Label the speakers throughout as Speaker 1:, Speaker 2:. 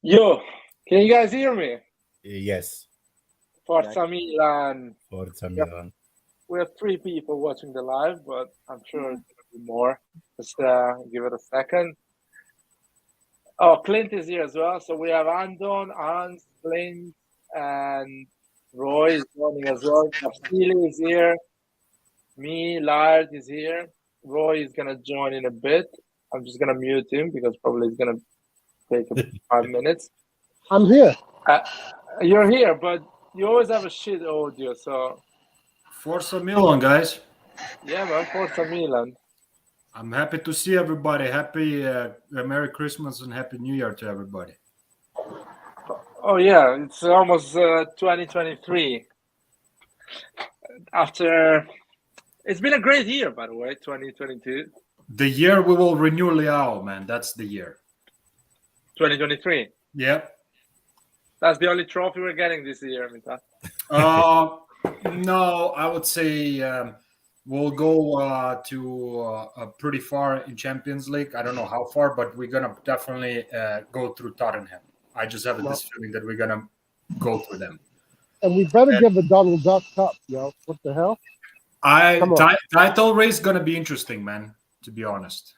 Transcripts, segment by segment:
Speaker 1: Yo, can you guys hear me?
Speaker 2: Yes.
Speaker 1: Forza Milan.
Speaker 2: Forza Milan.
Speaker 1: We have 3 people watching the live, but I'm sure it's going to be more. Just give it a second. Oh, Clint is here as well. So we have Andon, Hans, Clint, and Roy is joining as well. Vasily is here. Me, Lard is here. Roy is going to join in a bit. I'm just going to mute him because probably it's going to take 5 minutes.
Speaker 3: I'm here.
Speaker 1: You're here, but you always have a shit audio, so...
Speaker 4: Forza Milan, guys.
Speaker 1: Yeah, man, Forza Milan.
Speaker 4: I'm happy to see everybody. Happy Merry Christmas and Happy New Year to everybody.
Speaker 1: Oh, yeah, it's almost 2023. After... It's been a great year, by the way, 2022.
Speaker 4: The year we will renew Leao, man. That's the year.
Speaker 1: 2023?
Speaker 4: Yeah.
Speaker 1: That's the only trophy we're getting this year, Mita.
Speaker 4: No, I would say we'll go to pretty far in Champions League. I don't know how far, but we're going to definitely go through Tottenham. I just have this feeling that we're going to go through them.
Speaker 3: And we better give the Donald Duck Cup, yo. What the hell?
Speaker 4: Title race going to be interesting, man, to be honest.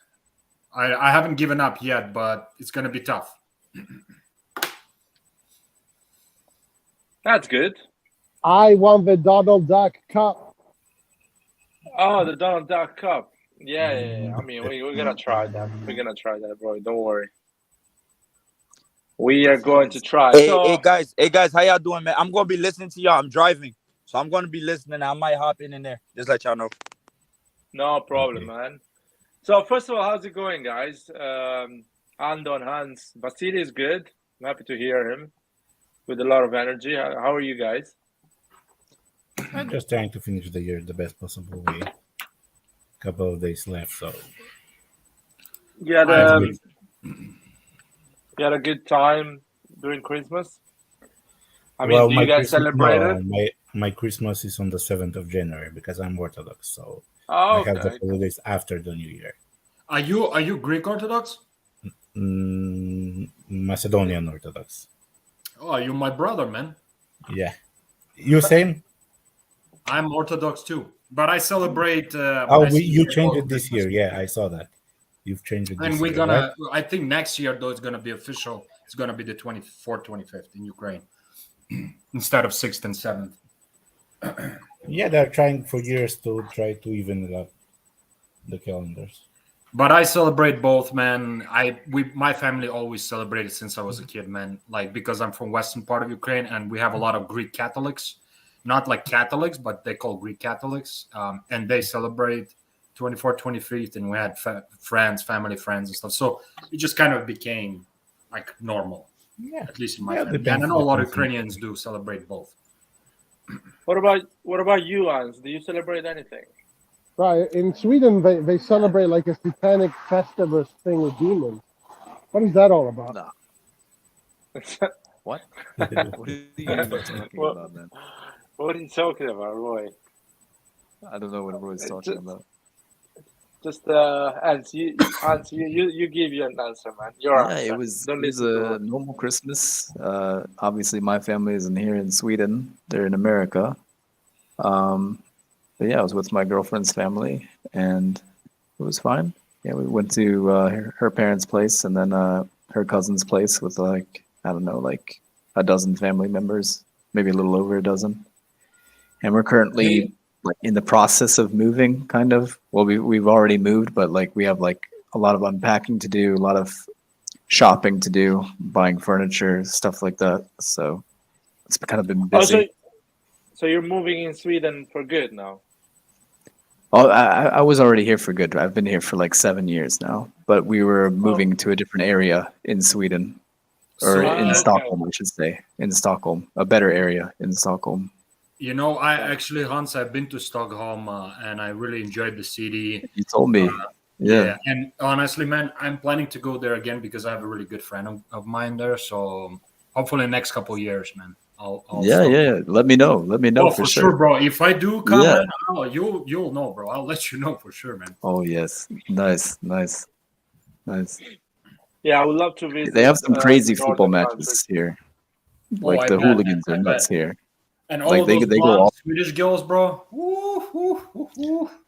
Speaker 4: I haven't given up yet, but it's going to be tough.
Speaker 1: That's good.
Speaker 3: I won the Donald Duck Cup.
Speaker 1: Oh, the Donald Duck Cup. Yeah. I mean, we're going to try that. We're going to try that, bro. Don't worry. We are going to try.
Speaker 5: Hey, guys, how y'all doing, man? I'm going to be listening to y'all. I'm driving, so I'm going to be listening. I might hop in there. Just let y'all know.
Speaker 1: No problem, man. So, first of all, how's it going, guys? Andon, Hans, Vasily is good. I'm happy to hear him with a lot of energy. How are you guys?
Speaker 2: I'm just trying to finish the year the best possible way. Couple of days left, so
Speaker 1: you had a good time during Christmas? I mean, do you guys celebrate it?
Speaker 2: My Christmas is on the 7th of January because I'm Orthodox, so
Speaker 1: I
Speaker 2: have the holidays after the New Year.
Speaker 4: Are you Greek Orthodox?
Speaker 2: Macedonian Orthodox.
Speaker 4: Oh, you're my brother, man.
Speaker 2: Yeah. You same?
Speaker 4: I'm Orthodox too, but I celebrate.
Speaker 2: You changed it this year. Yeah, I saw that. You've changed it this year.
Speaker 4: And we're gonna.
Speaker 2: Right?
Speaker 4: I think next year though it's gonna be official. It's gonna be the 24th, 25th in Ukraine instead of 6th and 7th.
Speaker 2: Yeah, they're trying for years to try to even up the calendars.
Speaker 4: But I celebrate both, man. My family always celebrated since I was a kid, man. Like because I'm from western part of Ukraine and we have a lot of Greek Catholics. not like Catholics, but they call Greek Catholics, and they celebrate 24th, 25th, and we had friends, family, friends, and stuff. So it just kind of became like normal, at least in my family. And I know a lot of Ukrainians do celebrate both.
Speaker 1: What about you, Hans? Do you celebrate anything?
Speaker 3: Right. In Sweden, they celebrate like a satanic festivus thing with demons. What is that all about?
Speaker 6: No. What? What are you talking about, man?
Speaker 1: What are you talking about, Roy?
Speaker 6: I don't know what Roy's talking about.
Speaker 1: Just Hans, you give your answer, man. Your
Speaker 6: Yeah,
Speaker 1: answer.
Speaker 6: it was
Speaker 1: Don't
Speaker 6: a
Speaker 1: listen to Roy.
Speaker 6: normal Christmas. Obviously, my family isn't here in Sweden; they're in America. But yeah, I was with my girlfriend's family, and it was fine. Yeah, we went to her parents' place, and then her cousin's place with like I don't know, like a dozen family members, maybe a little over a dozen. And we're currently like in the process of moving, kind of. Well, we've already moved, but like we have like a lot of unpacking to do, a lot of shopping to do, buying furniture, stuff like that. So it's kind of been busy.
Speaker 1: So you're moving in Sweden for good now?
Speaker 6: Oh, I was already here for good. I've been here for like 7 years now, but we were moving to a different area in Sweden, or in Stockholm, I should say, in Stockholm, a better area in Stockholm.
Speaker 4: You know, I actually, Hans, I've been to Stockholm and I really enjoyed the city.
Speaker 6: You told me. Yeah.
Speaker 4: And honestly, man, I'm planning to go there again because I have a really good friend of mine there. So hopefully next couple of years, man. I'll
Speaker 6: yeah. Let me know.
Speaker 4: Oh, for sure, bro. If I do come, man, you'll know, bro. I'll let you know for sure, man.
Speaker 6: Oh, yes. Nice.
Speaker 1: Yeah, I would love to visit.
Speaker 6: They have some crazy football matches here. Like the hooligans are nuts here.
Speaker 4: And all like those blonde Swedish girls, bro.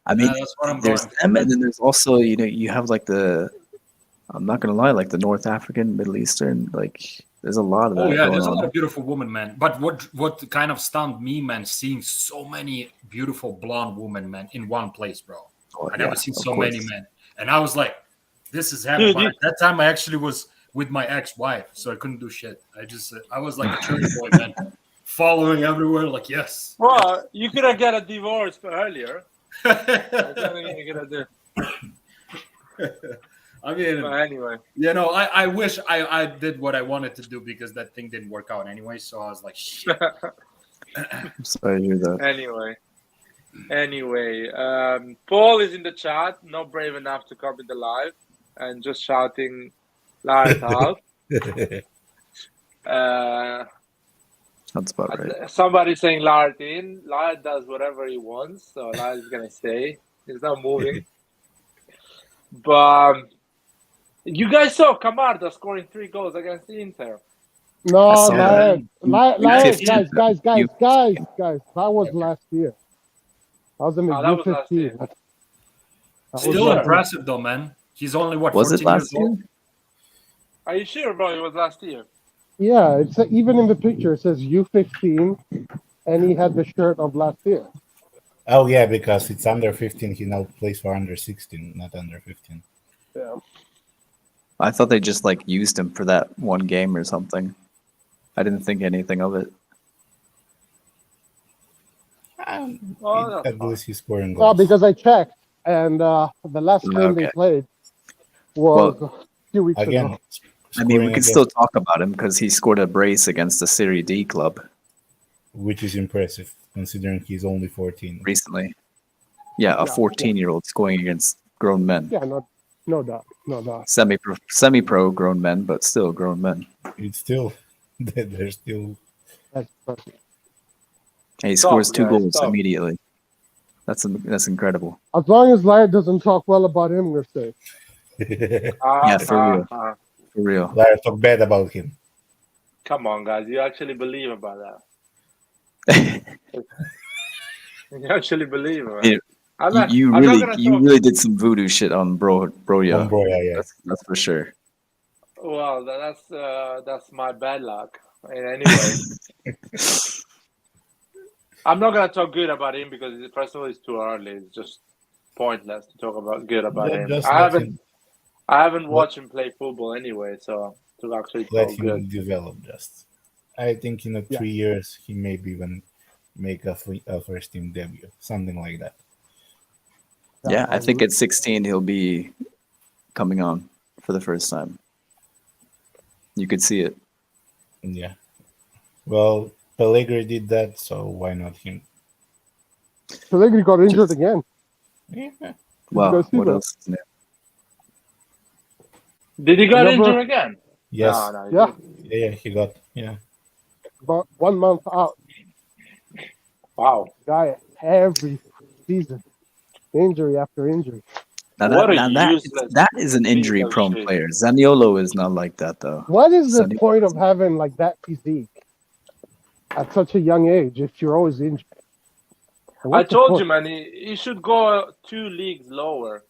Speaker 6: I mean,
Speaker 4: that's what I'm
Speaker 6: there's them, and then there's also, you have like I'm not gonna lie, like the North African, Middle Eastern, like there's a lot of that.
Speaker 4: Oh yeah, there's a lot of beautiful women, man. But what kind of stunned me, man, seeing so many beautiful blonde women, man, in one place, bro. I never seen so many, men, and I was like, this is happening. But at that time, I actually was with my ex-wife, so I couldn't do shit. I was like a church boy, man. Following everywhere, like yes.
Speaker 1: Well, you could have got a divorce earlier.
Speaker 4: I mean,
Speaker 1: but anyway,
Speaker 4: I wish I did what I wanted to do because that thing didn't work out anyway. So I was like, shit.
Speaker 6: I'm sorry to hear that.
Speaker 1: Anyway, Paul is in the chat, not brave enough to come in the live, and just shouting loud out.
Speaker 6: That's about right.
Speaker 1: Somebody saying Lard in. Lard does whatever he wants, so Lard is gonna stay. He's not moving. But you guys saw Camarda scoring 3 goals against Inter.
Speaker 3: No, guys. That was last year. I was in the U15.
Speaker 4: Still impressive though, man. He's only what?
Speaker 6: Was it last year?
Speaker 1: Are you sure, bro? It was last year.
Speaker 3: Yeah, it's even in the picture it says U15, and he had the shirt of last year.
Speaker 2: Oh yeah, because it's under 15. He now plays for under 16, not under 15.
Speaker 3: Yeah.
Speaker 6: I thought they just like used him for that one game or something. I didn't think anything of it.
Speaker 2: At least he's scoring goals.
Speaker 3: Well, because I checked, and the last game they played was a few weeks ago.
Speaker 6: I mean, we can still talk about him because he scored a brace against the Serie D club.
Speaker 2: Which is impressive, considering he's only 14.
Speaker 6: Recently. Yeah, a 14-year-old scoring against grown men.
Speaker 3: Yeah, no doubt.
Speaker 6: Semi-pro grown men, but still grown men.
Speaker 2: It's still, they're still...
Speaker 3: That's perfect.
Speaker 6: And he scores 2 goals immediately. That's incredible.
Speaker 3: As long as Lair doesn't talk well about him, we're safe.
Speaker 6: Yeah, for real. For real.
Speaker 2: Lair talk bad about him.
Speaker 1: Come on, guys. You actually believe about that? You actually believe it?
Speaker 6: You really did some voodoo shit on Broya.
Speaker 2: On Broya, yeah.
Speaker 6: That's for sure.
Speaker 1: Well, that's my bad luck. Anyway, I'm not gonna talk good about him because first of all, it's too early. It's just pointless to talk good about him. I haven't watched him play football anyway, so to actually
Speaker 2: let
Speaker 1: talk
Speaker 2: him
Speaker 1: good.
Speaker 2: develop. Just, I think in 3 years he maybe make a first team debut, something like that.
Speaker 6: Yeah, I think at 16 he'll be coming on for the first time. You could see it.
Speaker 2: Yeah. Well, Pellegrini did that, so why not him?
Speaker 3: Pellegrini got injured
Speaker 6: Just-
Speaker 3: again.
Speaker 2: Yeah.
Speaker 6: Wow,
Speaker 3: guys see
Speaker 6: what
Speaker 3: that?
Speaker 6: else is new?
Speaker 1: Did he get
Speaker 3: Remember-
Speaker 1: injured again?
Speaker 2: Yes.
Speaker 1: No, he
Speaker 3: Yeah.
Speaker 1: didn't.
Speaker 2: Yeah, he got. Yeah.
Speaker 3: About 1 month out.
Speaker 1: Wow.
Speaker 3: Guy every season. Injury after injury.
Speaker 6: Now
Speaker 1: What a
Speaker 6: that
Speaker 1: useless
Speaker 6: is an injury-prone
Speaker 1: shit.
Speaker 6: player. Zaniolo is not like that, though.
Speaker 3: What is the
Speaker 6: Sonny-
Speaker 3: point of having like that physique at such a young age if you're always injured?
Speaker 1: I
Speaker 3: What's the
Speaker 1: told
Speaker 3: point?
Speaker 1: you, man, he should go 2 leagues lower.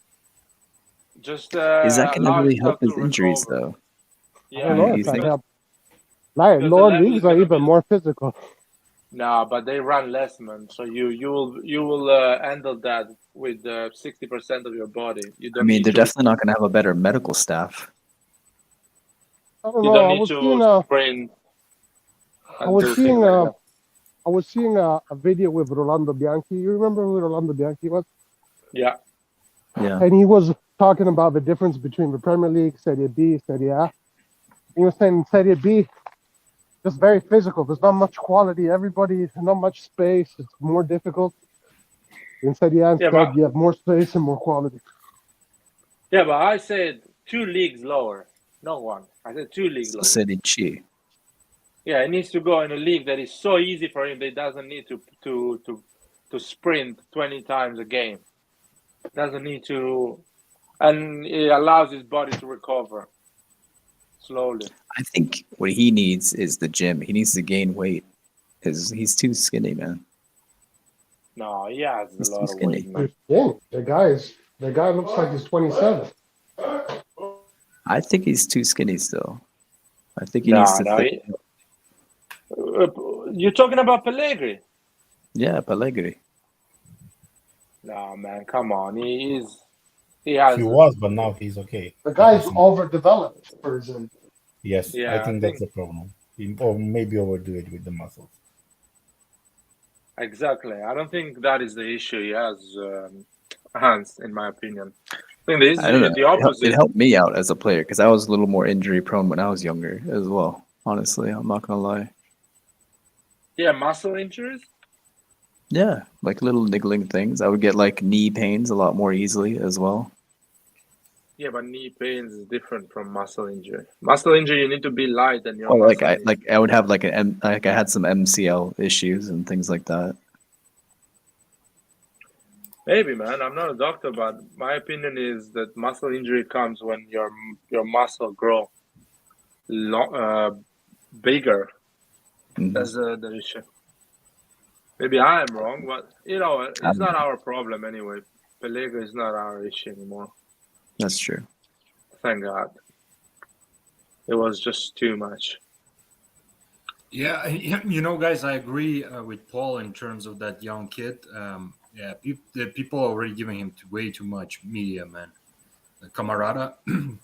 Speaker 1: Just
Speaker 6: Is that going to
Speaker 1: allow
Speaker 6: really
Speaker 1: himself
Speaker 6: help his
Speaker 1: to
Speaker 6: injuries,
Speaker 1: recover.
Speaker 6: though?
Speaker 3: I
Speaker 1: Yeah,
Speaker 3: don't know
Speaker 6: you
Speaker 3: if that
Speaker 6: think-
Speaker 3: helps. Like,
Speaker 1: Because the
Speaker 3: lower
Speaker 1: level
Speaker 3: leagues
Speaker 1: is
Speaker 3: are
Speaker 1: gonna
Speaker 3: even
Speaker 1: be-
Speaker 3: more physical.
Speaker 1: Nah, but they run less, man. So you will handle that with 60% of your body. You
Speaker 6: I
Speaker 1: don't
Speaker 6: mean,
Speaker 1: need
Speaker 6: they're
Speaker 1: to.
Speaker 6: definitely not going to have a better medical staff.
Speaker 3: I don't
Speaker 1: You
Speaker 3: know.
Speaker 1: don't
Speaker 3: I
Speaker 1: need
Speaker 3: was
Speaker 1: to
Speaker 3: seeing
Speaker 1: sprint.
Speaker 3: I
Speaker 1: and
Speaker 3: was
Speaker 1: do
Speaker 3: seeing
Speaker 1: things like that.
Speaker 3: I was seeing a video with Rolando Bianchi. You remember who Rolando Bianchi was?
Speaker 1: Yeah.
Speaker 6: Yeah.
Speaker 3: And he was talking about the difference between the Premier League, Serie B, Serie A. He was saying Serie B, just very physical. There's not much quality. Everybody, not much space. It's more difficult. In Serie A, instead,
Speaker 1: but-
Speaker 3: you have more space and more quality.
Speaker 1: Yeah, but I said 2 leagues lower, not 1. I said 2 leagues lower.
Speaker 6: Serie C.
Speaker 1: Yeah, he needs to go in a league that is so easy for him that he doesn't need to sprint 20 times a game. Doesn't need to, and it allows his body to recover slowly.
Speaker 6: I think what he needs is the gym. He needs to gain weight because he's too skinny, man.
Speaker 1: No, he has
Speaker 6: He's
Speaker 1: a
Speaker 6: too
Speaker 1: lot of
Speaker 6: skinny.
Speaker 1: weight, man.
Speaker 3: Yeah, the guy looks like he's 27.
Speaker 6: I think he's too skinny still. I think he needs to think.
Speaker 1: You're talking about Pellegrini?
Speaker 6: Yeah, Pellegrini.
Speaker 1: No, man, come on. He has.
Speaker 2: He was, but now he's okay.
Speaker 3: The guy's overdeveloped version.
Speaker 2: Yes,
Speaker 1: Yeah,
Speaker 2: I think that's the problem. Or maybe overdo it with the muscles.
Speaker 1: Exactly. I don't think that is the issue he has, Hans, in my opinion. I think the
Speaker 6: I don't know.
Speaker 1: issue, the opposite.
Speaker 6: It helped me out as a player because I was a little more injury prone when I was younger as well. Honestly, I'm not gonna lie.
Speaker 1: Yeah, muscle injuries.
Speaker 6: Yeah, like little niggling things. I would get like knee pains a lot more easily as well.
Speaker 1: Yeah, but knee pains is different from muscle injury. Muscle injury, you need to be light, and your
Speaker 6: Or like
Speaker 1: muscle
Speaker 6: I would have like I had some MCL issues and things like that.
Speaker 1: Maybe, man. I'm not a doctor, but my opinion is that muscle injury comes when your muscle grow bigger.
Speaker 6: Mhm.
Speaker 1: That's the issue. Maybe I am wrong, but it's not our problem anyway. Pellegrini is not our issue anymore.
Speaker 6: That's true.
Speaker 1: Thank God. It was just too much.
Speaker 4: Yeah, guys, I agree with Paul in terms of that young kid. Yeah, the people are already giving him way too much media, man. The Camarada,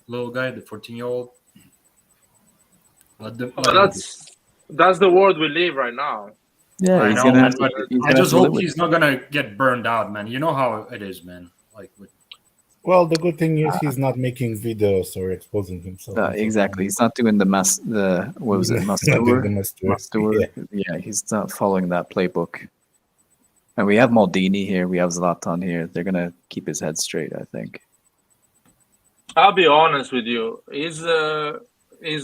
Speaker 4: little guy, the 14-year-old.
Speaker 1: That's the world we live right now.
Speaker 6: Yeah,
Speaker 4: I
Speaker 6: he's
Speaker 4: know,
Speaker 6: gonna.
Speaker 4: man,
Speaker 6: Have to,
Speaker 4: but
Speaker 6: he's
Speaker 4: I
Speaker 6: gonna
Speaker 4: just
Speaker 6: have to live
Speaker 4: hope
Speaker 6: with
Speaker 4: he's
Speaker 6: it.
Speaker 4: not gonna get burned out, man. You know how it is, man. Like with
Speaker 2: Well, the good thing is he's not making videos or exposing himself.
Speaker 6: Exactly. He's not doing what was it?
Speaker 2: He's not doing the
Speaker 6: Mastur.
Speaker 2: Mastur.
Speaker 6: Yeah, he's not following that playbook. And we have Maldini here. We have Zlatan here. They're gonna keep his head straight, I think.
Speaker 1: I'll be honest with you. He's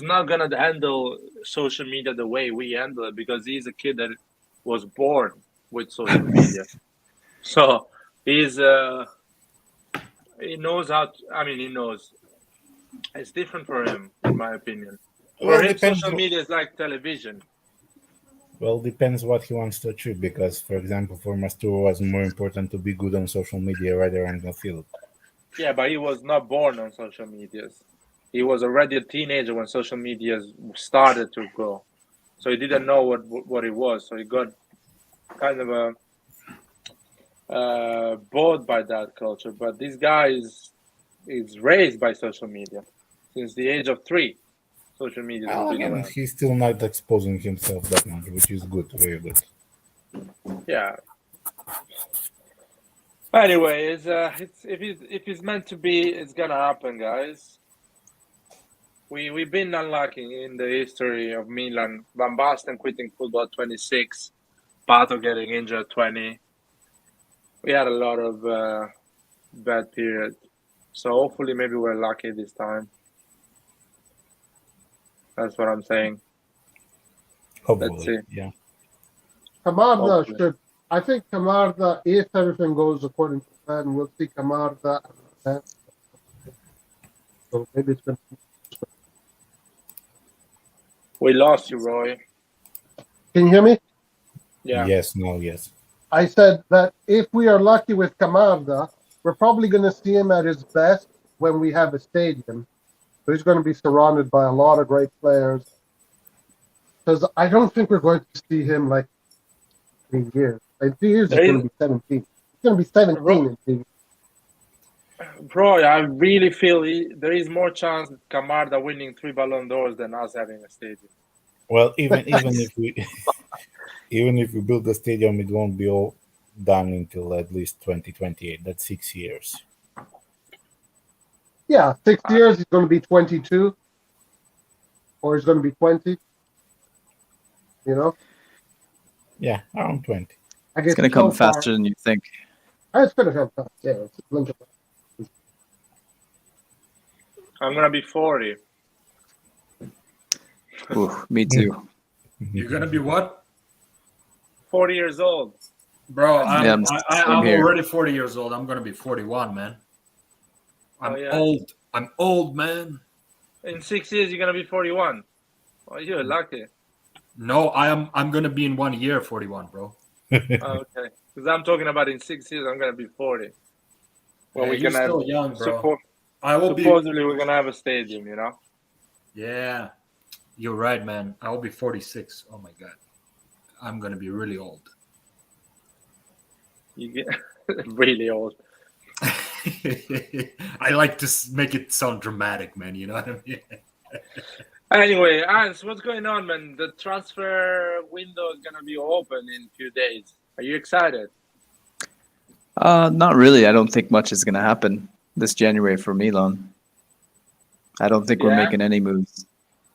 Speaker 1: not gonna handle social media the way we handle it because he's a kid that was born with social media. So he knows how to, he knows. It's different for him, in my opinion.
Speaker 2: Well,
Speaker 1: For him,
Speaker 2: depends
Speaker 1: social media is like television.
Speaker 2: Well, depends what he wants to achieve. Because, for example, for Mastur, it was more important to be good on social media rather than the field.
Speaker 1: Yeah, but he was not born on social medias. He was already a teenager when social media started to grow. So he didn't know what it was. So he got kind of bored by that culture. But this guy is raised by social media since the age of 3. Social media has been
Speaker 2: Again,
Speaker 1: around.
Speaker 2: he's still not exposing himself that much, which is good, very good.
Speaker 1: Yeah. Anyway, it's if it's meant to be, it's gonna happen, guys. We've been unlucky in the history of Milan. Van Basten quitting football at 26, Pato getting injured at 20. We had a lot of bad period. So hopefully, maybe we're lucky this time. That's what I'm saying. Let's
Speaker 2: Hopefully,
Speaker 1: see.
Speaker 2: yeah.
Speaker 3: Camarda
Speaker 1: Hopefully.
Speaker 3: should. I think Camarda, if everything goes according to plan, we'll see Camarda. So maybe it's going to.
Speaker 1: We lost you, Roy.
Speaker 3: Can you hear me?
Speaker 1: Yeah.
Speaker 2: Yes, no, yes.
Speaker 3: I said that if we are lucky with Camarda, we're probably going to see him at his best when we have a stadium. So he's going to be surrounded by a lot of great players. Because I don't think we're going to see him like 3 years. In 2 years, he's going to be 17. He's going to be 17 in 2 years.
Speaker 1: Roy, I really feel there is more chance of Camarda winning 3 Ballon d'Ors than us having a stadium.
Speaker 2: Well, even if we even if we build the stadium, it won't be all done until at least 2028. That's 6 years.
Speaker 3: Yeah, 6 years, he's going to be 22. Or he's going to be 20. You know?
Speaker 2: Yeah, around 20.
Speaker 3: I guess
Speaker 6: It's going to come faster than you think.
Speaker 3: It's going to come fast. Yeah, it's a blink of an eye.
Speaker 1: I'm gonna be 40.
Speaker 6: Ooh, me too.
Speaker 4: You're gonna be what?
Speaker 1: 40 years old.
Speaker 4: Bro,
Speaker 6: Yeah,
Speaker 4: I'm
Speaker 6: same here.
Speaker 4: already 40 years old. I'm gonna be 41, man. I'm
Speaker 1: yeah.
Speaker 4: old. I'm old, man.
Speaker 1: In 6 years, you're gonna be 41. Oh, you're lucky.
Speaker 4: No, I'm gonna be in 1 year 41, bro.
Speaker 1: Okay, because I'm talking about in 6 years, I'm gonna be 40. Well,
Speaker 4: Yeah,
Speaker 1: we
Speaker 4: you're
Speaker 1: can have
Speaker 4: still young, bro. I will be.
Speaker 1: supposedly we're gonna have a stadium, you know.
Speaker 4: Yeah, you're right, man. I will be 46. Oh my god, I'm gonna be really old.
Speaker 1: You get really old.
Speaker 4: I like to make it sound dramatic, man. You know what I mean?
Speaker 1: Anyway, Hans, what's going on, man? The transfer window is gonna be open in a few days. Are you excited?
Speaker 6: Not really. I don't think much is going to happen this January for Milan. I don't think we're
Speaker 1: Yeah?
Speaker 6: making any moves.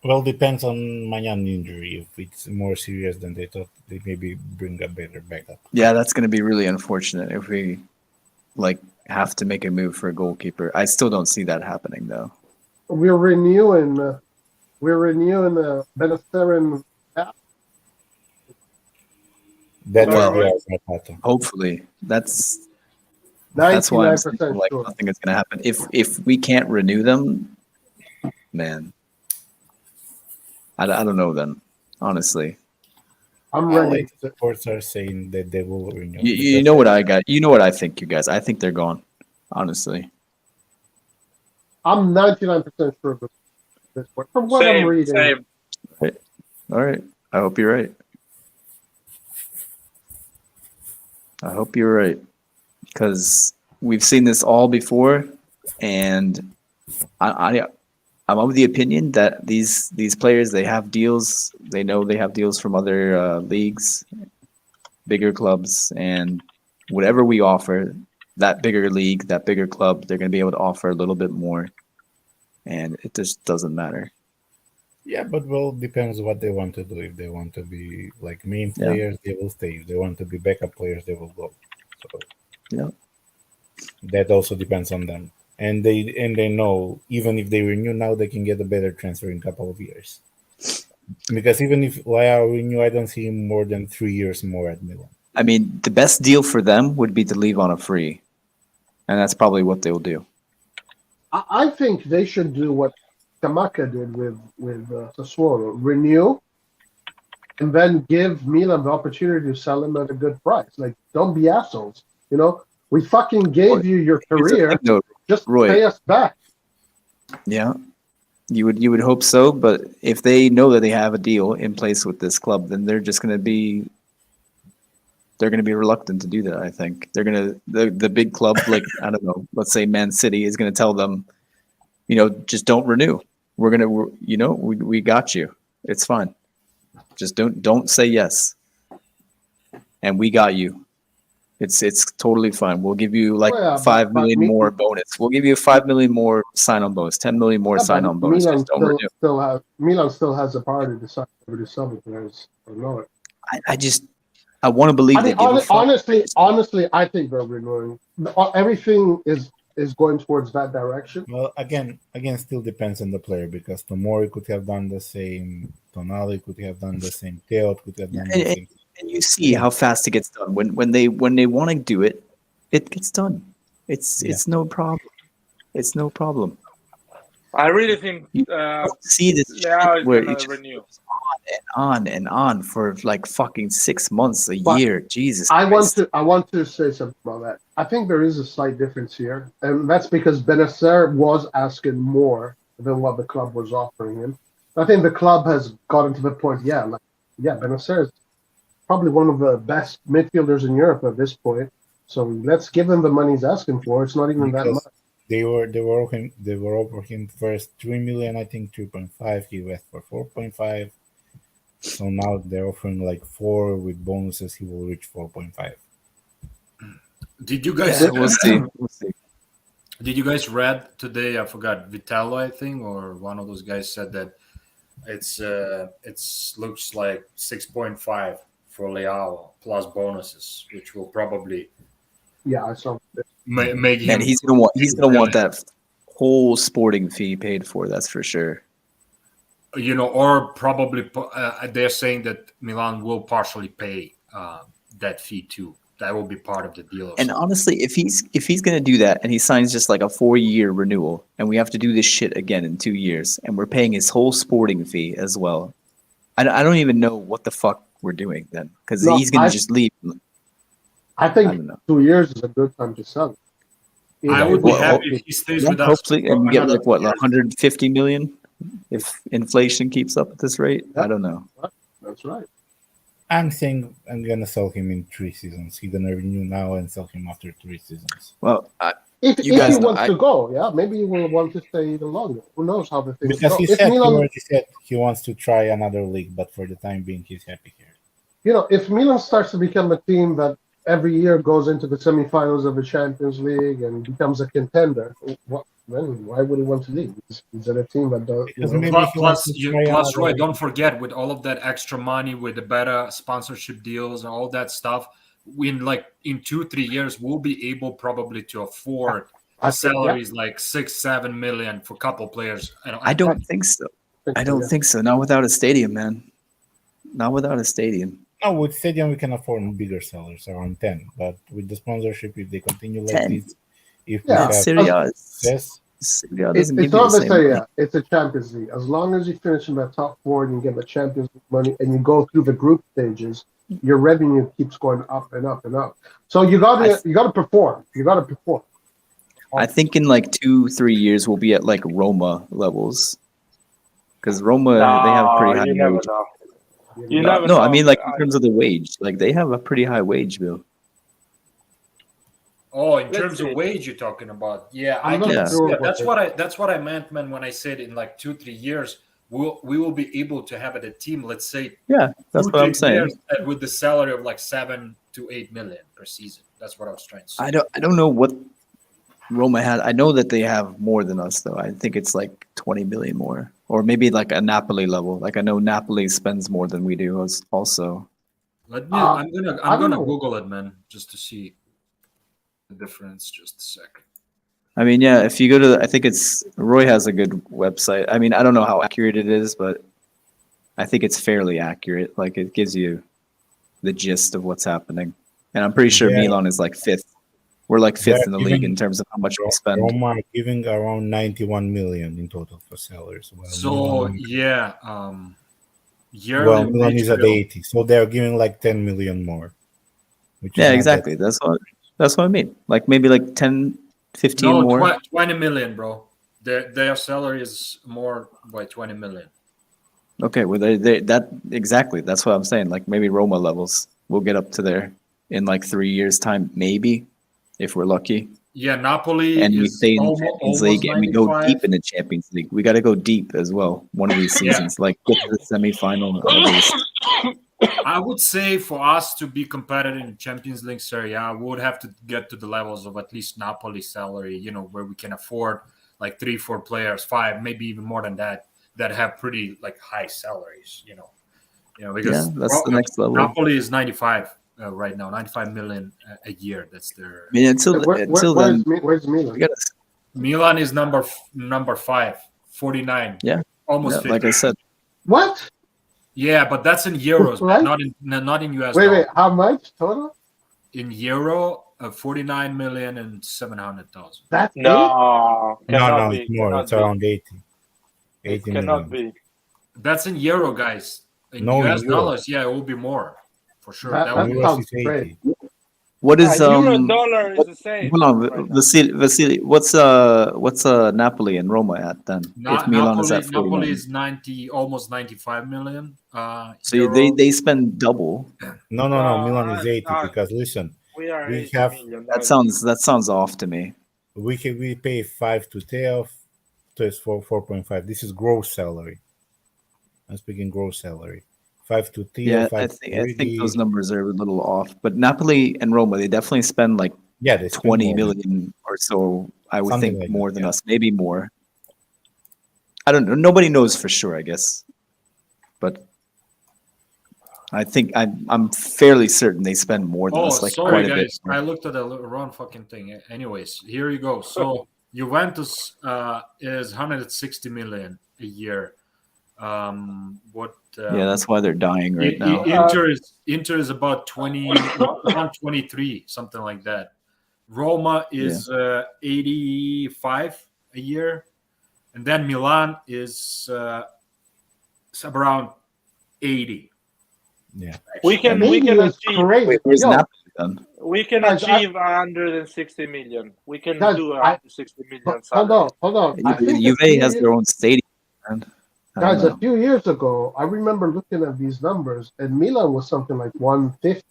Speaker 2: Well, depends on Mayan injury. If it's more serious than they thought, they maybe bring a better backup.
Speaker 6: Yeah, that's going to be really unfortunate if we have to make a move for a goalkeeper. I still don't see that happening though.
Speaker 3: We're renewing Benacerin.
Speaker 2: That
Speaker 1: Well,
Speaker 2: will be our pattern.
Speaker 6: Hopefully, that's why I'm
Speaker 3: 99%
Speaker 6: saying, like
Speaker 3: sure.
Speaker 6: nothing is going to happen. If we can't renew them, man, I don't know. Then honestly,
Speaker 3: I'm
Speaker 2: Well,
Speaker 3: ready.
Speaker 2: reports are saying that they will renew.
Speaker 6: you know what I got. You know what I think, you guys. I think they're gone. Honestly,
Speaker 3: I'm 99% sure of this point. From what I'm reading.
Speaker 1: Same.
Speaker 6: all right. I hope you're right. I hope you're right, because we've seen this all before, and I'm of the opinion that these players, they have deals. They know they have deals from other leagues, bigger clubs, and whatever we offer, that bigger league, that bigger club, they're going to be able to offer a little bit more, and it just doesn't matter.
Speaker 2: Yeah, but well, depends what they want to do. If they want to be like main
Speaker 6: Yeah.
Speaker 2: players, they will stay. If they want to be backup players, they will go. So
Speaker 6: Yeah.
Speaker 2: that also depends on them. And they know even if they renew now, they can get a better transfer in a couple of years. Because even if Laya renew, I don't see him more than 3 years more at Milan.
Speaker 6: I mean, the best deal for them would be to leave on a free, and that's probably what they'll do.
Speaker 3: I think they should do what Scamacca did with Sassuolo. Renew, and then give Milan the opportunity to sell him at a good price. Like, don't be assholes. You know, we fucking gave you your career.
Speaker 6: No,
Speaker 3: Just
Speaker 6: Roy.
Speaker 3: pay us back.
Speaker 6: yeah, you would hope so, but if they know that they have a deal in place with this club, then they're just going to be reluctant to do that. I think they're going to the big club, like I don't know, let's say Man City is going to tell them, just don't renew. We got you. It's fine. Just don't say yes. and we got you. It's totally fine. We'll give you like
Speaker 3: Oh, yeah,
Speaker 6: 5
Speaker 3: but
Speaker 6: million more bonus. We'll give you 5 million more sign-on bonus, 10 million more sign-on bonus.
Speaker 3: Milan
Speaker 6: Just don't renew.
Speaker 3: Milan still has the power to decide whether to sell the players or not.
Speaker 6: I want to believe
Speaker 3: I
Speaker 6: they
Speaker 3: mean,
Speaker 6: give a fuck.
Speaker 3: honestly, I think they're renewing. Everything is going towards that direction.
Speaker 2: Well, again, still depends on the player because Tomori could have done the same, Tonali could have done the same, Teot could have done the same.
Speaker 6: And you see how fast it gets done. When they want to do it, it gets done. It's no problem. It's no problem.
Speaker 1: I really think
Speaker 6: See this
Speaker 1: Leao
Speaker 6: shit
Speaker 1: is
Speaker 6: where
Speaker 1: gonna
Speaker 6: it just
Speaker 1: renew.
Speaker 6: goes on and on for like fucking 6 months, a
Speaker 3: But
Speaker 6: year. Jesus.
Speaker 3: I
Speaker 6: Christ.
Speaker 3: want to say something about that. I think there is a slight difference here, and that's because Benacer was asking more than what the club was offering him. I think the club has gotten to the point, Benacer is probably one of the best midfielders in Europe at this point. So let's give him the money he's asking for. It's not even that much.
Speaker 2: They were over him first 3 million, I think 3.5. He went for 4.5. So now they're offering like 4 with bonuses. He will reach 4.5.
Speaker 4: Did you guys?
Speaker 6: Yeah, we'll see. We'll see.
Speaker 4: Did you guys read today? I forgot Vitello, I think, or one of those guys said that it's looks like 6.5 for Leao plus bonuses, which will probably
Speaker 3: I saw that.
Speaker 4: make him.
Speaker 6: And he's gonna want that whole sporting fee paid for. That's for sure.
Speaker 4: Or probably they're saying that Milan will partially pay that fee too. That will be part of the deal.
Speaker 6: And honestly, if he's gonna do that and he signs just like a 4-year renewal, and we have to do this shit again in 2 years, and we're paying his whole sporting fee as well, I don't even know what the fuck we're doing then, because he's gonna just leave.
Speaker 3: I think 2 years is a good time to sell.
Speaker 4: I would be happy if he stays with us.
Speaker 6: Hopefully, and we get like what 150 million if inflation keeps up at this rate.
Speaker 3: Yep.
Speaker 6: I don't know.
Speaker 3: That's right.
Speaker 2: I'm saying I'm gonna sell him in 3 seasons. He's gonna renew now and sell him after 3 seasons.
Speaker 6: Well,
Speaker 3: If he
Speaker 6: guys know,
Speaker 3: wants to go, maybe he will want to stay even longer. Who knows how the things
Speaker 2: Because
Speaker 3: go?
Speaker 2: he already said he wants to try another league, but for the time being, he's happy here.
Speaker 3: If Milan starts to become a team that every year goes into the semifinals of the Champions League and becomes a contender, why would he want to leave? He's at a team that does.
Speaker 4: Plus, Roy, don't forget, with all of that extra money, with the better sponsorship deals and all that stuff, in 2-3 years, we'll be able probably to afford salaries like 6-7 million for a couple players.
Speaker 6: I don't think so. I don't think so. Not without a stadium, man. Not without a stadium.
Speaker 2: No, with stadium we can afford bigger sellers, around 10. But with the sponsorship, if they continue like
Speaker 6: 10.
Speaker 2: this, if we have
Speaker 6: Serie
Speaker 2: success,
Speaker 3: it's not the Serie. It's a Champions League. As long as you finish in that top 4 and you get the Champions League money and you go through the group stages, your revenue keeps going up and up and up. So you got to perform. You got to perform.
Speaker 6: I think in 2-3 years we'll be at like Roma levels, because Roma they have pretty high.
Speaker 1: You never know. You never
Speaker 6: No,
Speaker 1: know.
Speaker 6: I mean in terms of the wage, they have a pretty high wage bill.
Speaker 4: Oh, in terms of wage, you're talking about? Yeah, that's what I meant, man. When I said in 2-3 years, we will be able to have a team. Let's say,
Speaker 6: that's what I'm saying.
Speaker 4: With the salary of 7 to 8 million per season. That's what I was trying to say.
Speaker 6: I don't know what Roma had. I know that they have more than us, though. I think it's 20 million more, or maybe a Napoli level. I know Napoli spends more than we do also.
Speaker 4: I'm gonna Google it, man, just to see the difference. Just a second.
Speaker 6: I mean, if you go to, I think Roy has a good website. I mean, I don't know how accurate it is, but I think it's fairly accurate. It gives you the gist of what's happening. And I'm pretty sure Milan is 5th. We're 5th in the league in terms of how much we spend.
Speaker 2: Roma are giving around 91 million in total for salaries.
Speaker 4: Yearly
Speaker 2: Milan is at 80, so they're giving 10 million more.
Speaker 6: Exactly. That's what I mean. Maybe 10, 15 more.
Speaker 4: 20 million, bro. Their salary is more by 20 million.
Speaker 6: Okay, well, that exactly. That's what I'm saying. Maybe Roma levels. We'll get up to there in 3 years' time, maybe, if we're lucky.
Speaker 4: Yeah, Napoli.
Speaker 6: And we stay in the Champions League, and we go deep in the Champions League. We got to go deep as well one of these seasons. Get to the semifinal at least.
Speaker 4: I would say for us to be competitive in Champions League Serie A, we would have to get to the levels of at least Napoli salary, where we can afford like 3-4 players, 5, maybe even more than that have pretty like high salaries, because
Speaker 6: that's the next level.
Speaker 4: Napoli is 95 right now, 95 million a year. That's their.
Speaker 6: I mean, until then,
Speaker 3: where's Milan?
Speaker 4: Milan is number 5, 49.
Speaker 6: Yeah,
Speaker 4: almost 50.
Speaker 6: like I said.
Speaker 3: What?
Speaker 4: Yeah, but that's in euros,
Speaker 3: Right?
Speaker 4: not in US.
Speaker 3: Wait, how much total?
Speaker 4: In euro, 49,700,000.
Speaker 3: That's it?
Speaker 1: No,
Speaker 2: No, it's more. It's around 80.
Speaker 1: It
Speaker 2: 80
Speaker 1: cannot
Speaker 2: million.
Speaker 1: be.
Speaker 4: That's in euro, guys. In
Speaker 2: No, in
Speaker 4: US
Speaker 2: euro.
Speaker 4: dollars, yeah, it will be more for sure.
Speaker 3: That
Speaker 4: That would be.
Speaker 3: sounds
Speaker 2: Euros is
Speaker 3: great.
Speaker 2: 80.
Speaker 6: What is
Speaker 1: Euro dollar is the same.
Speaker 6: Hold on,
Speaker 1: right now.
Speaker 6: Vasily. What's Napoli and Roma at then? If Milan is at 49.
Speaker 4: Napoli is 90, almost 95 million.
Speaker 6: So
Speaker 4: euro.
Speaker 6: they spend double.
Speaker 2: No. Milan is 80 because listen,
Speaker 1: We are
Speaker 2: we
Speaker 1: 80
Speaker 2: have-
Speaker 1: million.
Speaker 6: That sounds off to me.
Speaker 2: we pay 5 to Teo, to 4.5. This is gross salary. I'm speaking gross salary. 5 to Teo,
Speaker 6: Yeah,
Speaker 2: 5
Speaker 6: I
Speaker 2: to
Speaker 6: think
Speaker 2: Rudy.
Speaker 6: those numbers are a little off. But Napoli and Roma, they definitely spend like
Speaker 2: Yeah, they spend
Speaker 6: 20
Speaker 2: more.
Speaker 6: million or so. I would
Speaker 2: Something
Speaker 6: think
Speaker 2: like
Speaker 6: more
Speaker 2: that,
Speaker 6: than
Speaker 2: yeah.
Speaker 6: us, maybe more. I don't know. Nobody knows for sure, I guess. But I think I'm fairly certain they spend more than
Speaker 4: Oh,
Speaker 6: us, like
Speaker 4: sorry,
Speaker 6: quite a bit
Speaker 4: guys.
Speaker 6: more.
Speaker 4: I looked at the wrong fucking thing. Anyways, here you go. So Juventus is 160 million a year.
Speaker 6: Yeah, that's why they're dying right now.
Speaker 4: Inter is about 23, something like that. Roma is 85 a year, and then Milan is around 80.
Speaker 2: Yeah.
Speaker 1: We can
Speaker 3: Maybe it's
Speaker 1: achieve.
Speaker 3: crazy.
Speaker 6: Wait, where's
Speaker 3: Yo,
Speaker 6: Napoli then?
Speaker 1: We can
Speaker 3: Guys,
Speaker 1: achieve 160 million. We can
Speaker 3: Guys,
Speaker 1: do 160 million.
Speaker 3: hold on. I think
Speaker 6: Juve has their own stadium. Man. I don't
Speaker 3: guys,
Speaker 6: know.
Speaker 3: a few years ago, I remember looking at these numbers, and Milan was something like 150.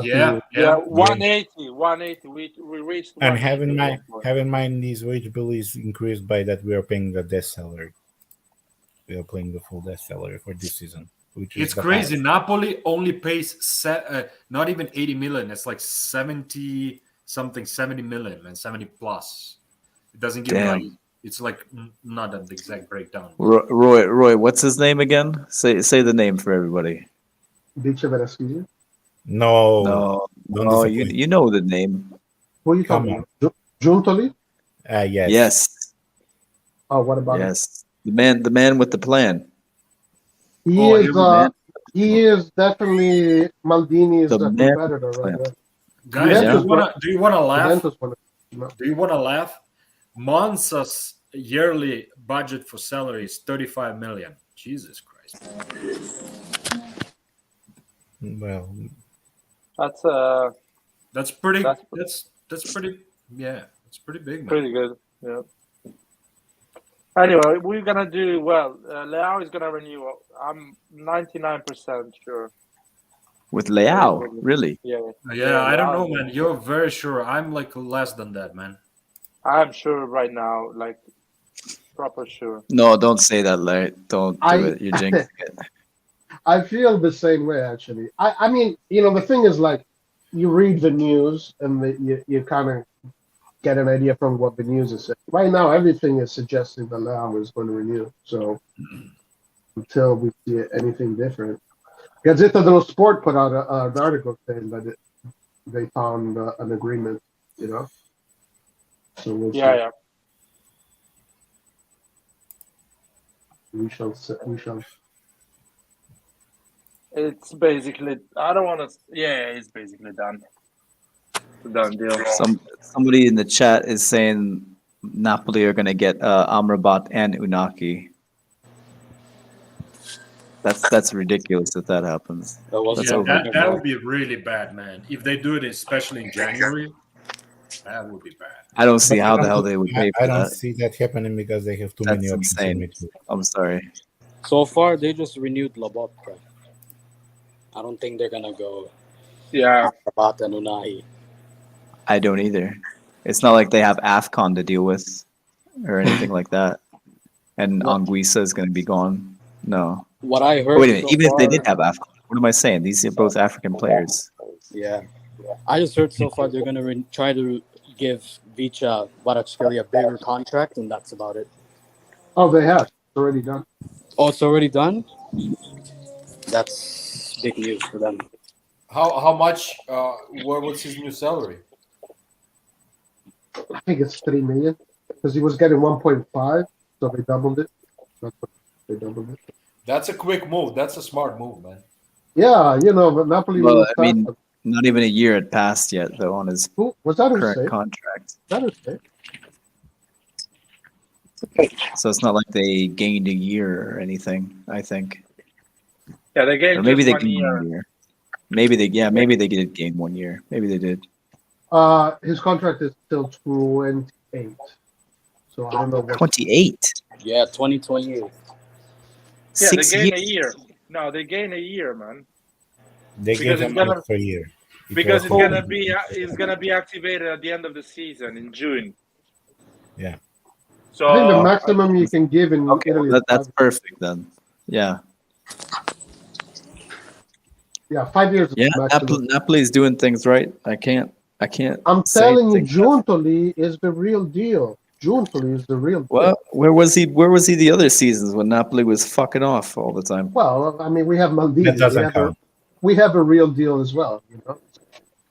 Speaker 4: Yeah.
Speaker 1: 180. We reached.
Speaker 2: And
Speaker 1: 180
Speaker 2: have in mind these wage bill is increased by that we are paying the death salary. We are paying the full death salary for this season. Which is
Speaker 4: It's
Speaker 2: the
Speaker 4: crazy.
Speaker 2: highest.
Speaker 4: Napoli only pays not even 80 million. It's like 70 something, 70 million and 70 plus. It doesn't give
Speaker 6: Damn.
Speaker 4: like it's like not an exact breakdown.
Speaker 6: Roy, what's his name again? Say the name for everybody.
Speaker 3: Dice Verasquillo?
Speaker 2: No,
Speaker 6: No,
Speaker 2: don't
Speaker 6: no,
Speaker 2: disappoint.
Speaker 6: you know the name.
Speaker 3: Who are you
Speaker 2: Come
Speaker 3: talking about? Giuntoli?
Speaker 2: Yes.
Speaker 6: Yes,
Speaker 3: Oh, what about him?
Speaker 6: yes. The man with the plan.
Speaker 3: He is definitely Maldini's
Speaker 6: The man-
Speaker 3: competitor right there.
Speaker 4: Guys,
Speaker 3: Juventus
Speaker 4: do you want to laugh?
Speaker 3: Juventus won it.
Speaker 4: Do you want to laugh? Monza's yearly budget for salary is 35 million. Jesus Christ.
Speaker 2: Well,
Speaker 1: That's
Speaker 4: pretty
Speaker 1: That's-
Speaker 4: that's pretty it's pretty big, man.
Speaker 1: pretty good. Yeah. Anyway, we're gonna do well. Leao is gonna renew. I'm 99% sure.
Speaker 6: With Leao, really?
Speaker 1: Yeah,
Speaker 4: Yeah, I don't know,
Speaker 1: Leao.
Speaker 4: man. You're very sure. I'm like less than that, man.
Speaker 1: I'm sure right now, like proper sure.
Speaker 6: No, don't say that, Larry. Don't do
Speaker 3: I-
Speaker 6: it. You're jinxing it.
Speaker 3: I feel the same way, actually. I mean, the thing is, like, you read the news and you kind of get an idea from what the news is saying. Right now, everything is suggesting that Leao is going to renew. So until we see anything different. Gazzetta dello Sport put out an article saying that they found an agreement, So we'll see.
Speaker 1: Yeah.
Speaker 3: We shall see.
Speaker 1: It's basically. I don't want to. Yeah, it's basically done. It's a done deal.
Speaker 6: Somebody in the chat is saying Napoli are gonna get Amrabat and Unaki. That's ridiculous if that happens. That's
Speaker 4: Yeah,
Speaker 6: over.
Speaker 4: that would be really bad, man. If they do it, especially in January, that would be bad.
Speaker 6: I don't see how the hell they would pay
Speaker 2: I
Speaker 6: for
Speaker 2: don't
Speaker 6: that.
Speaker 2: see that happening because they have too many
Speaker 6: That's
Speaker 2: options. in
Speaker 6: insane.
Speaker 2: midfield.
Speaker 6: I'm sorry.
Speaker 7: So far, they just renewed Lobotka. I don't think they're gonna go
Speaker 1: Yeah.
Speaker 7: Rabat and Unai.
Speaker 6: I don't either. It's not like they have AFCON to deal with or anything like that. And
Speaker 7: What?
Speaker 6: Anguissa is going to be gone. No.
Speaker 7: What I heard.
Speaker 6: Wait a minute.
Speaker 7: so
Speaker 6: Even if they
Speaker 7: far-
Speaker 6: did have AFCON, What am I saying? These are both African players.
Speaker 7: Yeah. I just heard so far they're gonna try to give Vicha Kvaratskhelia a bigger contract, and that's about it.
Speaker 3: Oh, they have. It's already done.
Speaker 7: Oh, it's already done. That's big news for them.
Speaker 4: How much? What's his new salary?
Speaker 3: I think it's 3 million because he was getting 1.5, so they doubled it. That's what they doubled it.
Speaker 4: That's a quick move. That's a smart move, man.
Speaker 3: Yeah, but Napoli.
Speaker 6: Well, I mean, not even a year had passed yet, though, on his
Speaker 3: who was that?
Speaker 6: current contract.
Speaker 3: That is it.
Speaker 6: So it's not like they gained a year or anything, I think.
Speaker 1: Yeah, they gained
Speaker 6: Or maybe
Speaker 1: just
Speaker 6: they gained 1 year. Maybe they did gain 1 year. Maybe they did.
Speaker 3: His contract is till 28. So I don't know what.
Speaker 6: 28.
Speaker 7: Yeah, 2028.
Speaker 1: Yeah,
Speaker 6: 6
Speaker 1: they gain
Speaker 6: years.
Speaker 1: a year. No, they gain a year, man.
Speaker 2: They
Speaker 1: Because
Speaker 2: gave
Speaker 1: it's
Speaker 2: him
Speaker 1: gonna-
Speaker 2: for a year.
Speaker 1: Because it's gonna be activated at the end of the season in June.
Speaker 2: Yeah.
Speaker 1: So
Speaker 3: I think the maximum you can give in
Speaker 6: Okay,
Speaker 3: Italy.
Speaker 6: that's perfect then. Yeah.
Speaker 3: Yeah, 5 years. Is
Speaker 6: Yeah,
Speaker 3: maximum.
Speaker 6: Napoli's doing things right. I can't
Speaker 3: I'm
Speaker 6: say
Speaker 3: telling you,
Speaker 6: anything.
Speaker 3: Giuntoli is the real deal. Giuntoli is the real deal.
Speaker 6: Well, where was he the other seasons when Napoli was fucking off all the time?
Speaker 3: Well, I mean, we have Maldini.
Speaker 2: That doesn't count.
Speaker 3: We have a real deal as well.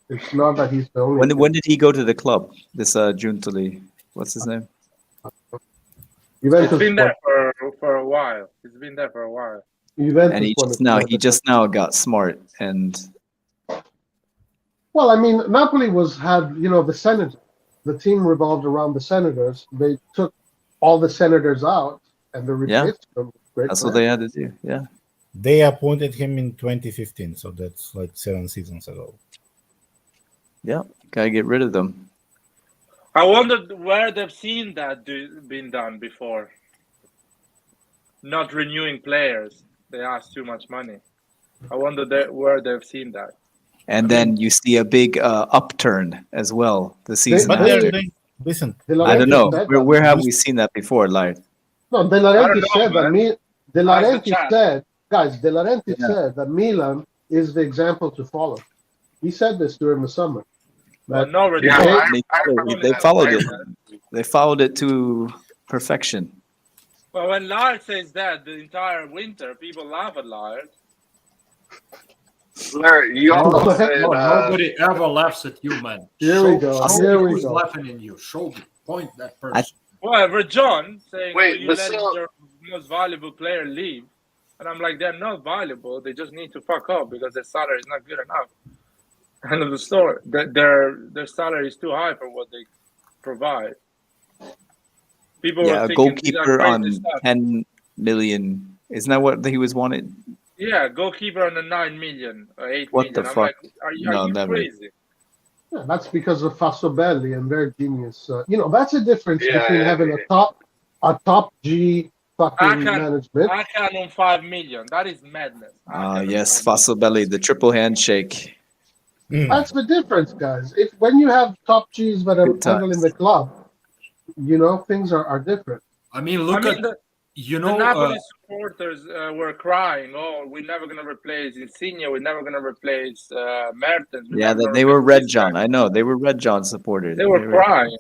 Speaker 3: It's not that he's the only.
Speaker 6: When did he go to the club? This Giuntoli. What's his name?
Speaker 3: Juventus
Speaker 1: it's been
Speaker 3: won-
Speaker 1: there for a while. It's been there for a while.
Speaker 3: Juventus
Speaker 6: And
Speaker 3: won
Speaker 6: he
Speaker 3: it.
Speaker 6: just now got smart and
Speaker 3: Well, I mean, Napoli had the Senators. The team revolved around the Senators. They took all the Senators out and they replaced them. with great
Speaker 6: that's what
Speaker 3: players.
Speaker 6: they had to do. Yeah.
Speaker 2: They appointed him in 2015, so that's like 7 seasons ago.
Speaker 6: Yeah. Gotta get rid of them.
Speaker 1: I wondered where they've seen that been done before. Not renewing players. They ask too much money. I wonder where they've seen that.
Speaker 6: And then you see a big upturn as well the season
Speaker 2: But
Speaker 6: after.
Speaker 2: listen,
Speaker 3: De
Speaker 6: I don't
Speaker 3: Laurentiis
Speaker 6: know.
Speaker 3: said
Speaker 6: Where
Speaker 3: that.
Speaker 6: have we seen that before, Lard?
Speaker 3: No, De
Speaker 1: I don't
Speaker 3: Laurentiis
Speaker 1: know,
Speaker 3: said that.
Speaker 1: man.
Speaker 3: De
Speaker 1: Ask the
Speaker 3: Laurentiis
Speaker 1: chat.
Speaker 3: said, guys, De Laurentiis
Speaker 6: Yeah.
Speaker 3: said that Milan is the example to follow. He said this during the summer.
Speaker 1: Well,
Speaker 3: That
Speaker 1: no,
Speaker 3: Yeah,
Speaker 1: renewal.
Speaker 6: They followed it. They followed it to perfection.
Speaker 1: Well, when Lars says that the entire winter, people laugh at Lars.
Speaker 8: Larry, you also said
Speaker 4: Nobody ever laughs at you, man.
Speaker 3: Here we go.
Speaker 4: Show
Speaker 3: Here
Speaker 4: me
Speaker 3: we
Speaker 4: who's
Speaker 3: go.
Speaker 4: laughing in you. Show me. Point that person.
Speaker 1: Whatever, John saying,
Speaker 8: Wait,
Speaker 1: you
Speaker 8: but
Speaker 1: let
Speaker 8: still-
Speaker 1: your most valuable player leave. And I'm like, they're not valuable. They just need to fuck up because their salary is not good enough. End of the story. Their salary is too high for what they provide. People
Speaker 6: Yeah,
Speaker 1: were
Speaker 6: a
Speaker 1: thinking these are
Speaker 6: goalkeeper
Speaker 1: crazy
Speaker 6: on
Speaker 1: stuff.
Speaker 6: 10 million. Isn't that what he was wanted?
Speaker 1: Yeah, goalkeeper on the 9 million or 8
Speaker 6: What
Speaker 1: million.
Speaker 6: the
Speaker 1: I'm
Speaker 6: fuck?
Speaker 1: like, are
Speaker 6: No,
Speaker 1: you
Speaker 6: never.
Speaker 1: crazy?
Speaker 3: Yeah, that's because of Fasobelli and their genius. That's the difference
Speaker 8: Yeah,
Speaker 3: between
Speaker 8: yeah,
Speaker 3: having
Speaker 8: yeah.
Speaker 3: a top G fucking
Speaker 1: I can-
Speaker 3: management.
Speaker 1: I can on 5 million. That is madness.
Speaker 6: Yes, Fasobelli, the triple handshake.
Speaker 3: That's the difference, guys. When you have top G's that are
Speaker 6: Good times.
Speaker 3: handling the club, things are different.
Speaker 4: I mean, look at
Speaker 1: the
Speaker 4: uh,
Speaker 1: Napoli supporters were crying. Oh, we're never gonna replace Insigne. We're never gonna replace Mertens.
Speaker 6: Yeah, they were Red John. I know they were Red John supporters.
Speaker 1: They were crying.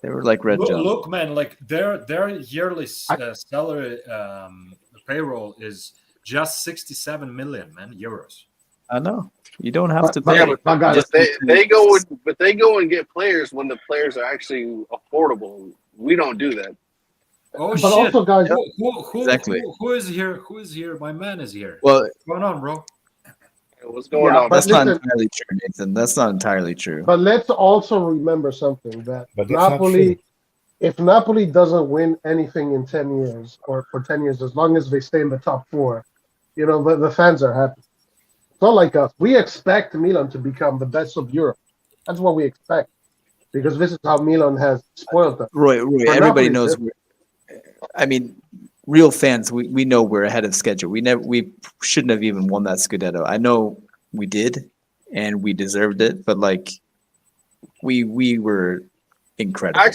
Speaker 6: They were like Red John.
Speaker 4: look, man, like their yearly salary payroll is just 67 million, man, euros.
Speaker 6: I know. You don't have to
Speaker 3: But-
Speaker 6: pay.
Speaker 8: Yeah, but
Speaker 3: guys,
Speaker 8: they go and get players when the players are actually affordable. We don't do that.
Speaker 4: Oh
Speaker 3: But
Speaker 4: shit!
Speaker 3: also, guys,
Speaker 6: Exactly.
Speaker 4: Who is here? Who is here? My man is here.
Speaker 6: Well,
Speaker 4: What's going on, bro?
Speaker 8: What's going
Speaker 3: Yeah,
Speaker 8: on?
Speaker 3: but
Speaker 6: that's not
Speaker 3: listen-
Speaker 6: entirely true, Nathan. That's not entirely true.
Speaker 3: but let's also remember something that
Speaker 2: But that's not
Speaker 3: Napoli,
Speaker 2: true.
Speaker 3: if Napoli doesn't win anything in 10 years or for 10 years, as long as they stay in the top four, the fans are happy. It's not like us. We expect Milan to become the best of Europe. That's what we expect because this is how Milan has spoiled us.
Speaker 6: Roy,
Speaker 3: For
Speaker 6: everybody
Speaker 3: Napoli,
Speaker 6: knows. I mean, real fans, we know we're ahead of schedule. We shouldn't have even won that Scudetto. I know we did, and we deserved it, but like, we were incredible.
Speaker 8: I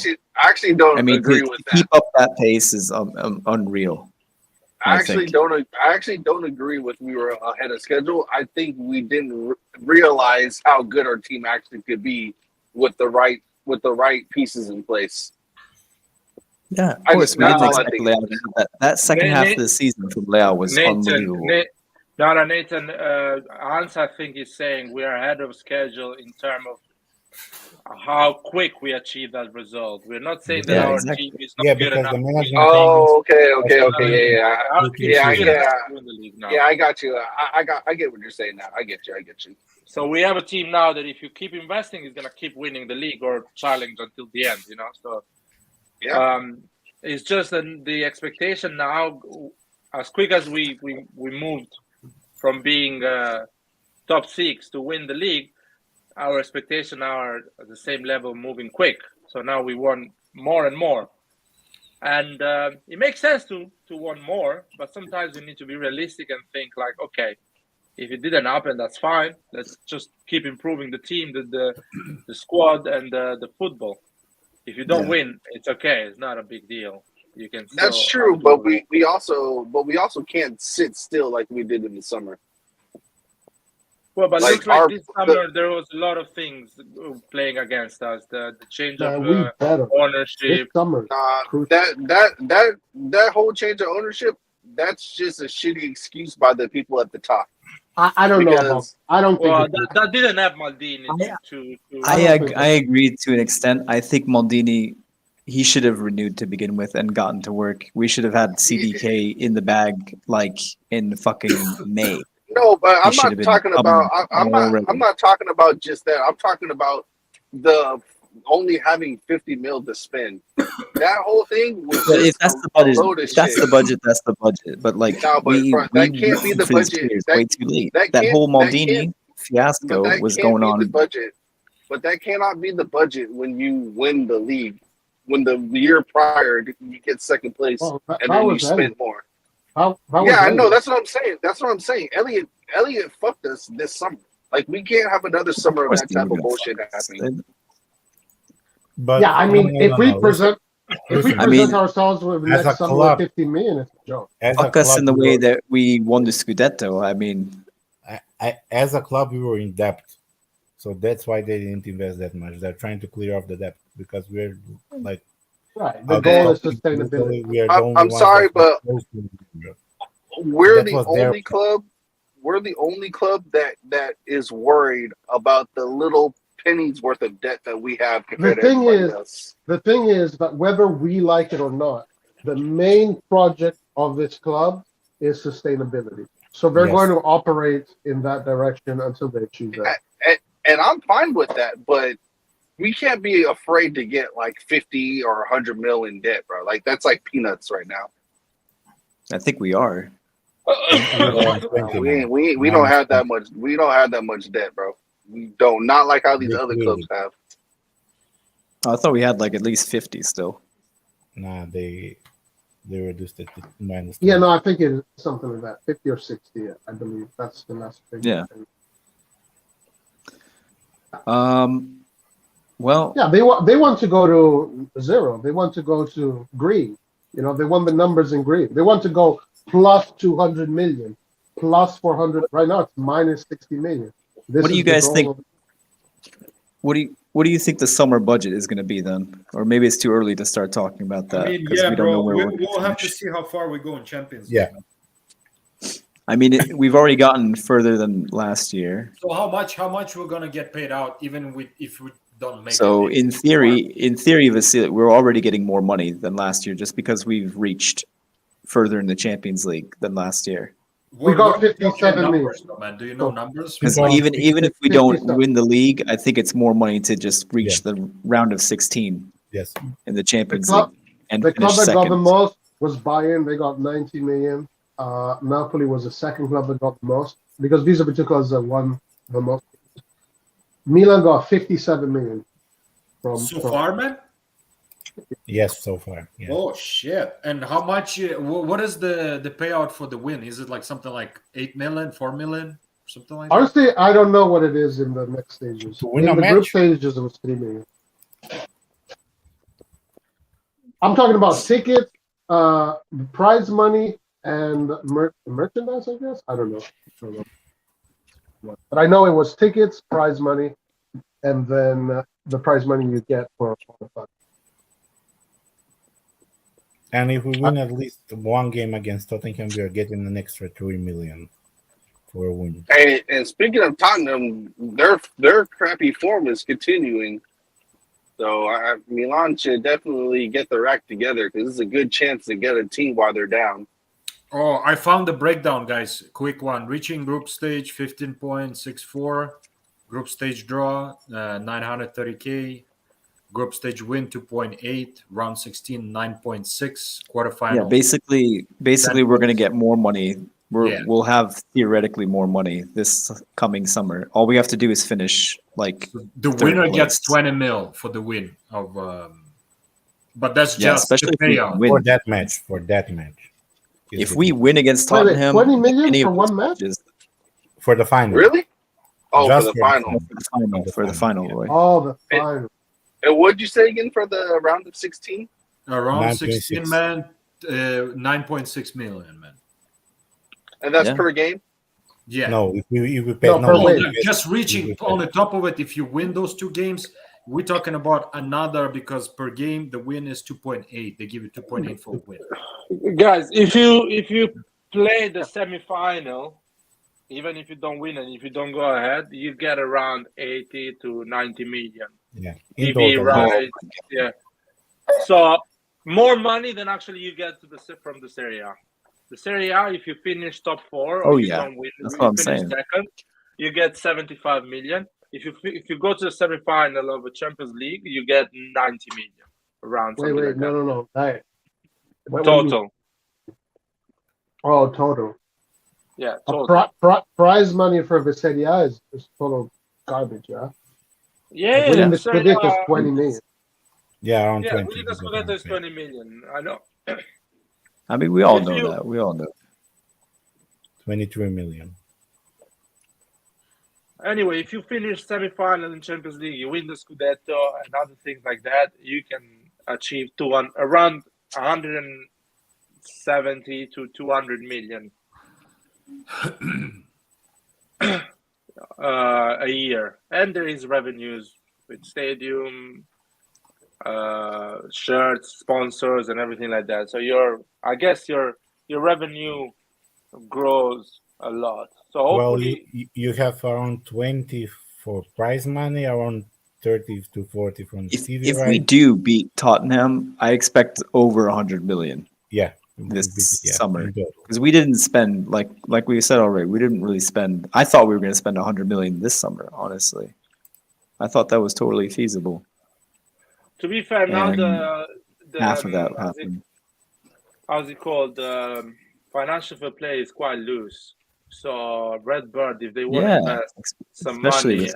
Speaker 8: actually don't
Speaker 6: I mean,
Speaker 8: agree
Speaker 6: to
Speaker 8: with that.
Speaker 6: keep up that pace is unreal.
Speaker 8: I actually don't agree with we were ahead of schedule. I think we didn't realize how good our team actually could be with the right pieces in place.
Speaker 6: Yeah, of course. We didn't expect
Speaker 8: think.
Speaker 6: Leao. That second half of the season from Leao was unbelievable.
Speaker 1: Nathan, Hans, I think is saying we are ahead of schedule in terms of how quick we achieve that result. We're not saying that our team is not good enough.
Speaker 2: The management
Speaker 8: I got you. I get what you're saying now. I get you.
Speaker 1: So we have a team now that if you keep investing, is going to keep winning the league or challenge until the end. So it's just the expectation now. As quick as we moved from being top 6 to win the league, our expectation now are at the same level, moving quick. So now we want more and more, and it makes sense to want more. But sometimes you need to be realistic and think like, okay, if it didn't happen, that's fine. Let's just keep improving the team, the squad, and the football. If you don't win, it's okay. It's not a big deal. You can.
Speaker 8: That's true, but we also can't sit still like we did in the summer.
Speaker 1: Well, but looks like this summer there was a lot of things playing against us. The change of ownership.
Speaker 8: That whole change of ownership, that's just a shitty excuse by the people at the top.
Speaker 3: I don't know. I don't think
Speaker 1: that didn't have Maldini.
Speaker 6: I agree to an extent. I think Maldini, he should have renewed to begin with and gotten to work. We should have had CDK in the bag like in fucking May.
Speaker 8: No, but I'm not talking about. I'm not talking about just that. I'm talking about the only having 50 mil to spend. That whole thing was
Speaker 6: if that's the budget. That's the budget. That's the budget. But like,
Speaker 8: that can't be the budget.
Speaker 6: Way too late. That whole Maldini fiasco was going on.
Speaker 8: But that cannot be the budget when you win the league. When the year prior you get second place and then you spend more. I know. That's what I'm saying. Elliot fucked us this summer. Like, we can't have another summer of that type of bullshit happening.
Speaker 3: But I mean, if we present ourselves with next summer 50 million, it's a joke.
Speaker 6: Fuck us in the way that we won the Scudetto. I mean,
Speaker 2: as a club, we were in debt, so that's why they didn't invest that much. They're trying to clear off the debt because we're like.
Speaker 3: Right. The goal is sustainability.
Speaker 8: I'm sorry, but we're the only club. We're the only club that is worried about the little pennies worth of debt that we have.
Speaker 3: The thing is that whether we like it or not, the main project of this club is sustainability. So they're going to operate in that direction until they achieve that.
Speaker 8: And I'm fine with that, but we can't be afraid to get like 50 or 100 mil in debt, bro. Like, that's like peanuts right now.
Speaker 6: I think we are.
Speaker 8: we don't have that much. We don't have that much debt, bro. We don't. Not like how these other clubs have.
Speaker 6: I thought we had like at least 50 still.
Speaker 2: Nah, they reduced it to minus.
Speaker 3: Yeah, no, I think it's something like that, 50 or 60. I believe that's the last thing.
Speaker 6: Yeah. Well,
Speaker 3: yeah, they want to go to zero. They want to go to green. They want the numbers in green. They want to go plus 200 million, plus 400. Right now, it's minus 60 million.
Speaker 6: What do you guys think? What do you think the summer budget is going to be then? Or maybe it's too early to start talking about that.
Speaker 4: I mean, yeah, bro. We'll have to see how far we go in Champions League.
Speaker 2: Yeah.
Speaker 6: I mean, we've already gotten further than last year.
Speaker 4: So how much we're going to get paid out, even if we don't make
Speaker 6: so it? In theory, Vasily, we're already getting more money than last year just because we've reached further in the Champions League than last year.
Speaker 3: We got 57 million.
Speaker 4: Man, do you know numbers?
Speaker 6: Because even if we don't win the league, I think it's more money to just reach the round of 16.
Speaker 2: Yes.
Speaker 6: In the Champions League. And
Speaker 3: the club that got the most was Bayern. They got 90 million. Napoli was the second club that got the most because these are the two clubs that won the most. Milan got 57 million.
Speaker 4: So far, man?
Speaker 2: Yes, so far. Yeah.
Speaker 4: Oh shit! And how much? What is the payout for the win? Is it like something like 8 million, 4 million, something like that?
Speaker 3: Honestly, I don't know what it is in the next stages. In the group stages, it was 3 million. I'm talking about tickets, prize money, and merchandise, I guess. I don't know. But I know it was tickets, prize money, and then the prize money you get for the fun.
Speaker 2: And if we win at least one game against Tottenham, we are getting an extra 3 million for a win.
Speaker 8: And speaking of Tottenham, their crappy form is continuing. So Milan should definitely get their act together because this is a good chance to get a team while they're down.
Speaker 4: Oh, I found the breakdown, guys. Quick one. Reaching group stage, 15.64. Group stage draw, 930K. Group stage win, 2.8. Round 16, 9.6. Quarterfinal.
Speaker 6: Yeah, basically, we're going to get more money. We'll have theoretically more money this coming summer. All we have to do is finish
Speaker 4: the winner gets 20 mil for the win of. But that's just
Speaker 6: especially
Speaker 4: the payout
Speaker 2: for that match.
Speaker 6: If we win against Tottenham,
Speaker 3: 20 million for one match?
Speaker 2: For the final.
Speaker 8: Really? Oh,
Speaker 2: Just
Speaker 8: for the final.
Speaker 6: For the final, Roy.
Speaker 3: Oh, the final.
Speaker 8: And what did you say again for the round of 16?
Speaker 4: Around 16, man. 9.6 million, man.
Speaker 8: And that's per game?
Speaker 2: Yeah. No, if we pay
Speaker 4: just reaching on the top of it, if you win those two games, we're talking about another, because per game the win is 2.8. They give you 2.8 for a win.
Speaker 1: Guys, if you play the semifinal, even if you don't win and if you don't go ahead, you get around 80 to 90 million.
Speaker 2: Yeah.
Speaker 1: TV rights. Yeah. So more money than actually you get from the Serie A. The Serie A, if you finish top 4 or you don't win,
Speaker 6: that's
Speaker 1: you
Speaker 6: what I'm
Speaker 1: finish
Speaker 6: saying.
Speaker 1: second, you get 75 million. If you go to the semi-final of a Champions League, you get 90 million around.
Speaker 3: Wait, no. Right.
Speaker 1: Total.
Speaker 3: Oh, total.
Speaker 1: Yeah, total.
Speaker 3: Prize money for the Serie A is total garbage, yeah?
Speaker 1: Yeah,
Speaker 3: winning the Scudetto is 20 million.
Speaker 2: Yeah, around 20.
Speaker 1: Winning the Scudetto is 20 million. I know.
Speaker 6: I mean, we all know that. We all know.
Speaker 2: 23 million.
Speaker 1: Anyway, if you finish semi-final in Champions League, you win the Scudetto and other things like that, you can achieve around 170 to 200 million a year. And there is revenues with stadium, shirts, sponsors, and everything like that. So I guess your revenue grows a lot. So hopefully,
Speaker 2: you have around 20 for prize money, around 30 to 40 from the TV.
Speaker 6: If we do beat Tottenham, I expect over 100 million.
Speaker 2: Yeah,
Speaker 6: this summer, because we didn't spend like we said already. We didn't really spend. I thought we were going to spend 100 million this summer. Honestly, I thought that was totally feasible.
Speaker 1: To be fair, now the
Speaker 6: half of that happened.
Speaker 1: How's it called? Financial fair play is quite loose. So Redbird, if they want to invest some money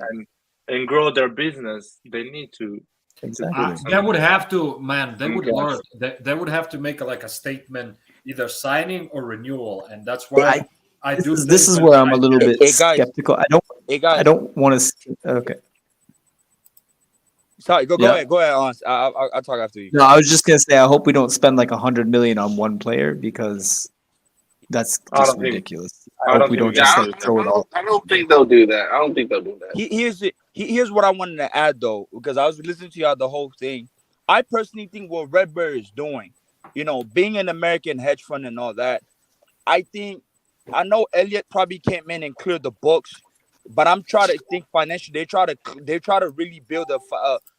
Speaker 1: and grow their business, they need to.
Speaker 6: Exactly.
Speaker 4: They would have to, man. They would learn. They would have to make a statement, either signing or renewal, and that's why I do.
Speaker 6: This is where I'm a little bit skeptical. I don't want to. Okay.
Speaker 5: Sorry, go ahead. Go ahead, Hans. I'll talk after you.
Speaker 6: No, I was just gonna say I hope we don't spend like 100 million on one player, because that's just ridiculous. I hope we don't just throw it all.
Speaker 8: I don't think they'll do that.
Speaker 5: Here's what I wanted to add, though, because I was listening to y'all the whole thing. I personally think what Redbird is doing, being an American hedge fund and all that, I know Elliot probably came in and cleared the books, but I'm trying to think financially. They try to really build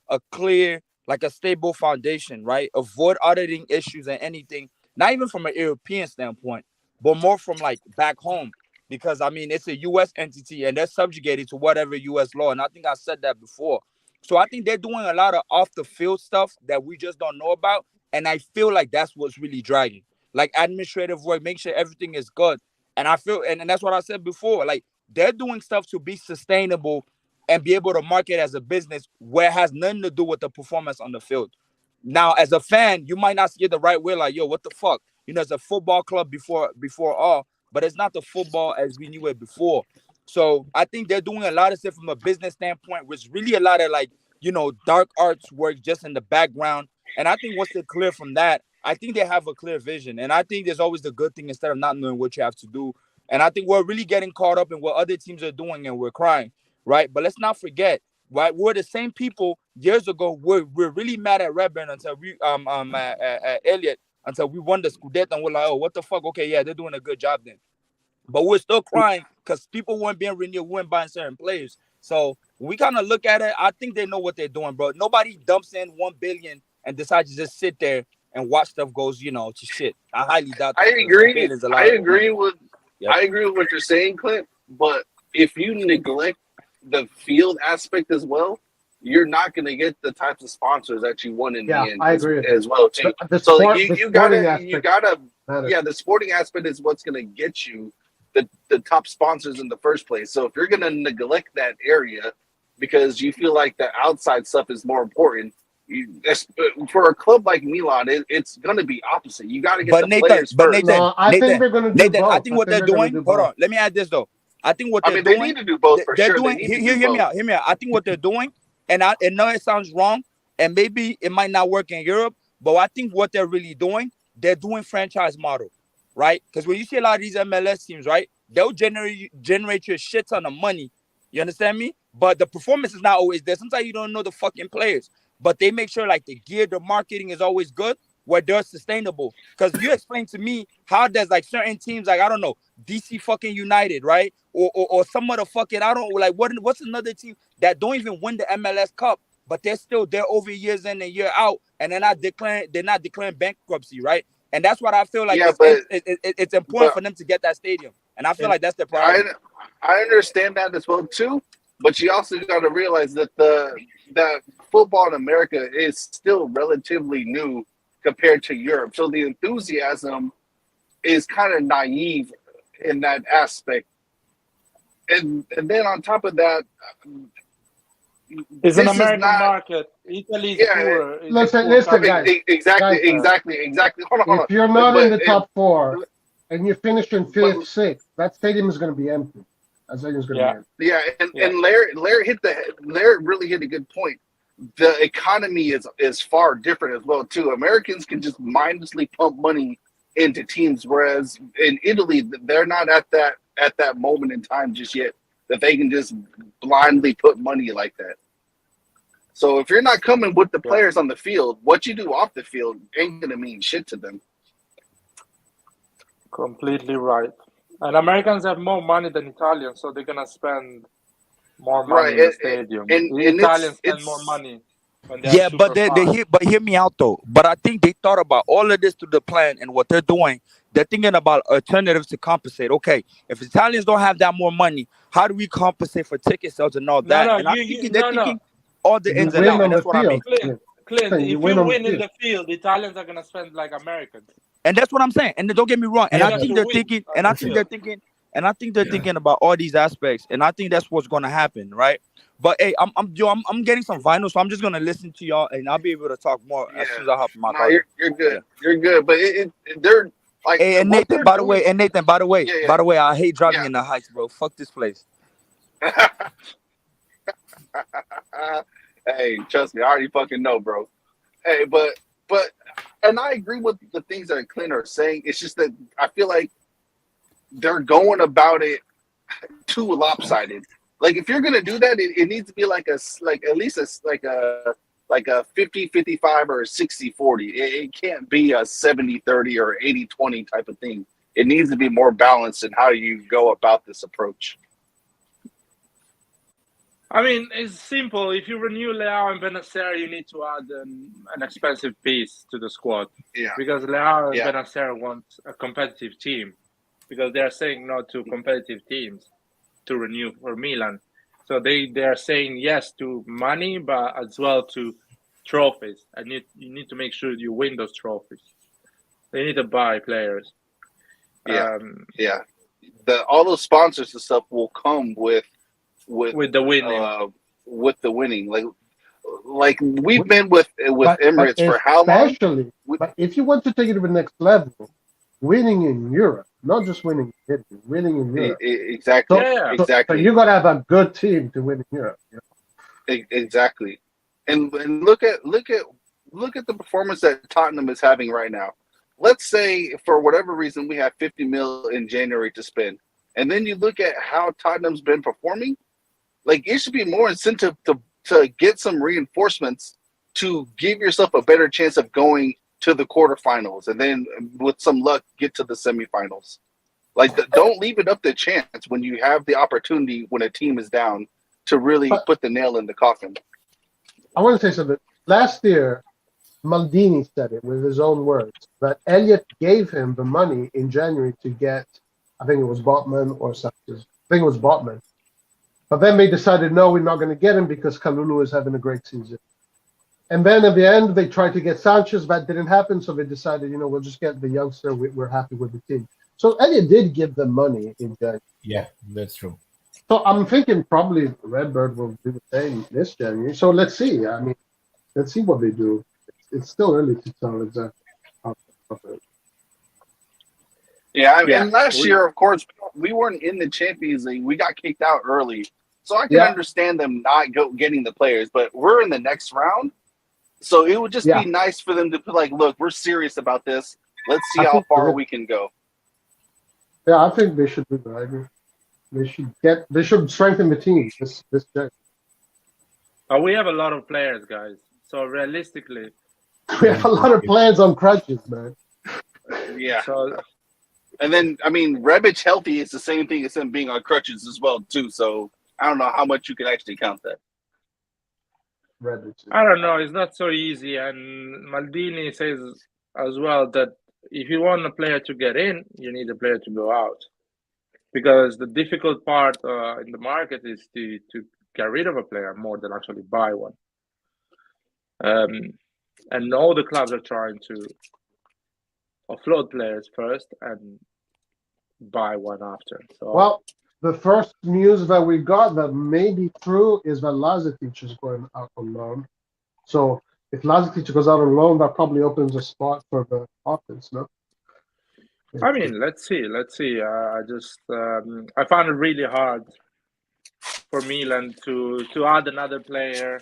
Speaker 5: a clear, like a stable foundation, right? Avoid auditing issues and anything, not even from an European standpoint, but more from like back home, because I mean it's a U.S. entity and they're subjugated to whatever U.S. law, and I think I said that before. So I think they're doing a lot of off the field stuff that we just don't know about, and I feel like that's what's really dragging, like administrative work, make sure everything is good. And I feel, and that's what I said before, like they're doing stuff to be sustainable and be able to market as a business where it has nothing to do with the performance on the field. Now, as a fan, you might not see it the right way, like, yo, what the fuck? It's a football club before all, but it's not the football as we knew it before. So I think they're doing a lot of stuff from a business standpoint, which really a lot of dark arts work just in the background. And I think once they're clear from that, I think they have a clear vision, and I think there's always the good thing instead of not knowing what you have to do. And I think we're really getting caught up in what other teams are doing, and we're crying, right? But let's not forget, right? We're the same people years ago. We're really mad at Redburn until we at Elliott until we won the Scudetto, and we're like, oh, what the fuck? Okay, yeah, they're doing a good job then. But we're still crying because people weren't being renewed, weren't buying certain players. So we kind of look at it. I think they know what they're doing, bro. Nobody dumps in 1 billion and decides to just sit there and watch stuff goes, to shit. I highly doubt that.
Speaker 8: I agree. I agree with what you're saying, Clint. But if you neglect the field aspect as well, you're not going to get the types of sponsors that you want in the end.
Speaker 3: I agree
Speaker 8: as well too.
Speaker 3: The
Speaker 8: sporting aspect is what's going to get you the top sponsors in the first place. So if you're going to neglect that area because you feel like the outside stuff is more important, for a club like Milan, it's going to be opposite. You got to get players first.
Speaker 3: No, I think they're going to do both.
Speaker 5: I think what they're doing. Hold on, let me add this though. I think what they're doing.
Speaker 8: They need to do both for sure.
Speaker 5: Hear me out. I think what they're doing, and I know it sounds wrong, and maybe it might not work in Europe, but I think what they're really doing, they're doing franchise model, right? Because when you see a lot of these MLS teams, right, they'll generate you a shit ton of money. You understand me? But the performance is not always there. Sometimes you don't know the fucking players, but they make sure like the gear, the marketing is always good, where they're sustainable. Because you explained to me how there's like certain teams, like I don't know, DC fucking United, right? Or some of the fucking, I don't like what's another team that don't even win the MLS Cup, but they're still there over years in and year out, and they're not declaring bankruptcy, right? And that's what I feel like it's important for them to get that stadium. And I feel like that's the priority.
Speaker 8: I understand that as well too, but you also got to realize that that football in America is still relatively new compared to Europe. So the enthusiasm is kind of naive in that aspect. And then on top of that,
Speaker 1: it's an American market. Italy's poor.
Speaker 3: Listen, guys.
Speaker 8: Exactly. Hold on.
Speaker 3: If you're not in the top 4 and you finish in 5th, 6th, that stadium is going to be empty. That stadium is going to be empty.
Speaker 8: Yeah, and Larry really hit a good point. The economy is far different as well too. Americans can just mindlessly pump money into teams, whereas in Italy they're not at that moment in time just yet that they can just blindly put money like that. So if you're not coming with the players on the field, what you do off the field ain't gonna mean shit to them.
Speaker 1: Completely right. And Americans have more money than Italians, so they're gonna spend more money in the stadium. And Italians spend more money.
Speaker 5: But hear me out though. But I think they thought about all of this through the plan, and what they're doing, they're thinking about alternatives to compensate. Okay, if Italians don't have that more money, how do we compensate for ticket sales and all that? They're thinking all the ins and outs. And that's what I mean.
Speaker 1: Clint, if you win in the field, Italians are gonna spend like Americans.
Speaker 5: And that's what I'm saying. And don't get me wrong. And I think they're thinking. And I think they're thinking about all these aspects. And I think that's what's gonna happen, right? But hey, I'm getting some vinyl, so I'm just gonna listen to y'all, and I'll be able to talk more as soon as I hop in my car.
Speaker 8: You're good. Yeah. You're good. But they're like.
Speaker 5: Hey, and Nathan, by the way, I hate driving in the heights, bro. Fuck this place.
Speaker 8: Hey, trust me, I already fucking know, bro. Hey, but, and I agree with the things that Clint are saying. It's just that I feel like they're going about it too lopsided. Like if you're gonna do that, it needs to be like at least a 50-55 or a 60-40. It can't be a 70-30 or 80-20 type of thing. It needs to be more balanced in how you go about this approach.
Speaker 1: I mean, it's simple. If you renew Leao and Benacer, you need to add an expensive piece to the squad.
Speaker 8: Yeah.
Speaker 1: Because Leao and Benacer want a competitive team. Because they are saying no to competitive teams to renew for Milan. So they are saying yes to money, but as well to trophies. And you need to make sure you win those trophies. They need to buy players.
Speaker 8: Yeah. All those sponsors and stuff will come with
Speaker 1: the winning.
Speaker 8: With the winning. Like we've been with Emirates for how long?
Speaker 3: Especially, but if you want to take it to the next level, winning in Europe, not just winning in Italy, winning in Europe.
Speaker 8: Exactly.
Speaker 3: So you got to have a good team to win in Europe.
Speaker 8: Exactly. And look at look at the performance that Tottenham is having right now. Let's say for whatever reason we have 50 mil in January to spend, and then you look at how Tottenham's been performing. Like, it should be more incentive to get some reinforcements to give yourself a better chance of going to the quarterfinals, and then with some luck get to the semifinals. Like, don't leave it up to chance when you have the opportunity when a team is down to really put the nail in the coffin.
Speaker 3: I want to say something. Last year, Maldini said it with his own words, that Elliott gave him the money in January to get, I think it was Botman or Sanchez. I think it was Botman. But then they decided, no, we're not going to get him because Kalulu is having a great season. And then at the end, they tried to get Sanchez. That didn't happen, so they decided, we'll just get the youngster. We're happy with the team. So Elliott did give them money in January.
Speaker 2: Yeah, that's true.
Speaker 3: So I'm thinking probably Redbird will do the same this January. So let's see. I mean, let's see what they do. It's still early to tell exactly how.
Speaker 8: Yeah, and last year, of course, we weren't in the Champions League. We got kicked out early. So I can understand them not getting the players, but we're in the next round. So it would just be nice for them to be like, look, we're serious about this. Let's see how far we can go.
Speaker 3: Yeah, I think they should do that. I agree. They should strengthen the team this day.
Speaker 1: We have a lot of players, guys. So realistically,
Speaker 3: we have a lot of plans on crutches, man.
Speaker 8: Yeah.
Speaker 1: So,
Speaker 8: and then, I mean, Rebic healthy is the same thing as him being on crutches as well, too. So I don't know how much you can actually count that.
Speaker 3: Rebic.
Speaker 1: I don't know. It's not so easy. And Maldini says as well that if you want a player to get in, you need a player to go out. Because the difficult part in the market is to get rid of a player more than actually buy one. And all the clubs are trying to offload players first and buy one after. So,
Speaker 3: well, the first news that we got that may be true is that Lazetic is going out on loan. So if Lazetic goes out on loan, that probably opens a spot for the offense, no?
Speaker 1: I mean, let's see. I found it really hard for Milan to add another player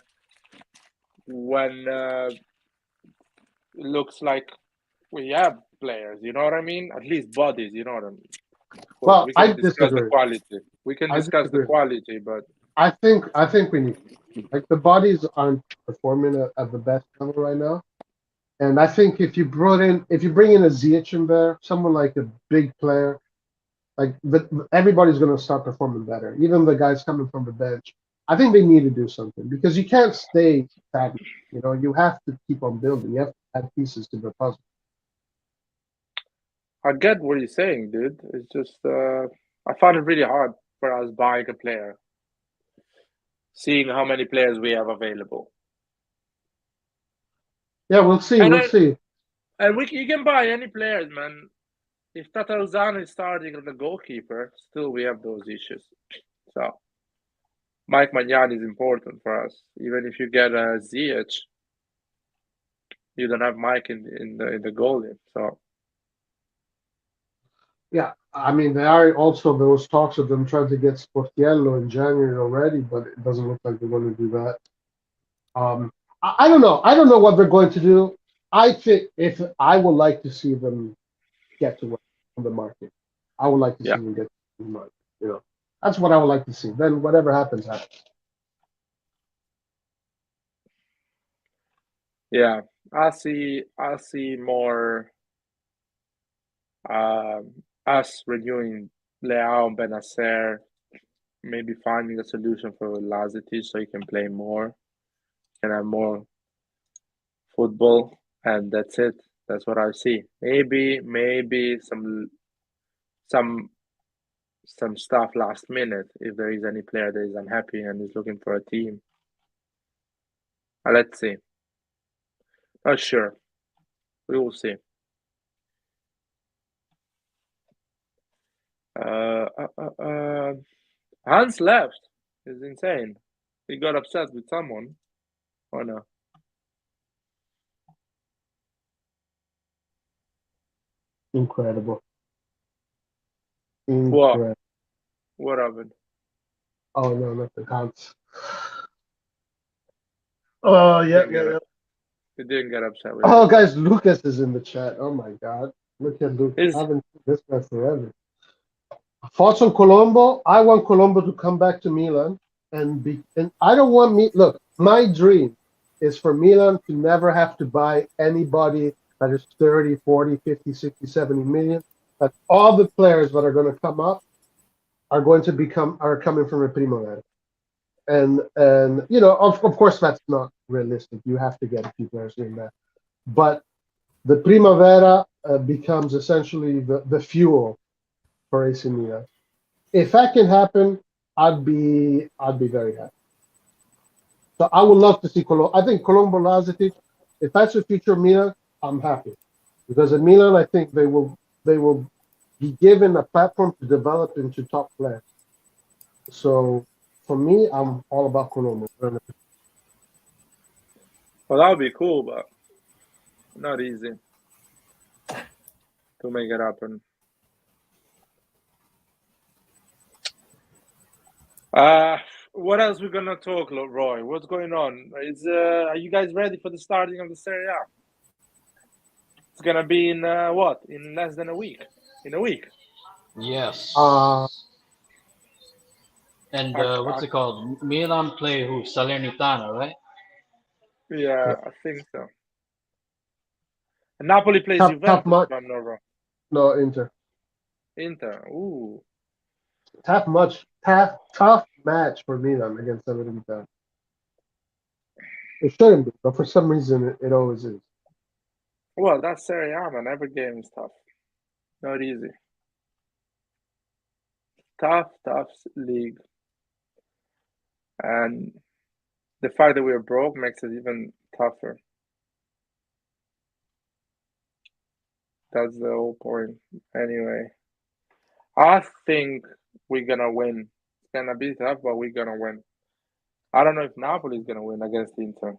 Speaker 1: when it looks like we have players. You know what I mean? At least bodies. You know what I mean?
Speaker 3: Well,
Speaker 1: we can
Speaker 3: I
Speaker 1: discuss
Speaker 3: disagree.
Speaker 1: the quality. We can discuss the quality, but
Speaker 3: I think we need, like, the bodies aren't performing at the best level right now. And I think if you bring in a Ziyech in there, someone like a big player, like everybody's going to start performing better. Even the guys coming from the bench. I think they need to do something because you can't stay stagnant. You have to keep on building. You have to add pieces to the puzzle.
Speaker 1: I get what you're saying, dude. It's just I found it really hard for us buying a player, seeing how many players we have available.
Speaker 3: Yeah, we'll see.
Speaker 1: And you can buy any players, man. If Tataruzano is starting as the goalkeeper, still we have those issues. So Mike Maignan is important for us. Even if you get a Ziyech, you don't have Mike in the goalie. So
Speaker 3: yeah, I mean, there are also those talks of them trying to get Sportiello in January already, but it doesn't look like they're going to do that. I don't know. I don't know what they're going to do. I think I would like to see them get to the market. I would like to see them get to the market. That's what I would like to see. Then whatever happens, happens.
Speaker 1: yeah, I see more us renewing Leao and Benacer, maybe finding a solution for Lazetic so he can play more, can have more football, and that's it. That's what I see. Maybe some stuff last minute if there is any player that is unhappy and is looking for a team. Let's see. Not sure. We will see. Hans left. It's insane. He got upset with someone. Or no?
Speaker 3: Incredible.
Speaker 1: What happened?
Speaker 3: Oh no, nothing. Hans. Oh yeah.
Speaker 1: He didn't get upset with
Speaker 3: Oh,
Speaker 1: it.
Speaker 3: guys, Lucas is in the chat. Oh my God, look at Lucas. I
Speaker 1: He's,
Speaker 3: haven't seen this guy forever. Thoughts on Colombo? I want Colombo to come back to Milan and I don't want me. Look, my dream is for Milan to never have to buy anybody that is 30, 40, 50, 60, 70 million. That all the players that are going to come up are coming from a Primavera. And you know, of course that's not realistic. You have to get a few players in there. But the Primavera becomes essentially the fuel for AC Milan. If that can happen, I'd be very happy. So I would love to see Colombo. I think Colombo Lazetic, if that's the future of Milan, I'm happy. Because at Milan, I think they will be given a platform to develop into top players. So for me, I'm all about Colombo.
Speaker 1: well, that would be cool, but not easy to make it happen. What else we gonna talk, Roy? What's going on? Are you guys ready for the starting of the Serie A? It's gonna be in what? In less than a week. In a week.
Speaker 9: Yes. And what's it called? Milan play who? Salernitana, right?
Speaker 1: Yeah, I think so. And Napoli plays
Speaker 3: Tough
Speaker 1: Juventus,
Speaker 3: match.
Speaker 1: if I'm not wrong.
Speaker 3: No, Inter.
Speaker 1: Inter. Ooh.
Speaker 3: Tough match for Milan against Salernitana. It shouldn't be, but for some reason it always is.
Speaker 1: Well, that's Serie A, man. Every game is tough. Not easy. Tough league. And the fact that we're broke makes it even tougher. That's the whole point. Anyway, I think we're gonna win. It's gonna be tough, but we're gonna win. I don't know if Napoli's gonna win against Inter.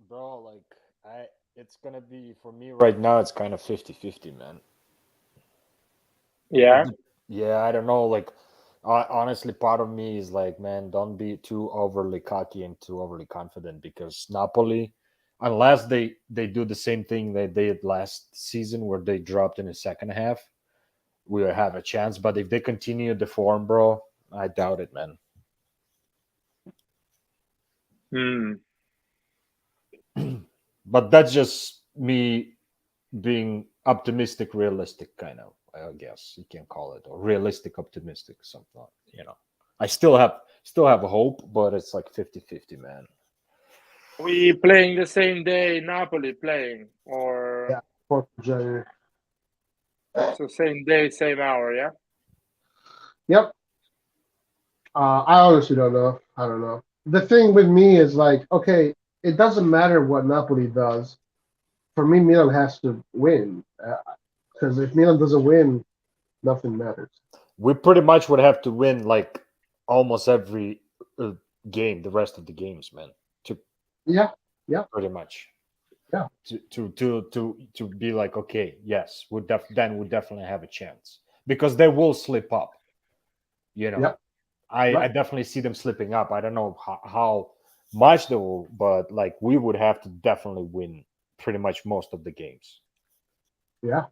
Speaker 10: Bro, like it's gonna be for me right now. It's kind of 50-50, man.
Speaker 1: Yeah.
Speaker 10: Yeah, I don't know. Like, honestly, part of me is like, man, don't be too overly cocky and too overly confident because Napoli, unless they do the same thing they did last season where they dropped in the second half, we'll have a chance. But if they continue the form, bro, I doubt it, man. But that's just me being optimistic, realistic, kind of. I guess you can call it, or realistic, optimistic, something. You know, I still have hope, but it's like 50-50, man.
Speaker 1: We playing the same day Napoli playing, or
Speaker 3: yeah, 4th of January.
Speaker 1: So same day, same hour, yeah.
Speaker 3: Yep. I honestly don't know. I don't know. The thing with me is like, okay, it doesn't matter what Napoli does. For me, Milan has to win. Because if Milan doesn't win, nothing matters.
Speaker 10: We pretty much would have to win like almost every game, the rest of the games, man.
Speaker 3: Yeah.
Speaker 10: Pretty much.
Speaker 3: Yeah.
Speaker 10: To be like, okay, yes, then we definitely have a chance because they will slip up. You know,
Speaker 3: yep.
Speaker 10: I definitely see them slipping up. I don't know how much they will, but like we would have to definitely win pretty much most of the games.
Speaker 3: Yeah.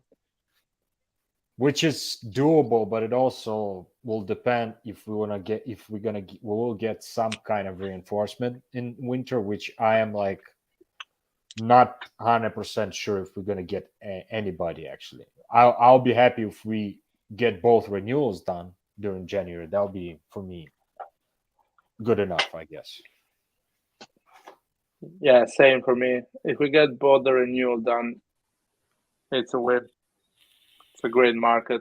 Speaker 10: Which is doable, but it also will depend if we will get some kind of reinforcement in winter, which I am like not 100% sure if we're gonna get anybody. Actually, I'll be happy if we get both renewals done during January. That'll be for me good enough, I guess.
Speaker 1: Yeah, same for me. If we get both the renewal done, it's a win. It's a great market.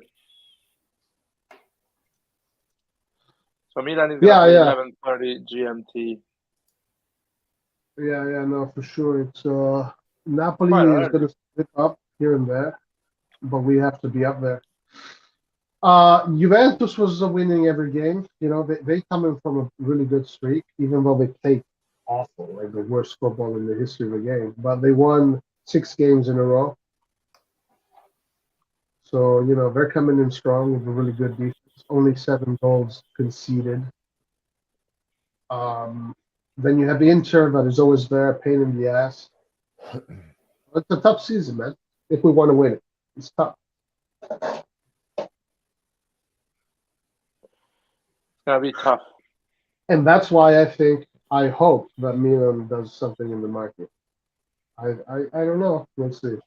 Speaker 1: So Milan is gonna be 11:30 GMT.
Speaker 3: Yeah, no, for sure. It's Napoli is going to split up here and there, but we have to be up there. Juventus was winning every game. You know, they coming from a really good streak, even though they played awful, like the worst football in the history of the game. But they won 6 games in a row. So, you know, they're coming in strong with a really good defense. Only 7 goals conceded. Then you have the Inter that is always there, pain in the ass. It's a tough season, man. If we want to win it, it's tough.
Speaker 1: It's gonna be tough.
Speaker 3: And that's why I hope that Milan does something in the market. I don't know. We'll see.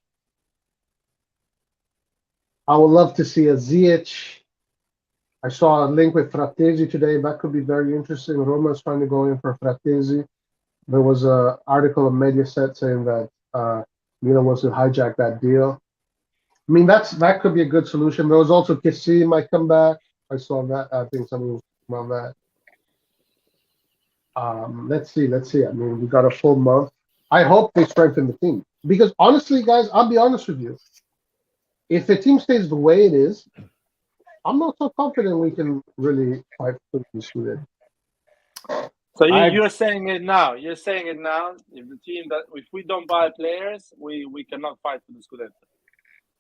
Speaker 3: I would love to see a Ziyech. I saw a link with Frattesi today. That could be very interesting. Roma's trying to go in for Frattesi. There was an article in Mediaset saying that Milan wants to hijack that deal. I mean, that could be a good solution. There was also Kessie might come back. I saw that. I think someone was talking about that. Let's see. I mean, we got a full month. I hope they strengthen the team. Because honestly, guys, I'll be honest with you. If the team stays the way it is, I'm not so confident we can really fight for this with it.
Speaker 1: So you're saying it now. You're saying it now. If we don't buy players, we cannot fight for the Scudetto.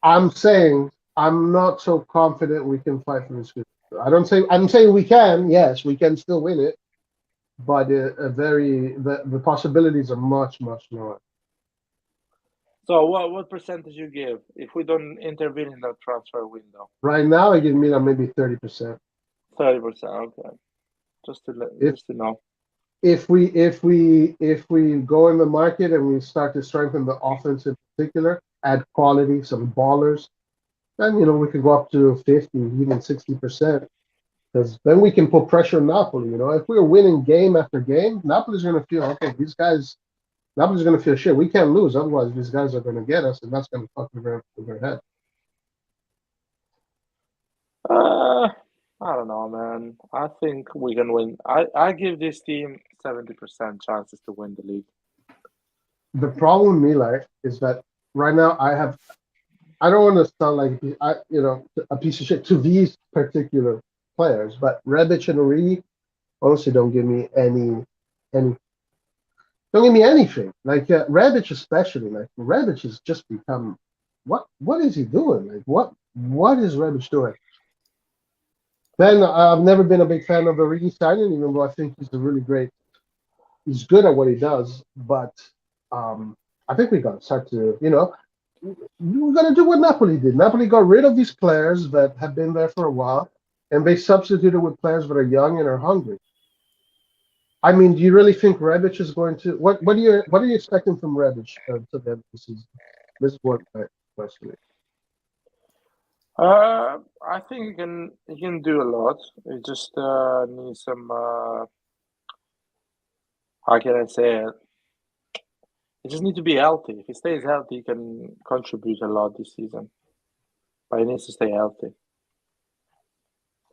Speaker 3: I'm saying I'm not so confident we can fight for the Scudetto. I'm saying we can. Yes, we can still win it, but the possibilities are much lower.
Speaker 1: So what percentage you give if we don't intervene in the transfer window?
Speaker 3: Right now, I give Milan maybe 30%.
Speaker 1: 30%. Okay, just to know.
Speaker 3: If we go in the market and we start to strengthen the offense in particular, add quality, some ballers, then we can go up to 50, even 60%. Because then we can put pressure on Napoli. If we're winning game after game, Napoli's going to feel Napoli's going to feel shit. We can't lose, otherwise these guys are going to get us, and that's going to fuck with their head.
Speaker 1: I don't know, man. I think we can win. I give this team 70% chances to win the league.
Speaker 3: The problem with Milan is that right now I don't want to sound like a piece of shit to these particular players, but Rebic and Origi honestly don't give me any. Don't give me anything. Like Rebic especially. Like Rebic has just become what is he doing? Like what is Rebic doing? Then I've never been a big fan of Origi signing, even though I think he's he's good at what he does. But I think we got to start to, we're going to do what Napoli did. Napoli got rid of these players that have been there for a while, and they substituted with players that are young and are hungry. I mean, do you really think Rebic is going to? What are you expecting from Rebic to the end of the season? This is what my question is.
Speaker 1: I think he can do a lot. He just needs some. How can I say it? He just needs to be healthy. If he stays healthy, he can contribute a lot this season. But he needs to stay healthy.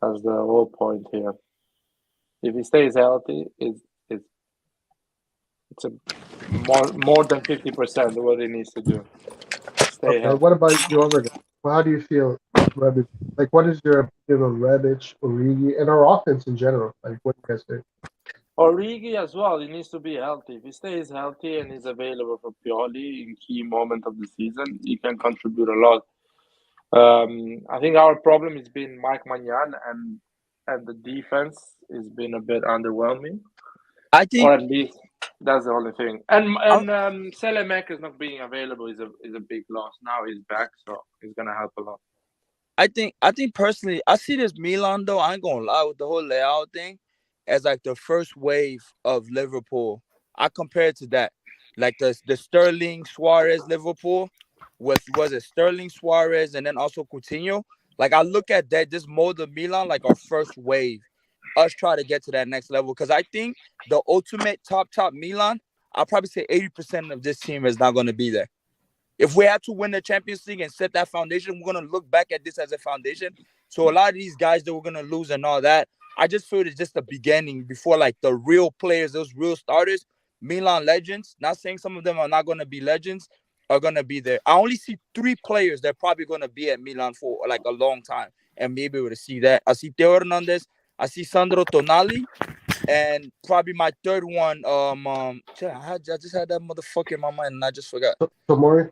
Speaker 1: That's the whole point here. If he stays healthy, it's a more than 50% of what he needs to do. Stay healthy.
Speaker 3: What about you, other guys? How do you feel, Rebic? Like, what is your opinion on Rebic, Origi, and our offense in general? Like, what do you guys think?
Speaker 1: Origi as well, he needs to be healthy. If he stays healthy and is available for Pioli in key moment of the season, he can contribute a lot. I think our problem has been Mike Maignan, and the defense has been a bit underwhelming.
Speaker 5: I think,
Speaker 1: or at least that's the only thing. And Selemakers not being available is a big loss. Now he's back, so he's gonna help a lot.
Speaker 5: I think personally, I see this Milan though. I ain't gonna lie, with the whole layout thing, as like the first wave of Liverpool. I compare it to that, like the Sterling Suarez Liverpool, was it Sterling Suarez and then also Coutinho. Like I look at that, this mold of Milan like our first wave, us try to get to that next level. Because I think the ultimate top Milan, I'll probably say 80% of this team is not going to be there. If we had to win the Champions League and set that foundation, we're going to look back at this as a foundation. So a lot of these guys that we're going to lose and all that, I just feel it's just the beginning before like the real players, those real starters, Milan legends, not saying some of them are not going to be legends, are going to be there. I only see 3 players that are probably going to be at Milan for like a long time and be able to see that. I see Theo Hernandez, I see Sandro Tonali, and probably my third one, I just had that motherfucker in my mind and I just forgot.
Speaker 3: Tomori?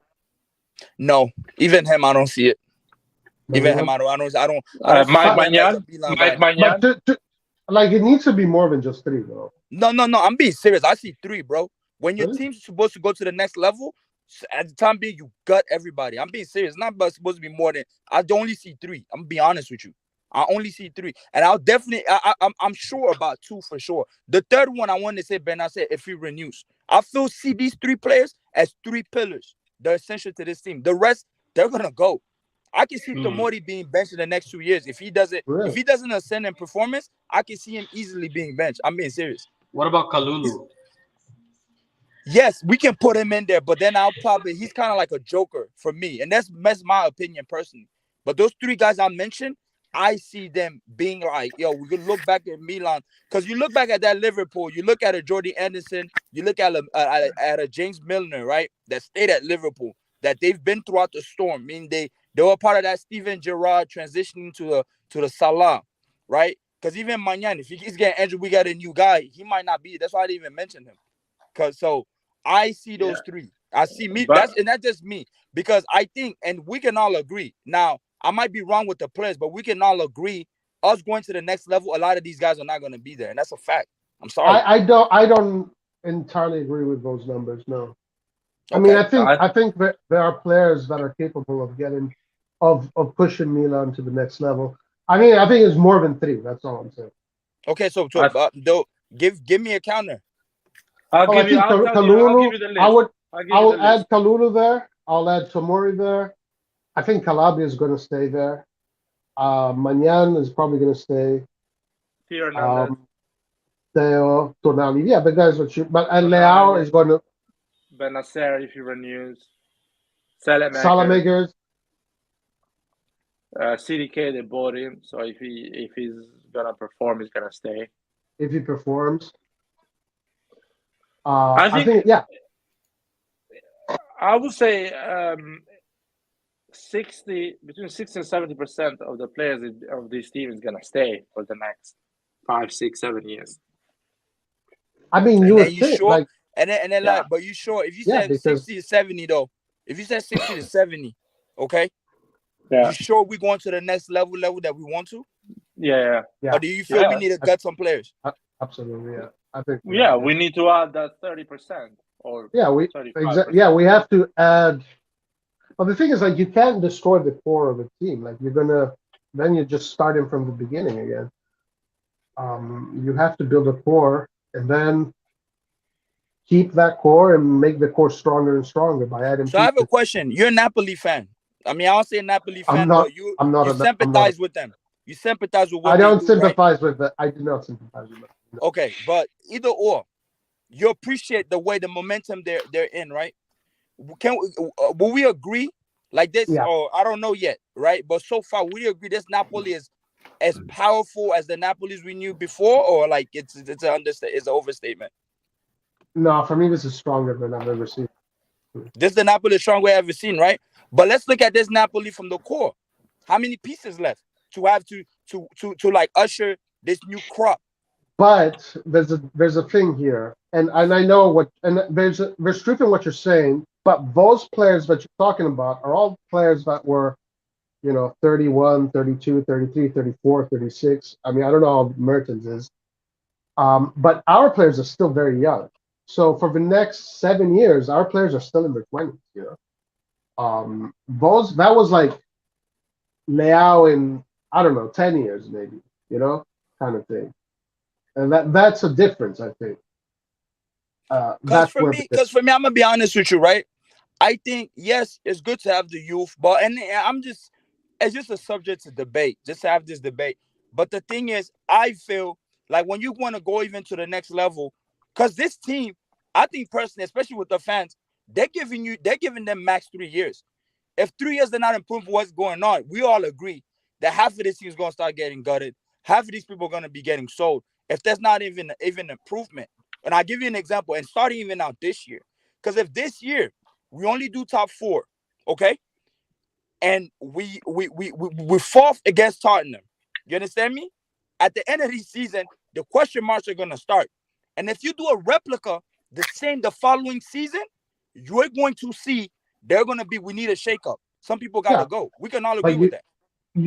Speaker 5: No, even him, I don't see it. Even him, I don't.
Speaker 1: Mike Maignan.
Speaker 3: But like it needs to be more than just 3, though.
Speaker 5: No. I'm being serious. I see 3, bro. When your team's supposed to go to the next level, At the time being, you gut everybody. I'm being serious. It's not supposed to be more than. I only see 3. I'm gonna be honest with you. I only see 3, and I'll definitely. I'm sure about 2 for sure. The third one I wanted to say, Ben, I said if he renews, I feel see these 3 players as 3 pillars. They're essential to this team. The rest, they're gonna go. I can see Tomori being benched in the next 2 years if he doesn't.
Speaker 3: Really?
Speaker 5: If he doesn't ascend in performance, I can see him easily being benched. I'm being serious.
Speaker 9: What about Kalulu?
Speaker 5: Yes, we can put him in there, but then he's kind of like a joker for me, and that's my opinion personally. But those 3 guys I mentioned, I see them being like, yo, we can look back at Milan, because you look back at that Liverpool, you look at a Jordy Anderson, you look at a James Milner, right, that stayed at Liverpool, that they've been throughout the storm. I mean, they were part of that Steven Gerrard transitioning to the Salah, right? Because even Maignan, if he's getting injured, we got a new guy. He might not be. That's why I didn't even mention him. So I see those 3. I see me. That's just me, because I think, and we can all agree. Now, I might be wrong with the players, but we can all agree. Us going to the next level, a lot of these guys are not going to be there, and that's a fact. I'm sorry.
Speaker 3: I don't entirely agree with those numbers. No. I mean, I think that there are players that are capable of getting of pushing Milan to the next level. I mean, I think it's more than 3. That's all I'm saying.
Speaker 5: Okay, so give me a counter.
Speaker 1: I'll give you the list.
Speaker 3: I will add Kalulu there. I'll add Tomori there. I think Calabria is going to stay there. Maignan is probably going to stay. Theo, Tonali. Yeah, the guys will shoot. But Leao is going to.
Speaker 1: Benacer if he renews.
Speaker 3: Salamakers.
Speaker 1: CDK, they bought him. So if he's going to perform, he's going to stay.
Speaker 3: If he performs. I think, yeah.
Speaker 1: I would say between 60 and 70% of the players of this team is gonna stay for the next 5, 6, 7 years.
Speaker 3: I mean, you would think,
Speaker 5: sure?
Speaker 3: like,
Speaker 5: but you sure? If you said 60 to 70, though, if you said 60 to 70, okay, you sure we going to the next level that we want to?
Speaker 1: Yeah.
Speaker 5: Or do you feel we need to gut some players?
Speaker 3: Absolutely, yeah. I think.
Speaker 1: Yeah, we need to add that 30%. Or
Speaker 3: we have to add. Well, the thing is, like, you can't destroy the core of a team. Like, then you're just starting from the beginning again. You have to build a core and then keep that core and make the core stronger and stronger by adding.
Speaker 5: So I have a question. You're a Napoli fan. I mean, I'll say Napoli fan, but you sympathize with them. You sympathize with what
Speaker 3: I don't sympathize
Speaker 5: right?
Speaker 3: with that. I do not sympathize with that.
Speaker 5: No. Okay, but either or. You appreciate the way the momentum they're in, right? Will we agree like this?
Speaker 3: Yeah.
Speaker 5: Or I don't know yet, right? But so far, we agree this Napoli is as powerful as the Napolis we knew before, or like it's an overstatement.
Speaker 3: No, for me, this is stronger than I've ever seen.
Speaker 5: This is the Napoli strong way I've ever seen, right? But let's look at this Napoli from the core. How many pieces left to have to like usher this new crop?
Speaker 3: But there's a thing here, and I know what, and there's truth in what you're saying. But those players that you're talking about are all players that were, 31, 32, 33, 34, 36. I mean, I don't know how Mertens is, but our players are still very young. So for the next 7 years, our players are still in their 20s. That was like Leao in, I don't know, 10 years maybe. Kind of thing. And that's a difference, I think.
Speaker 5: Because for me, I'm gonna be honest with you, right? I think yes, it's good to have the youth, but it's just a subject to debate, just to have this debate. But the thing is, I feel like when you want to go even to the next level, because this team, I think personally, especially with the fans, they're giving them max 3 years. If 3 years they're not improving what's going on, we all agree that half of this team is gonna start getting gutted. Half of these people are gonna be getting sold. If there's not even improvement. And I'll give you an example, and starting even out this year. Because if this year we only do top 4, okay? And we fourth against Tottenham. You understand me? At the end of the season, the question marks are gonna start. And if you do a replica the following season, you're going to see we need a shakeup. Some people gotta go. We can all agree with that.
Speaker 3: But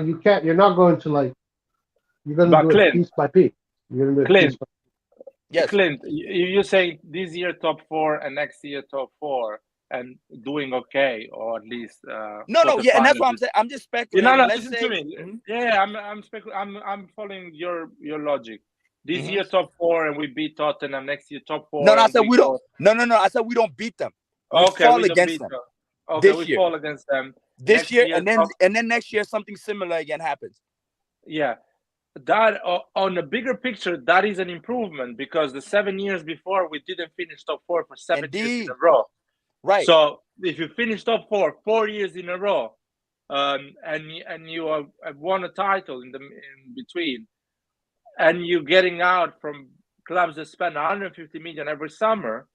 Speaker 3: you can't, you're not going to like. You're going to do it piece by piece. You're going to do it piece by piece.
Speaker 5: Yes.
Speaker 1: Clint, you say this year top 4 and next year top 4 and doing okay, or at least
Speaker 5: No, yeah, and that's
Speaker 1: quarterfinals.
Speaker 5: what I'm saying. I'm just
Speaker 1: No,
Speaker 5: speculating. Let's
Speaker 1: listen
Speaker 5: say,
Speaker 1: to me. Yeah, I'm following your logic. This
Speaker 5: Mhm.
Speaker 1: year top 4 and we beat Tottenham. Next year top 4
Speaker 5: no, I
Speaker 1: and
Speaker 5: said
Speaker 1: we
Speaker 5: we don't.
Speaker 1: go.
Speaker 5: No. I said we don't beat them. We
Speaker 1: Okay,
Speaker 5: fall
Speaker 1: we don't
Speaker 5: against
Speaker 1: beat
Speaker 5: them
Speaker 1: them. Okay, we
Speaker 5: this year.
Speaker 1: fall against them.
Speaker 5: This
Speaker 1: Next
Speaker 5: year,
Speaker 1: year,
Speaker 5: and then next year something similar again happens.
Speaker 1: yeah. That on the bigger picture, that is an improvement because the 7 years before we didn't finish top 4 for 7 years in a
Speaker 5: Indeed.
Speaker 1: row.
Speaker 5: Right.
Speaker 1: So if you finish top 4 years in a row, and you have won a title in between, and you're getting out from clubs that spend 150 million every summer,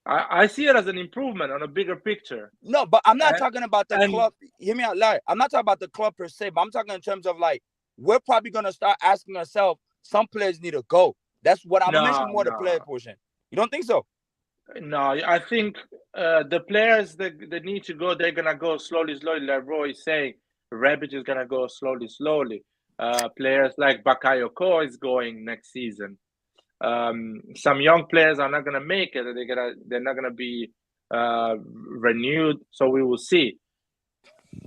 Speaker 1: I see it as an improvement on a bigger picture.
Speaker 5: No, but I'm not
Speaker 1: And-
Speaker 5: talking about the
Speaker 1: and-
Speaker 5: club. Hear me out loud. I'm not talking about the club per se, but I'm talking in terms of like we're probably gonna start asking ourselves, some players need to go. That's what I'm
Speaker 1: No,
Speaker 5: mentioning more the
Speaker 1: no.
Speaker 5: player portion. You don't think so?
Speaker 1: No, I think the players that need to go, they're gonna go slowly. Like Roy is saying, Rebic is gonna go slowly. Players like Bakayoko is going next season. Some young players are not gonna make it. They're not gonna be renewed. So we will see.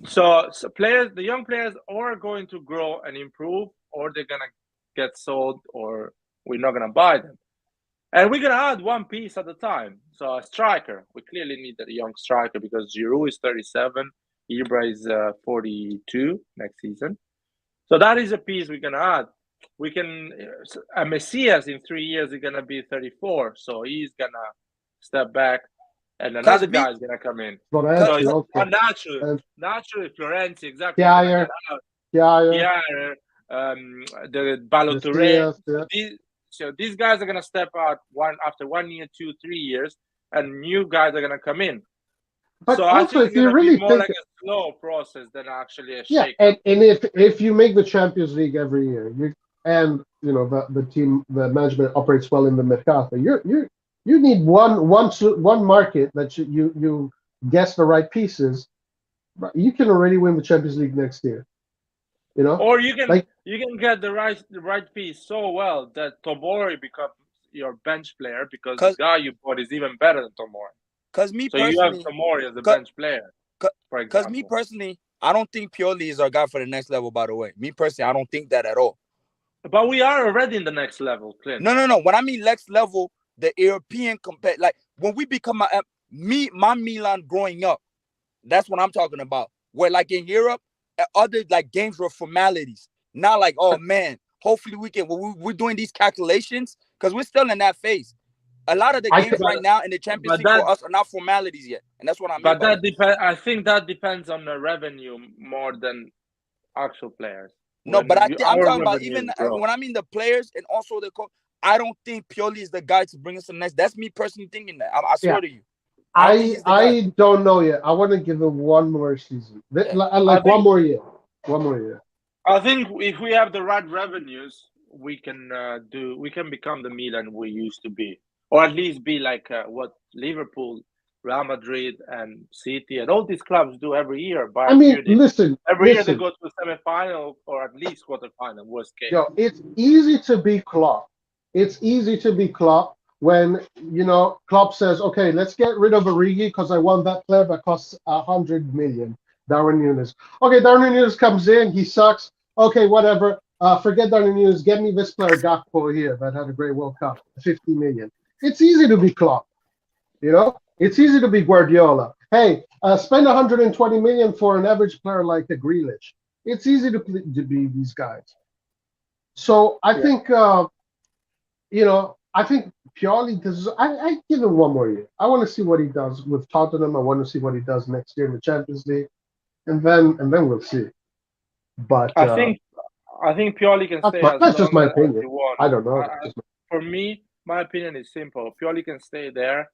Speaker 1: So players, the young players, are going to grow and improve, or they're gonna get sold, or we're not gonna buy them. And we're gonna add one piece at a time. So a striker, we clearly need a young striker because Giroud is 37, Ibra is 42 next season. So that is a piece we're gonna add. We can Messias in 3 years is gonna be 34, so he's gonna step back, and another guy is gonna come in.
Speaker 3: Florenzi
Speaker 1: So
Speaker 3: also.
Speaker 1: naturally, Florenzi, exactly.
Speaker 3: Kjaer,
Speaker 1: The Balotelli.
Speaker 3: Messias,
Speaker 1: So these guys are gonna step out after 1 year, 2, 3 years, and new guys are gonna come in.
Speaker 3: But
Speaker 1: so
Speaker 3: also,
Speaker 1: I think
Speaker 3: if
Speaker 1: it's
Speaker 3: you
Speaker 1: gonna
Speaker 3: really
Speaker 1: be more
Speaker 3: think,
Speaker 1: like a slow process than actually a
Speaker 3: yeah,
Speaker 1: shake.
Speaker 3: and if you make the Champions League every year, and you know the team, the management operates well in the mercato, you need one market that you guess the right pieces. You can already win the Champions League next year. You know,
Speaker 1: Or you can
Speaker 3: like
Speaker 1: get the right piece so well that Tomori becomes your bench player because the guy you bought is even better than Tomori.
Speaker 5: Because me
Speaker 1: So
Speaker 5: personally,
Speaker 1: you have Tomori as a bench player, for example.
Speaker 5: Because me personally, I don't think Pioli is our guy for the next level. By the way, me personally, I don't think that at all.
Speaker 1: But we are already in the next level, Clint.
Speaker 5: No. When I mean next level, the European like when we become my Milan growing up, that's what I'm talking about. Where like in Europe, other like games were formalities. Not like, oh man, hopefully we can. We're doing these calculations because we're still in that phase. A lot of the games right now in the Champions League for us are not formalities yet, and that's what I mean.
Speaker 1: But that depends. I think that depends on the revenue more than actual players.
Speaker 5: No, but I'm talking about even when I mean the players and also the coach. I don't think Pioli is the guy to bring us to the next. That's me personally thinking that. I swear to you.
Speaker 3: I don't know yet. I want to give him one more season. Like one more year. One more year.
Speaker 1: I think if we have the right revenues, we can become the Milan we used to be, or at least be like what Liverpool, Real Madrid, and City, and all these clubs do every year.
Speaker 3: I mean, listen.
Speaker 1: Every year they go to a semi-final or at least quarterfinal. Worst case.
Speaker 3: Yo, it's easy to be Klopp. It's easy to be Klopp when Klopp says, "Okay, let's get rid of Origi because I want that player that costs 100 million." Darwin Núñez. Okay, Darwin Núñez comes in. He sucks. Okay, whatever. Forget Darwin Núñez. Get me this player Gakpo here that had a great World Cup. 50 million. It's easy to be Klopp. It's easy to be Guardiola. Hey, spend 120 million for an average player like a Grealish. It's easy to be these guys. So I think, I think Pioli does. I give him one more year. I want to see what he does with Tottenham. I want to see what he does next year in the Champions League, and then we'll see. But
Speaker 1: I think Pioli can stay.
Speaker 3: That's just my opinion. I don't know.
Speaker 1: For me, my opinion is simple. Pioli can stay there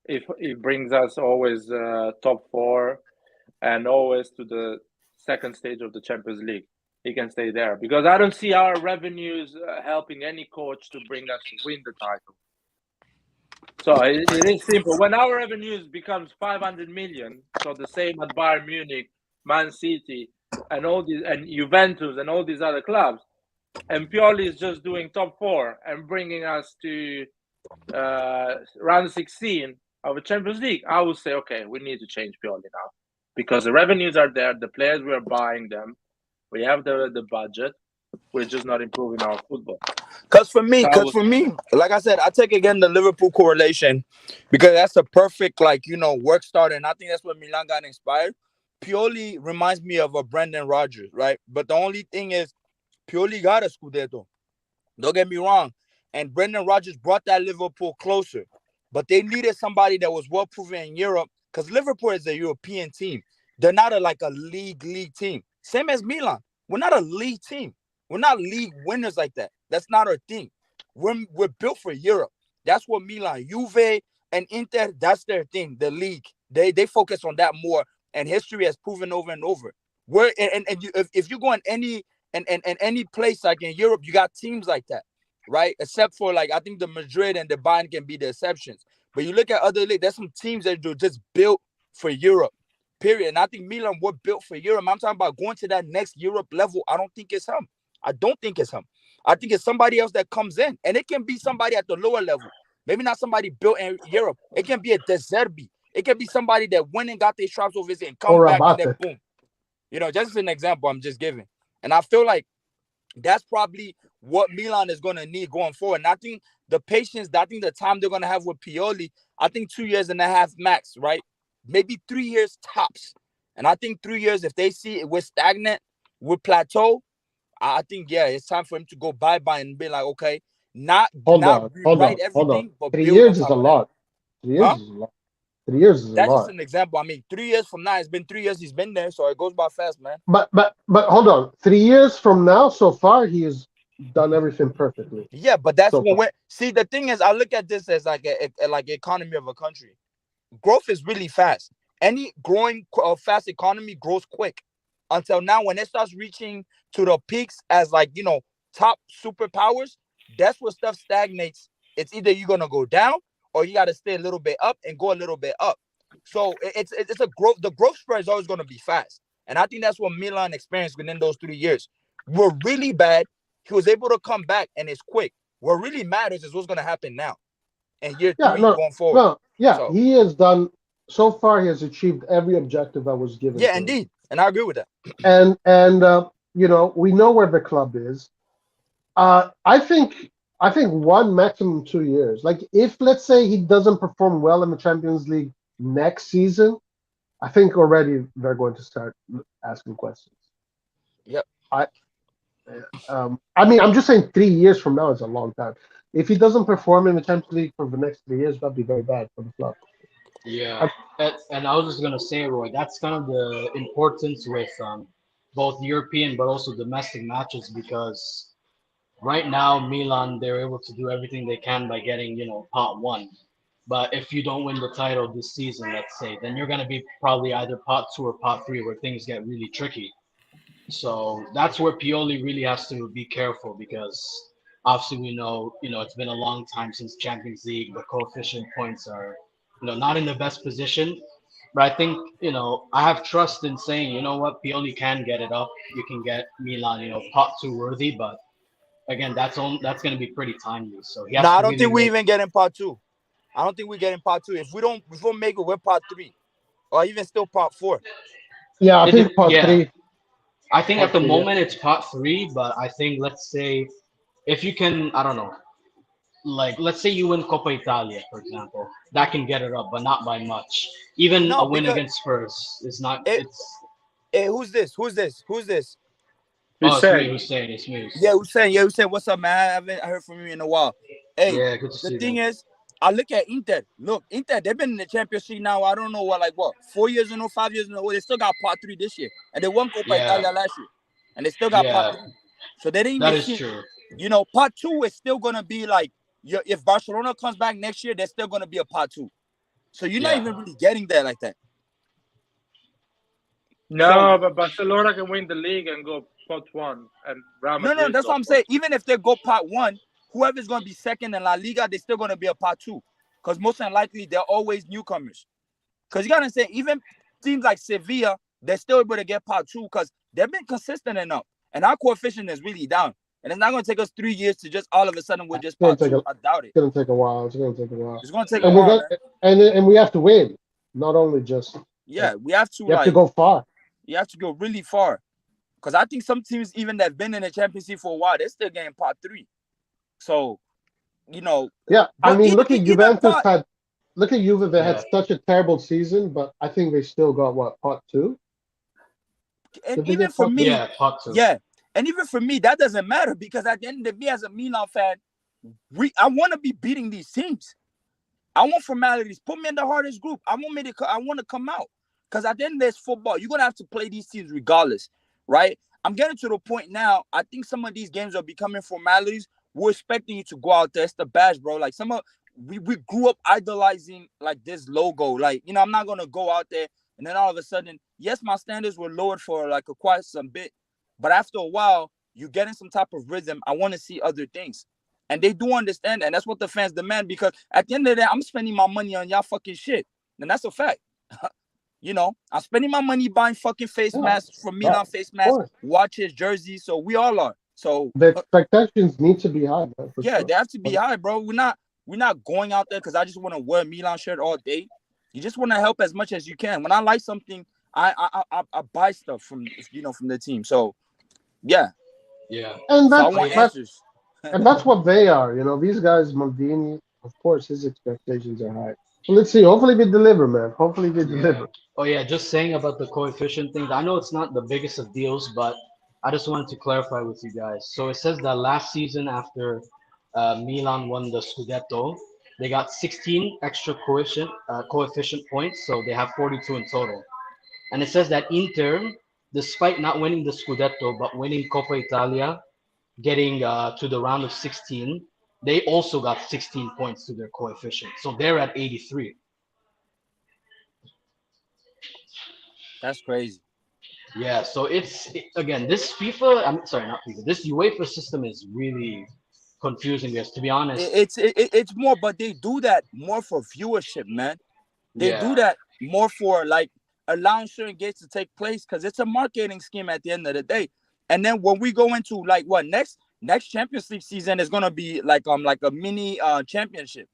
Speaker 1: if it brings us always top 4 and always to the second stage of the Champions League. He can stay there because I don't see our revenues helping any coach to bring us to win the title. So it is simple. When our revenues becomes 500 million, so the same at Bayern Munich, Man City, and all these, and Juventus and all these other clubs, and Pioli is just doing top 4 and bringing us to round 16 of a Champions League, I would say, okay, we need to change Pioli now because the revenues are there, the players, we are buying them, we have the budget, we're just not improving our football.
Speaker 5: Because for me, like I said, I take again the Liverpool correlation because that's a perfect, work starter. And I think that's what Milan got inspired. Pioli reminds me of a Brendan Rodgers, right? But the only thing is, Pioli got a Scudetto. Don't get me wrong. And Brendan Rodgers brought that Liverpool closer. But they needed somebody that was well proven in Europe because Liverpool is a European team. They're not a league team. Same as Milan. We're not a league team. We're not league winners like that. That's not our thing. We're built for Europe. That's what Milan, Juve, and Inter, that's their thing, the league. They focus on that more, and history has proven over and over. If you go in any place like in Europe, you got teams like that, right? Except for I think the Madrid and the Bayern can be the exceptions. But you look at other leagues, there's some teams that are just built for Europe, period. And I think Milan were built for Europe. I'm talking about going to that next Europe level. I don't think it's him. I don't think it's him. I think it's somebody else that comes in. And it can be somebody at the lower level. Maybe not somebody built in Europe. It can be a De Zerbi. It can be somebody that went and got their straps over his and come back and then boom. Just an example I'm just giving. And I feel like that's probably what Milan is going to need going forward. And I think the patience, I think the time they're going to have with Pioli, I think 2.5 years max, right? Maybe 3 years tops. And I think 3 years, if they see we're stagnant, we're plateau, I think, it's time for him to go bye-bye and be like, okay,
Speaker 3: hold on.
Speaker 5: but
Speaker 3: 3 years is a lot. 3 years is a lot. 3 years is a lot.
Speaker 5: That's just an example. I mean, 3 years from now, it's been 3 years he's been there, so it goes by fast, man.
Speaker 3: But hold on. 3 years from now, so far, he has done everything perfectly.
Speaker 5: Yeah, but that's see, the thing is, I look at this as like economy of a country. Growth is really fast. Any growing fast economy grows quick. Until now, when it starts reaching to the peaks as top superpowers, that's where stuff stagnates. It's either you're gonna go down or you gotta stay a little bit up and go a little bit up. So it's a growth. The growth spurt is always gonna be fast, and I think that's what Milan experienced within those 3 years. We're really bad. He was able to come back, and it's quick. What really matters is what's gonna happen now, and year 3 going forward.
Speaker 3: He has done so far. He has achieved every objective that was given.
Speaker 5: Yeah, indeed. And I agree with that.
Speaker 3: And we know where the club is. I think 1, maximum 2 years. Like if let's say he doesn't perform well in the Champions League next season, I think already they're going to start asking questions.
Speaker 5: Yep.
Speaker 3: I'm just saying 3 years from now is a long time. If he doesn't perform in the Champions League for the next 3 years, that'd be very bad for the club.
Speaker 9: Yeah, and I was just gonna say, Roy, that's kind of the importance with both European but also domestic matches because right now Milan, they're able to do everything they can by getting pot 1. But if you don't win the title this season, let's say, then you're gonna be probably either pot 2 or pot 3, where things get really tricky. So that's where Pioli really has to be careful because obviously we know it's been a long time since Champions League. The coefficient points are not in the best position, but I think, I have trust in saying, what, Pioli can get it up. You can get Milan, pot 2 worthy, but again, that's going to be pretty timely. So he has
Speaker 5: I don't think we even get in pot 2. I don't think we get in pot 2. If we don't make it, we're pot 3, or even still pot 4.
Speaker 3: Yeah, I think pot 3.
Speaker 9: I think at the moment it's pot 3, but I think let's say if you can, I don't know. Let's say you win Coppa Italia, for example, that can get it up, but not by much. Even a win against Spurs is not.
Speaker 5: Hey, who's this?
Speaker 9: It's me.
Speaker 5: Yeah, Hussein. What's up, man? I haven't heard from you in a while. Hey,
Speaker 9: yeah, good to see
Speaker 5: the thing is, I look at Inter. Look, Inter, they've been in the championship now. I don't know what, 4 years in a row, 5 years in a row. They still got pot 3 this year, and they won Coppa Italia last year, and they still got pot 3. So they didn't.
Speaker 9: That is true.
Speaker 5: Pot 2 is still gonna be if Barcelona comes back next year, there's still going to be a pot 2. So you're not even really getting there like that.
Speaker 1: No, but Barcelona can win the league and go pot 1. And Real Madrid
Speaker 5: No, that's what I'm saying. Even if they go pot 1, whoever's going to be second in La Liga, they're still going to be a pot 2. Because most unlikely, they're always newcomers. Because you got to say, even teams like Sevilla, they're still able to get pot 2 because they've been consistent enough. And our coefficient is really down. And it's not going to take us 3 years to just all of a sudden we're just
Speaker 3: It's gonna
Speaker 5: part
Speaker 3: take
Speaker 5: two. I doubt it.
Speaker 3: It's gonna take a while. It's gonna take a while.
Speaker 5: It's going to take
Speaker 3: And
Speaker 5: a
Speaker 3: we
Speaker 5: while,
Speaker 3: got
Speaker 5: man.
Speaker 3: and we have to win, not only just.
Speaker 5: Yeah, we have to
Speaker 3: You have to go far.
Speaker 5: You have to go really far. Because I think some teams even that have been in the Champions League for a while, they're still getting part 3. So,
Speaker 3: Yeah, I mean, look at Juventus
Speaker 5: part,
Speaker 3: look at Juve. They had such a terrible season, but I think they still got part 2.
Speaker 5: And even for me,
Speaker 9: part 2.
Speaker 5: Yeah, and even for me, that doesn't matter because at the end of the day, as a Milan fan, I want to be beating these teams. I want formalities. Put me in the hardest group. I want to come out because at the end of this football, you're gonna have to play these teams regardless, right? I'm getting to the point now. I think some of these games are becoming formalities. We're expecting you to go out there. It's the badge, bro. Like we grew up idolizing like this logo. Like, I'm not gonna go out there and then all of a sudden, yes, my standards were lowered for like quite some bit, but after a while, you get in some type of rhythm. I want to see other things. And they do understand that. And that's what the fans demand because at the end of the day, I'm spending my money on y'all fucking shit. And that's a fact. I'm spending my money buying fucking face masks from Milan face masks, watches, jerseys. So we all are. So
Speaker 3: the expectations need to be high, man.
Speaker 5: Yeah, they have to be high, bro. We're not going out there because I just want to wear a Milan shirt all day. You just want to help as much as you can. When I like something, I buy stuff from the team. So
Speaker 9: yeah.
Speaker 3: And
Speaker 5: that's
Speaker 3: what they are. These guys, Maldini, of course, his expectations are high. So let's see. Hopefully we deliver, man. Hopefully we deliver.
Speaker 9: Oh yeah, just saying about the coefficient things. I know it's not the biggest of deals, but I just wanted to clarify with you guys. So it says that last season after Milan won the Scudetto, they got 16 extra coefficient points, so they have 42 in total. And it says that Inter, despite not winning the Scudetto but winning Coppa Italia, getting to the round of 16, they also got 16 points to their coefficient. So they're at 83.
Speaker 5: That's crazy.
Speaker 9: Yeah, so again, this FIFA, I'm sorry, not FIFA, this UEFA system is really confusing us, to be honest.
Speaker 5: It's more, but they do that more for viewership, man. They do that more for like allowing certain games to take place because it's a marketing scheme at the end of the day. And then when we go into like what next Champions League season is gonna be like a mini championship.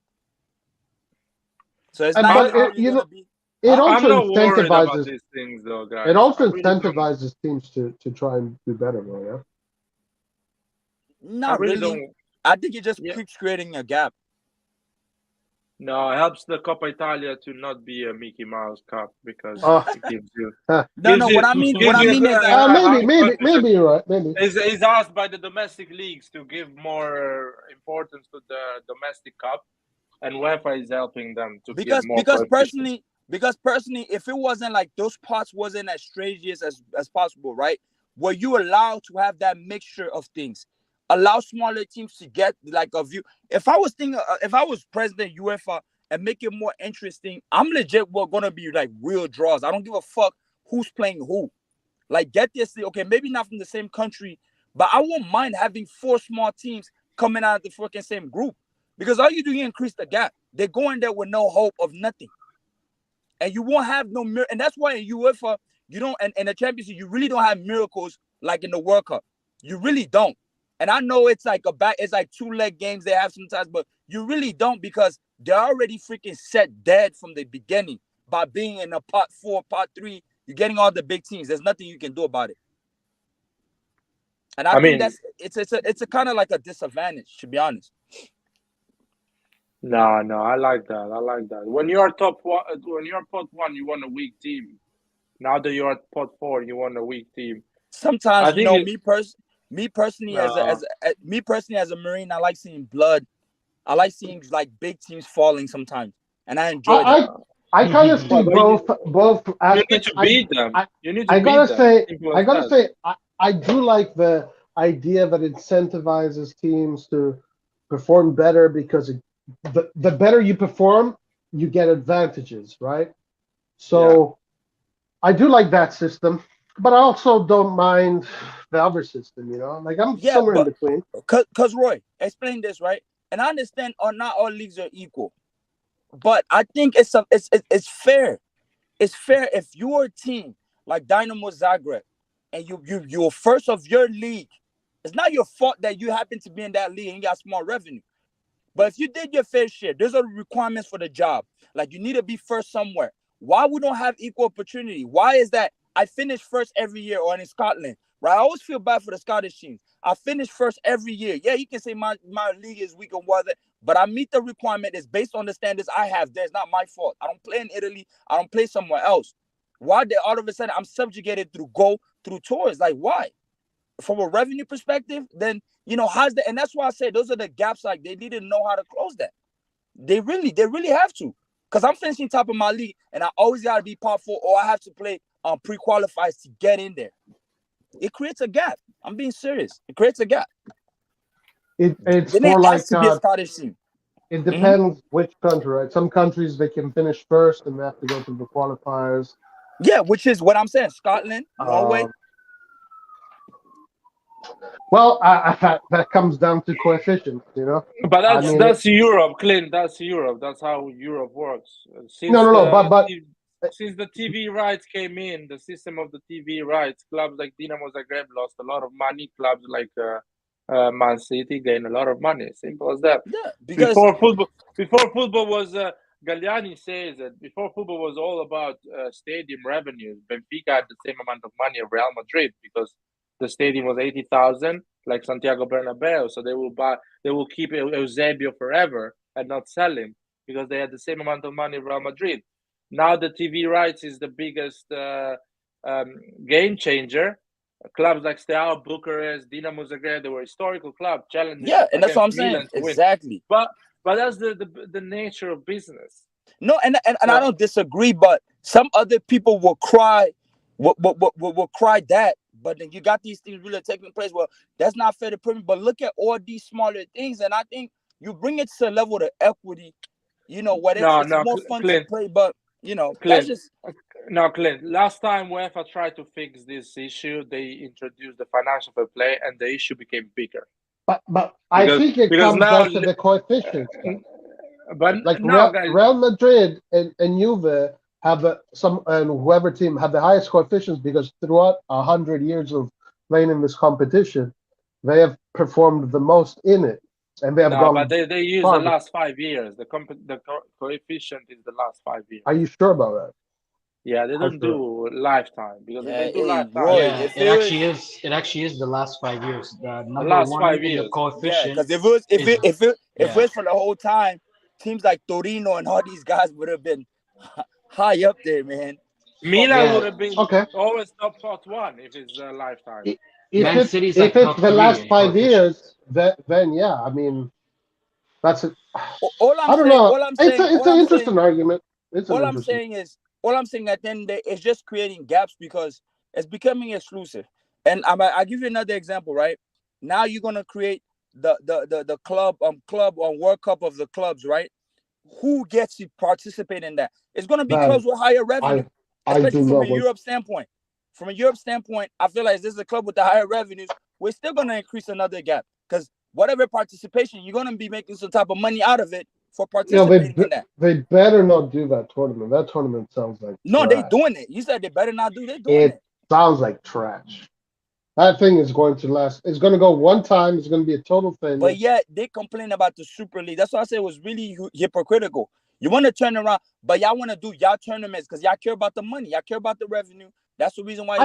Speaker 5: So it's not gonna be.
Speaker 3: It also
Speaker 1: incentivizes these things, though, guys.
Speaker 3: It also incentivizes teams to try and do better, bro. Yeah.
Speaker 5: Not really. I think it just keeps creating a gap.
Speaker 1: No, it helps the Coppa Italia to not be a Mickey Mouse Cup because it gives you.
Speaker 5: What I mean is
Speaker 3: that maybe you're right. Maybe
Speaker 1: it's asked by the domestic leagues to give more importance to the domestic cup, and UEFA is helping them to get more.
Speaker 5: Because personally, if it wasn't like those parts wasn't as strange as possible, right? Were you allowed to have that mixture of things? Allow smaller teams to get like a view. If I was president UEFA and make it more interesting, I'm legit gonna be like real draws. I don't give a fuck who's playing who. Like get this, okay, maybe not from the same country, but I won't mind having 4 small teams coming out of the fucking same group. Because all you do, you increase the gap. They're going there with no hope of nothing. And you won't have no miracle. And that's why in UEFA, you don't, and in the Champions League, you really don't have miracles like in the World Cup. You really don't. And I know it's like it's like 2-leg games they have sometimes, but you really don't because they're already freaking set dead from the beginning by being in a part 4, part 3. You're getting all the big teams. There's nothing you can do about it. And I think it's a kind of like a disadvantage, to be honest.
Speaker 1: No, I like that. When you're top 1, you want a weak team. Now that you're at pot 4, you want a weak team.
Speaker 5: Sometimes, me personally as a Marine, I like seeing blood. I like seeing like big teams falling sometimes, and I enjoy that.
Speaker 3: I kind of see both aspects.
Speaker 1: You need to beat them.
Speaker 3: I gotta say, I do like the idea that incentivizes teams to perform better because the better you perform, you get advantages, right? So I do like that system, but I also don't mind the other system, like I'm somewhere in between.
Speaker 5: Because Roy, explain this, right? And I understand not all leagues are equal, but I think it's fair. It's fair if you're a team like Dynamo Zagreb and you're first of your league It's not your fault that you happen to be in that league and you got small revenue. But if you did your fair share, there's a requirements for the job. Like you need to be first somewhere. Why we don't have equal opportunity? Why is that I finish first every year or in Scotland? Right? I always feel bad for the Scottish teams. I finish first every year. Yeah, you can say my league is weak or whatever, but I meet the requirement. It's based on the standards I have. That's not my fault. I don't play in Italy. I don't play somewhere else. Why did all of a sudden I'm subjugated through tours? Like why? From a revenue perspective, then how's that? And that's why I say those are the gaps. Like they need to know how to close that. They really have to. Because I'm finishing top of my league, and I always got to be part 4, or I have to play pre-qualifies to get in there. It creates a gap. I'm being serious. It creates a gap.
Speaker 3: It's more like
Speaker 5: to be a Scottish team.
Speaker 3: It depends which country, right? Some countries they can finish first and they have to go through the qualifiers.
Speaker 5: Yeah, which is what I'm saying. Scotland, Norway.
Speaker 3: Well, that comes down to coefficients,
Speaker 1: But that's Europe, Clint. That's Europe. That's how Europe works. Since since the TV rights came in, the system of the TV rights, clubs like Dinamo Zagreb lost a lot of money. Clubs like Man City gained a lot of money. Simple as that.
Speaker 5: Yeah, because
Speaker 1: before football was. Galliani says that before football was all about stadium revenues. Benfica had the same amount of money as Real Madrid because the stadium was 80,000, like Santiago Bernabeu. So they will keep Eusebio forever and not sell him because they had the same amount of money as Real Madrid. Now the TV rights is the biggest game changer. Clubs like Steaua Bucharest, Dinamo Zagreb, they were historical clubs challenging.
Speaker 5: Yeah, and that's what I'm saying. Exactly.
Speaker 1: But that's the nature of business.
Speaker 5: No, and I don't disagree, but some other people will cry, will cry that. But then you got these things really taking place. Well, that's not fair to Premier. But look at all these smaller things, and I think you bring it to the level of equity. It's more fun to play, but that's just.
Speaker 1: No, Clint. Last time UEFA tried to fix this issue, they introduced the financial fair play, and the issue became bigger.
Speaker 3: But I think it comes down to the coefficients.
Speaker 1: But
Speaker 3: like Real Madrid and Juve have and whoever team have the highest coefficients because throughout 100 years of playing in this competition, they have performed the most in it, and they have gone.
Speaker 1: But they use the last 5 years. The coefficient is the last 5 years.
Speaker 3: Are you sure about that?
Speaker 1: Yeah, they don't do lifetime because if they do lifetime,
Speaker 9: it actually is the last 5 years. The last 5 years. The coefficient.
Speaker 5: Because if it was for the whole time, teams like Torino and all these guys would have been high up there, man.
Speaker 1: Milan would have been always top 1 if it's a lifetime.
Speaker 3: If it's the last 5 years, then yeah, I mean, that's it. I don't know. It's an interesting argument.
Speaker 5: All I'm saying at the end of the day is just creating gaps because it's becoming exclusive. And I'll give you another example, right? Now you're gonna create the club on World Cup of the clubs, right? Who gets to participate in that? It's gonna be clubs with higher revenue, especially from a Europe standpoint. From a Europe standpoint, I feel like this is a club with the higher revenues. We're still gonna increase another gap because whatever participation, you're gonna be making some type of money out of it. For participating in that.
Speaker 3: They better not do that tournament. That tournament sounds like trash.
Speaker 5: They're doing it. You said they better not do it. It
Speaker 3: sounds like trash. That thing is going to last. It's going to go one time. It's going to be a total failure.
Speaker 5: But yet they complain about the Super League. That's why I said it was really hypocritical. You want to turn around, but y'all want to do y'all tournaments because y'all care about the money. Y'all care about the revenue. That's the reason why.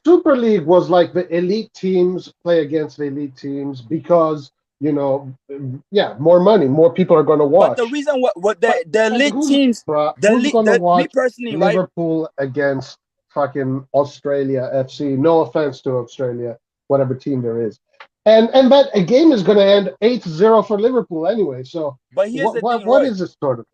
Speaker 3: Super League was like the elite teams play against the elite teams because. More money, more people are going to watch.
Speaker 5: But the reason what the elite teams, me personally,
Speaker 3: Liverpool against fucking Australia FC. No offense to Australia, whatever team there is, and that a game is going to end 8-0 for Liverpool anyway. So,
Speaker 5: but here's the thing,
Speaker 3: what is this sort of?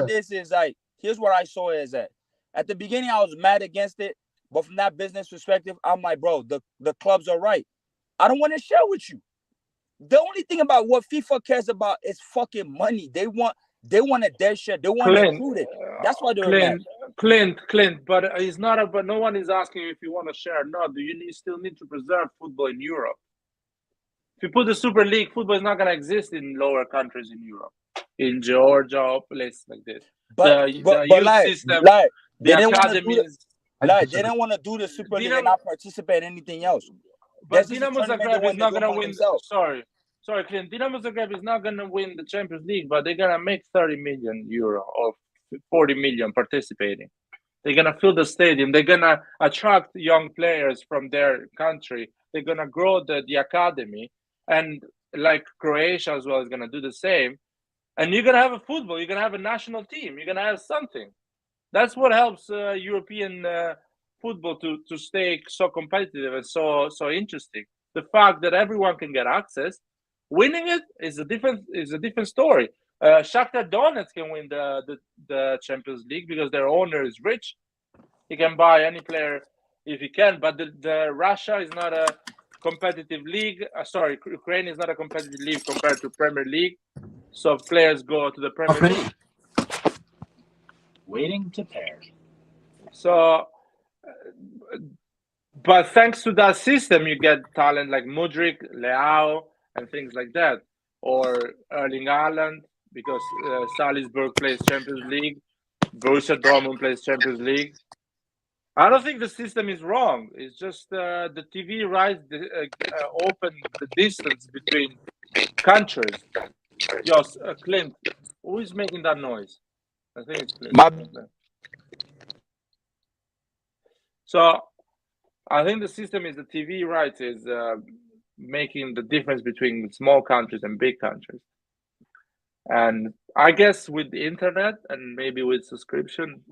Speaker 5: This is like here's what I saw is that at the beginning I was mad against it, but from that business perspective, I'm like, bro, the clubs are right. I don't want to share with you. The only thing about what FIFA cares about is fucking money. They want a dead share. They want to include it. That's why they're
Speaker 1: Clint. But it's not. But no one is asking if you want to share or not. Do you still need to preserve football in Europe? If you put the Super League, football is not going to exist in lower countries in Europe, in Georgia or places like this.
Speaker 5: But
Speaker 1: youth system,
Speaker 5: they didn't want to do the Super League and not participate in anything else.
Speaker 1: But
Speaker 5: This is a
Speaker 1: Dinamo
Speaker 5: tournament they
Speaker 1: Zagreb is
Speaker 5: want to
Speaker 1: not
Speaker 5: do
Speaker 1: going to
Speaker 5: among
Speaker 1: win.
Speaker 5: themselves.
Speaker 1: Sorry, Clint. Dinamo Zagreb is not going to win the Champions League, but they're going to make 30 million euro or 40 million participating. They're going to fill the stadium. They're going to attract young players from their country. They're going to grow the academy. And like Croatia as well is going to do the same. And you're going to have a football. You're going to have a national team. You're going to have something. That's what helps European football to stay so competitive and so interesting. The fact that everyone can get access, winning it is a different story. Shakhtar Donetsk can win the Champions League because their owner is rich. He can buy any player if he can. But the Russia is not a competitive league. Sorry, Ukraine is not a competitive league compared to Premier League. So players go to the Premier League.
Speaker 11: Waiting to pair.
Speaker 1: So, but thanks to that system, you get talent like Mudryk, Leao, and things like that, or Erling Haaland, because Salzburg plays Champions League, Borussia Dortmund plays Champions League. I don't think the system is wrong. It's just the TV rights open the distance between countries. Yes, Clint, who is making that noise? I think it's Clint. So I think the system is the TV rights is making the difference between small countries and big countries. And I guess with the internet and maybe with subscription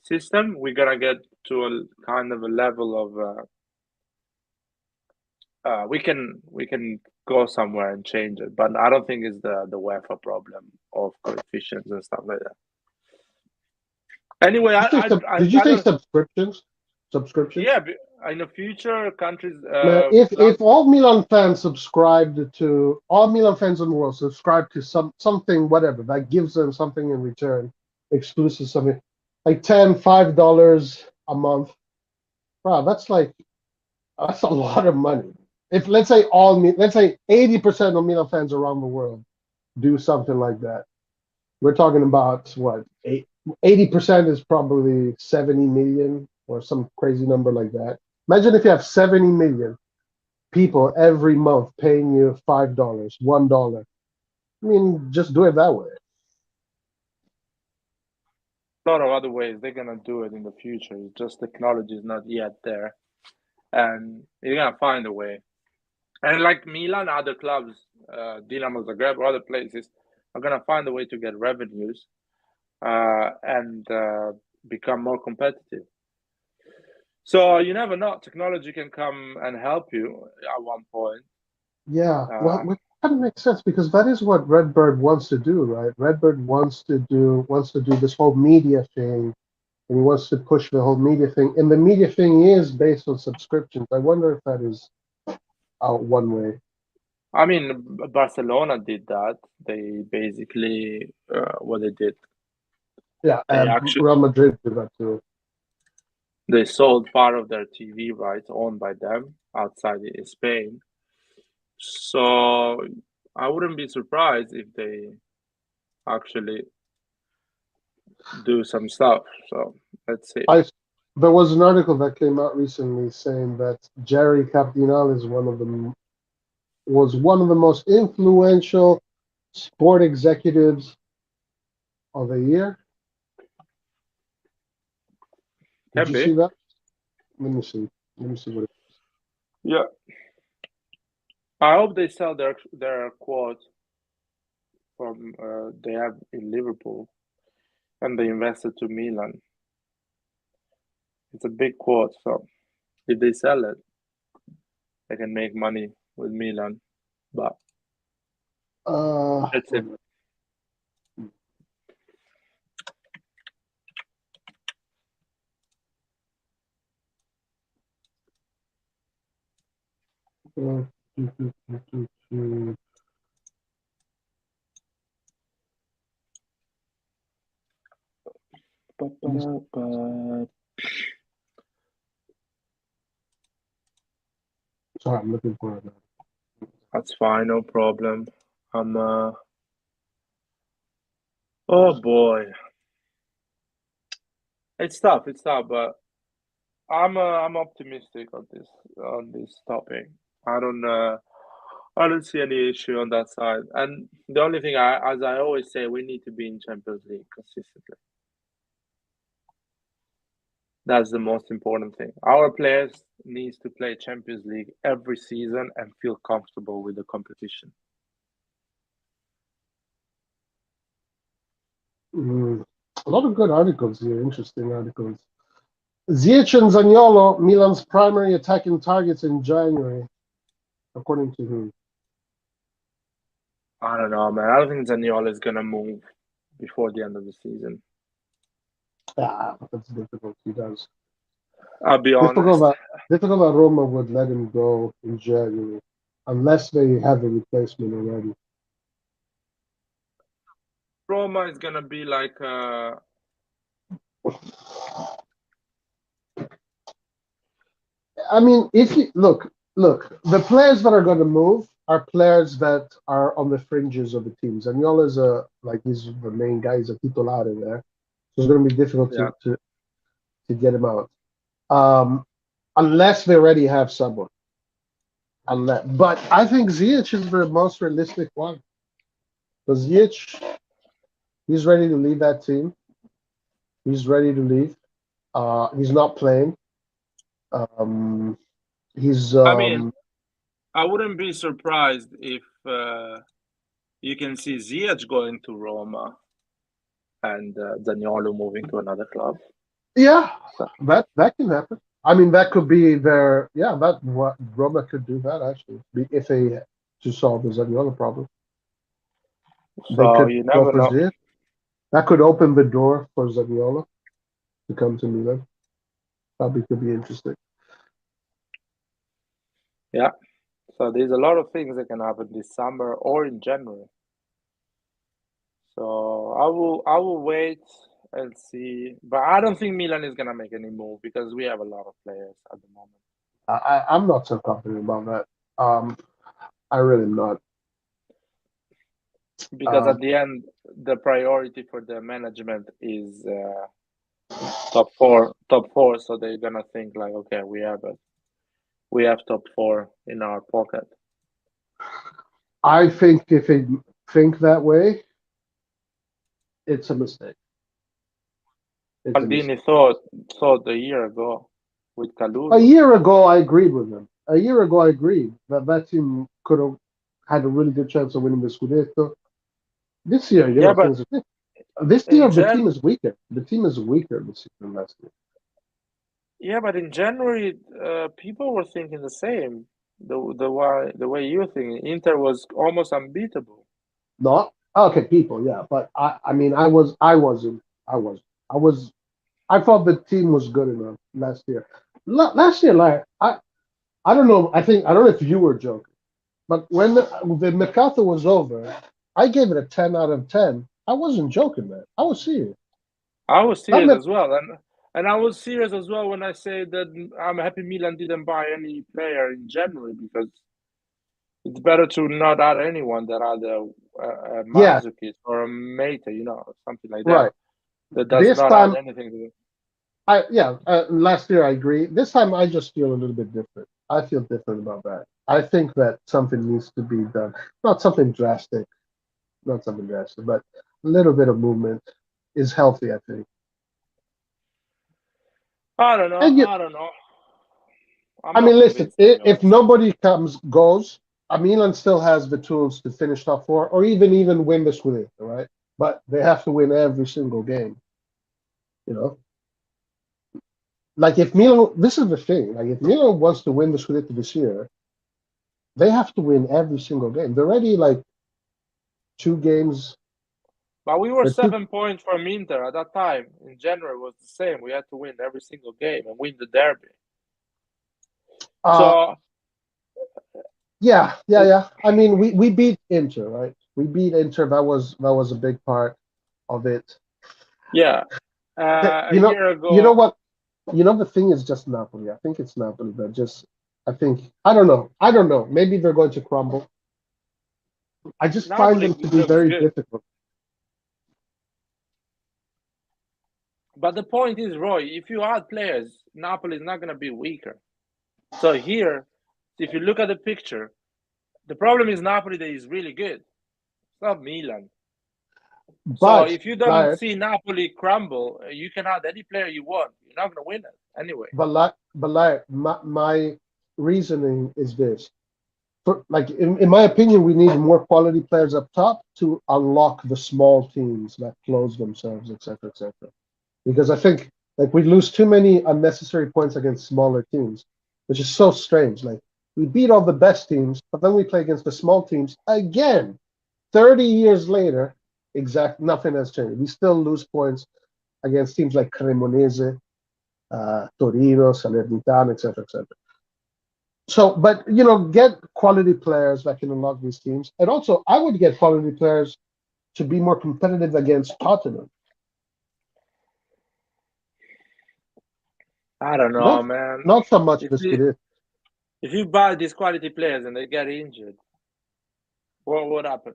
Speaker 1: system, we're gonna get to a kind of a level of we can go somewhere and change it, but I don't think it's the UEFA problem of coefficients and stuff like that. Anyway,
Speaker 3: did you say subscriptions? Subscriptions?
Speaker 1: Yeah, in the future, countries.
Speaker 3: If all Milan fans subscribed to all Milan fans in the world subscribe to something, whatever that gives them something in return, exclusive something like $5 a month. Wow, that's a lot of money. If let's say 80% of Milan fans around the world do something like that, we're talking about what 80% is probably 70 million or some crazy number like that. Imagine if you have 70 million people every month paying you $5, $1. I mean, just do it that way.
Speaker 1: A lot of other ways they're gonna do it in the future. It's just technology is not yet there, and you're gonna find a way. And like Milan, other clubs, Dinamo Zagreb, other places are gonna find a way to get revenues and become more competitive. So you never know. Technology can come and help you at one point.
Speaker 3: Yeah, well, it kind of makes sense because that is what Redbird wants to do, right? Redbird wants to do this whole media thing, and he wants to push the whole media thing. And the media thing is based on subscriptions. I wonder if that is out one way.
Speaker 1: I mean, Barcelona did that. They basically what they did.
Speaker 3: Yeah, and Real Madrid did that too.
Speaker 1: They sold part of their TV rights owned by them outside in Spain. So I wouldn't be surprised if they actually do some stuff. So let's see.
Speaker 3: There was an article that came out recently saying that Jerry Cardinal is was one of the most influential sport executives of the year. Did you see that? Let me see what it is.
Speaker 1: Yeah. I hope they sell their quote from they have in Liverpool and they invested to Milan. It's a big quote, so if they sell it, they can make money with Milan. But that's it.
Speaker 3: Sorry, I'm looking for it.
Speaker 1: That's fine, no problem. Oh boy. It's tough, but I'm optimistic on this topic. I don't see any issue on that side. And the only thing, as I always say, we need to be in Champions League consistently. That's the most important thing. Our players needs to play Champions League every season and feel comfortable with the competition.
Speaker 3: A lot of good articles here, interesting articles. Ziyech and Zaniolo, Milan's primary attacking targets in January, according to who?
Speaker 1: I don't know, man. I don't think Zaniolo is gonna move before the end of the season.
Speaker 3: That's difficult. He does.
Speaker 1: I'll be honest.
Speaker 3: Difficult that Roma would let him go in January, unless they have a replacement already.
Speaker 1: Roma is gonna be like.
Speaker 3: I mean, if you look, the players that are going to move are players that are on the fringes of the teams. Zaniolo is he's the main guy. He's a titolare there, so it's going to be difficult to get him out, unless they already have someone. But I think Ziyech is the most realistic one, because Ziyech, he's ready to leave that team. He's ready to leave. He's not playing.
Speaker 1: I mean, I wouldn't be surprised if you can see Ziyech going to Roma and Zaniolo moving to another club.
Speaker 3: Yeah, that can happen. I mean, that could be their what Roma could do that actually if they to solve the Zaniolo problem.
Speaker 1: So you never know.
Speaker 3: Ziyech. That could open the door for Zaniolo to come to Milan. Probably could be interesting.
Speaker 1: Yeah. So there's a lot of things that can happen this summer or in January. So I will wait and see, but I don't think Milan is gonna make any move because we have a lot of players at the moment.
Speaker 3: I'm not so confident about that. I really am not.
Speaker 1: Because at the end, the priority for the management is top four. So they're gonna think like, okay, we have top four in our pocket.
Speaker 3: I think if they think that way, it's a mistake.
Speaker 1: Maldini thought a year ago with Caluso.
Speaker 3: A year ago, I agreed with him. A year ago, I agreed that team could have had a really good chance of winning the Scudetto. This year, this year the team is weaker. The team is weaker this year than last year.
Speaker 1: Yeah, but in January, people were thinking the same. The way you think, Inter was almost unbeatable.
Speaker 3: No, okay, people, yeah, but I mean, I thought the team was good enough last year. Last year, like I don't know. I don't know if you were joking, but when the Mercato was over, I gave it a 10 out of 10. I wasn't joking, man. I was serious.
Speaker 1: I was serious as well, and I was serious as well when I say that I'm happy Milan didn't buy any player in January because it's better to not add anyone than add a Mandzukic or a Mate, something like that.
Speaker 3: Right.
Speaker 1: That does not add anything to it.
Speaker 3: Last year I agree. This time I just feel a little bit different. I feel different about that. I think that something needs to be done. Not something drastic, but a little bit of movement is healthy, I think.
Speaker 1: I don't know.
Speaker 3: I mean, listen, if nobody goes, Milan still has the tools to finish top four or even win the Scudetto, right? But they have to win every single game. Like if Milan, this is the thing. Like if Milan wants to win the Scudetto this year, they have to win every single game. They're already like 2 games.
Speaker 1: But we were 7 points from Inter at that time. In January was the same. We had to win every single game and win the derby.
Speaker 3: Yeah. I mean, we beat Inter, right? We beat Inter. That was a big part of it.
Speaker 1: Yeah. A year ago.
Speaker 3: You know what? The thing is just Napoli. I think it's Napoli, but I don't know. Maybe they're going to crumble. I just find them to be very difficult.
Speaker 1: But the point is, Roy, if you add players, Napoli is not going to be weaker. So here, if you look at the picture, the problem is Napoli that is really good. It's not Milan. So if you don't see Napoli crumble, you can add any player you want. You're not going to win it anyway.
Speaker 3: But my reasoning is this. In my opinion, we need more quality players up top to unlock the small teams that close themselves, etc., etc. Because I think we lose too many unnecessary points against smaller teams, which is so strange. Like we beat all the best teams, but then we play against the small teams again. 30 years later, nothing has changed. We still lose points against teams like Cremonese, Torino, Salernitana, etc., etc. So, but get quality players that can unlock these teams, and also I would get quality players to be more competitive against Tottenham.
Speaker 1: I don't know, man.
Speaker 3: Not so much
Speaker 1: if you buy these quality players and they get injured, what would happen?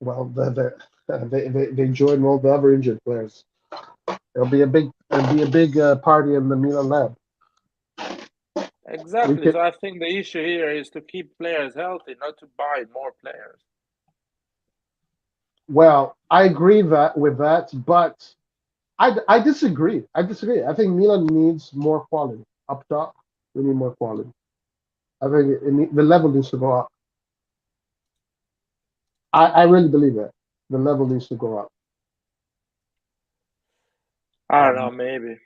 Speaker 3: Well, they join all the other injured players. It'll be a big party in the Milan lab.
Speaker 1: Exactly. So I think the issue here is to keep players healthy, not to buy more players.
Speaker 3: Well, I agree with that, but I disagree. I think Milan needs more quality up top. We need more quality. I think the level needs to go up. I really believe that the level needs to go up.
Speaker 1: I don't know. Maybe.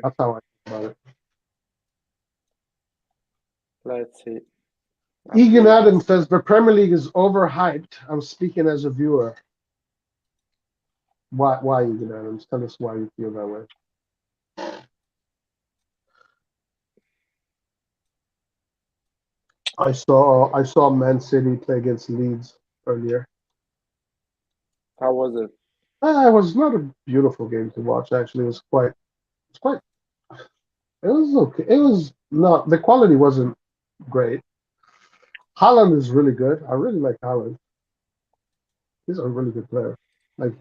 Speaker 3: That's how I think about it.
Speaker 1: Let's see.
Speaker 3: Egan Adams says the Premier League is overhyped. I'm speaking as a viewer. Why, Egan Adams? Tell us why you feel that way. I saw Man City play against Leeds earlier.
Speaker 1: How was it?
Speaker 3: It was not a beautiful game to watch. Actually, it was okay. It was not, the quality wasn't great. Haaland is really good. I really like Haaland. He's a really good player. Like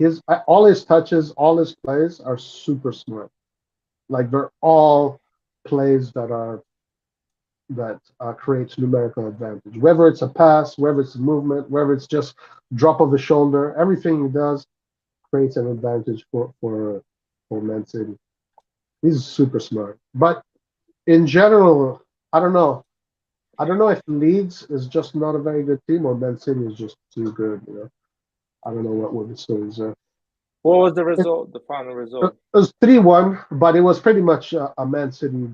Speaker 3: all his touches, all his plays are super smart. Like they're all plays that creates numerical advantage. Whether it's a pass, whether it's a movement, whether it's just drop of the shoulder, everything he does creates an advantage for Man City. He's super smart. But in general, I don't know. I don't know if Leeds is just not a very good team or Man City is just too good. I don't know what the story is there.
Speaker 1: What was the result? The final result?
Speaker 3: It was 3-1, but it was pretty much a Man City.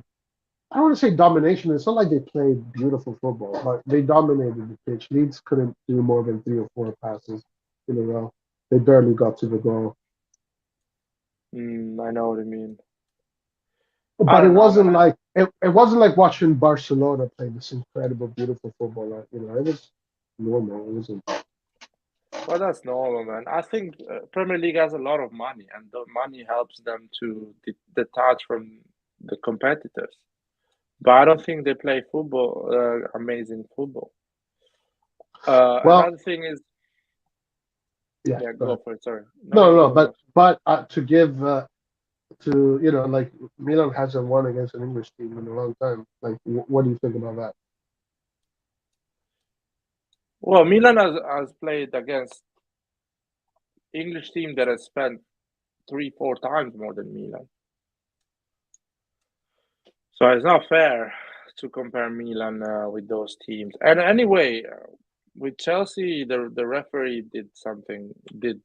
Speaker 3: I don't want to say domination. It's not like they played beautiful football, but they dominated the pitch. Leeds couldn't do more than 3 or 4 passes in a row. They barely got to the goal.
Speaker 1: I know what you mean.
Speaker 3: But it wasn't like watching Barcelona play this incredible, beautiful football. It was normal. It wasn't.
Speaker 1: Well, that's normal, man. I think Premier League has a lot of money, and the money helps them to detach from the competitors. But I don't think they play football, amazing football. Another thing is, go for it. Sorry.
Speaker 3: No. But to give like Milan hasn't won against an English team in a long time. Like, what do you think about that?
Speaker 1: Well, Milan has played against English team that has spent 3-4 times more than Milan. So it's not fair to compare Milan with those teams. And anyway, with Chelsea, the referee did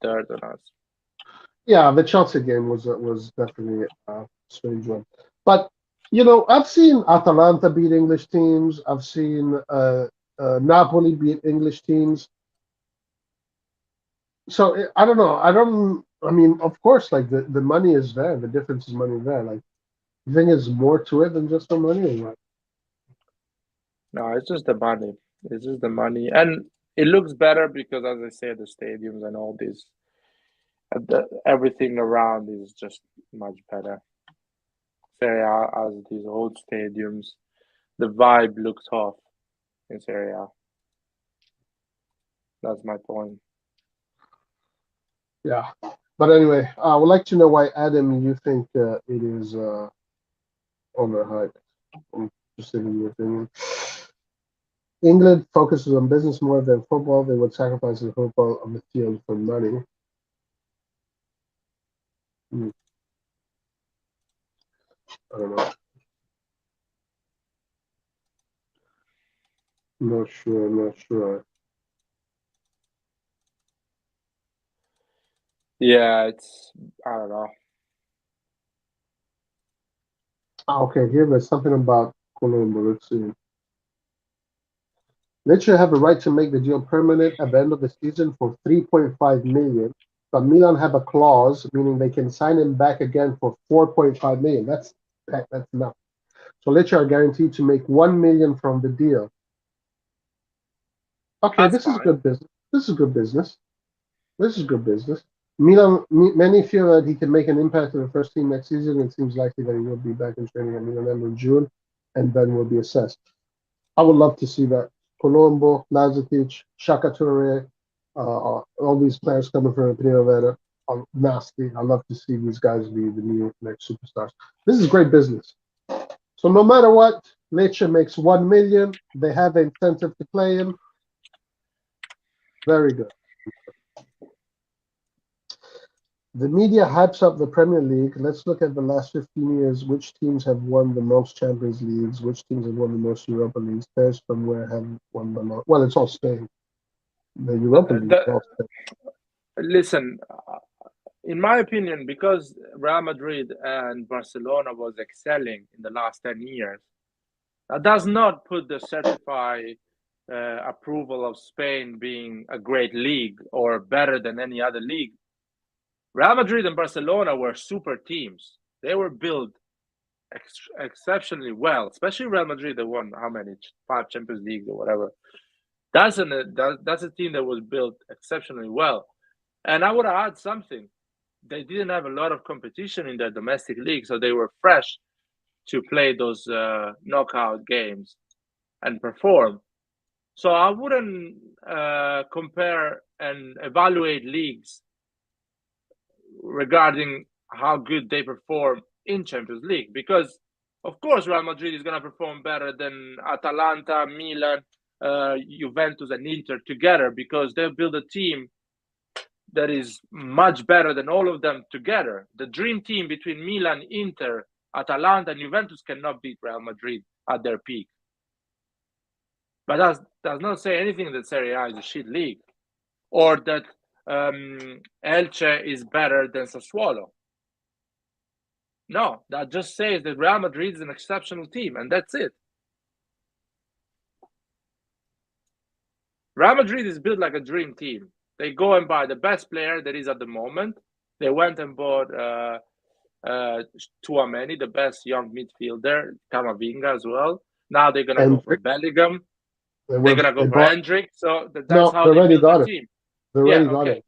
Speaker 1: dirt on us.
Speaker 3: Yeah, the Chelsea game was definitely a strange one. But I've seen Atalanta beat English teams. I've seen Napoli beat English teams. So I don't know. I mean, of course, like the money is there. The difference is money there. Like, you think there's more to it than just the money, or what?
Speaker 1: No, it's just the money. It's just the money, and it looks better because, as I say, the stadiums and all this, everything around is just much better. Serie A has these old stadiums. The vibe looks off in Serie A. That's my point.
Speaker 3: Yeah. But anyway, I would like to know why, Adam, you think it is overhyped. I'm interested in your opinion. England focuses on business more than football. They would sacrifice the football on the field for money. I don't know. Not sure.
Speaker 1: Yeah, it's, I don't know.
Speaker 3: Okay, here there's something about Colombo. Let's see. Lecce have a right to make the deal permanent at the end of the season for 3.5 million, but Milan have a clause meaning they can sign him back again for 4.5 million. That's enough. So Lecce are guaranteed to make 1 million from the deal. Okay,
Speaker 1: That's
Speaker 3: this is
Speaker 1: fine.
Speaker 3: good business. This is good business. This is good business. Milan, many feel that he can make an impact in the first team next season. It seems likely that he will be back in training at Milan in June, and then will be assessed. I would love to see that. Colombo, Lazetic, Shaka Toure, all these players coming from the Primavera are nasty. I love to see these guys be the new next superstars. This is great business. So no matter what, Lecce makes 1 million. They have the incentive to play him. Very good. The media hypes up the Premier League. Let's look at the last 15 years. Which teams have won the most Champions Leagues? Which teams have won the most Europa Leagues? Players from where have won the most? Well, it's all Spain. The Europa League is all Spain.
Speaker 1: Listen, in my opinion, because Real Madrid and Barcelona was excelling in the last 10 years, that does not put the certified approval of Spain being a great league or better than any other league. Real Madrid and Barcelona were super teams. They were built exceptionally well, especially Real Madrid. They won how many? 5 Champions Leagues or whatever. That's a team that was built exceptionally well. And I would add something. They didn't have a lot of competition in their domestic league, so they were fresh to play those knockout games and perform. So I wouldn't compare and evaluate leagues regarding how good they perform in Champions League, because of course Real Madrid is going to perform better than Atalanta, Milan, Juventus and Inter together, because they've built a team that is much better than all of them together. The dream team between Milan, Inter, Atalanta and Juventus cannot beat Real Madrid at their peak. But that does not say anything that Serie A is a shit league, or that Elche is better than Sassuolo. No, that just says that Real Madrid is an exceptional team, and that's it. Real Madrid is built like a dream team. They go and buy the best player that is at the moment. They went and bought Tchouaméni, the best young midfielder, Camavinga as well. Now they're going to go for Bellingham. They're going to go for Hendrick. So that's how they build the team.
Speaker 3: They already got it.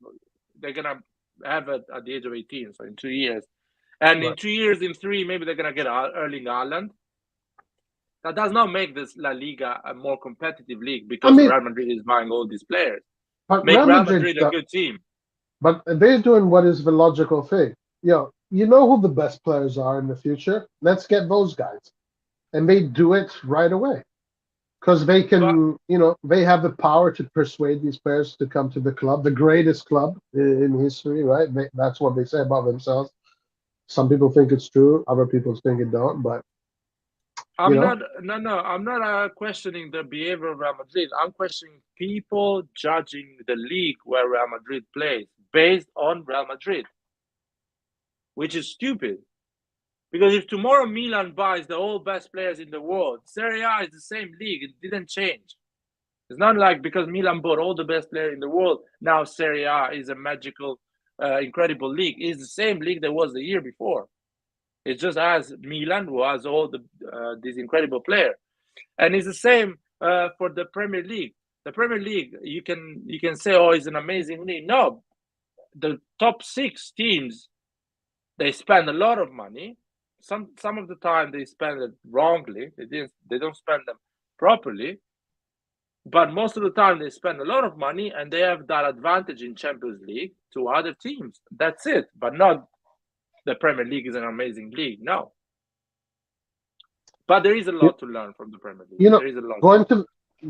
Speaker 1: They're going to have it at the age of 18, so in 2 years. And in 2 years, in 3, maybe they're going to get Erling Haaland. That does not make this La Liga a more competitive league, because Real Madrid is buying all these players. Make Real Madrid a good team.
Speaker 3: But they're doing what is the logical thing. You know who the best players are in the future? Let's get those guys. And they do it right away. Because they can, they have the power to persuade these players to come to the club, the greatest club in history, right? That's what they say about themselves. Some people think it's true, other people think it don't, but
Speaker 1: I'm not questioning the behavior of Real Madrid. I'm questioning people judging the league where Real Madrid plays based on Real Madrid, which is stupid. Because if tomorrow Milan buys the all best players in the world, Serie A is the same league. It didn't change. It's not like because Milan bought all the best players in the world, now Serie A is a magical, incredible league. It's the same league that was the year before. It just has Milan, who has all these incredible players, and it's the same for the Premier League. The Premier League, you can say, "Oh, it's an amazing league." No, the top 6 teams, they spend a lot of money. Some of the time they spend it wrongly. They don't spend them properly. But most of the time they spend a lot of money and they have that advantage in Champions League to other teams. That's it. But not the Premier League is an amazing league. No. But there is a lot to learn from the Premier League. There is a lot.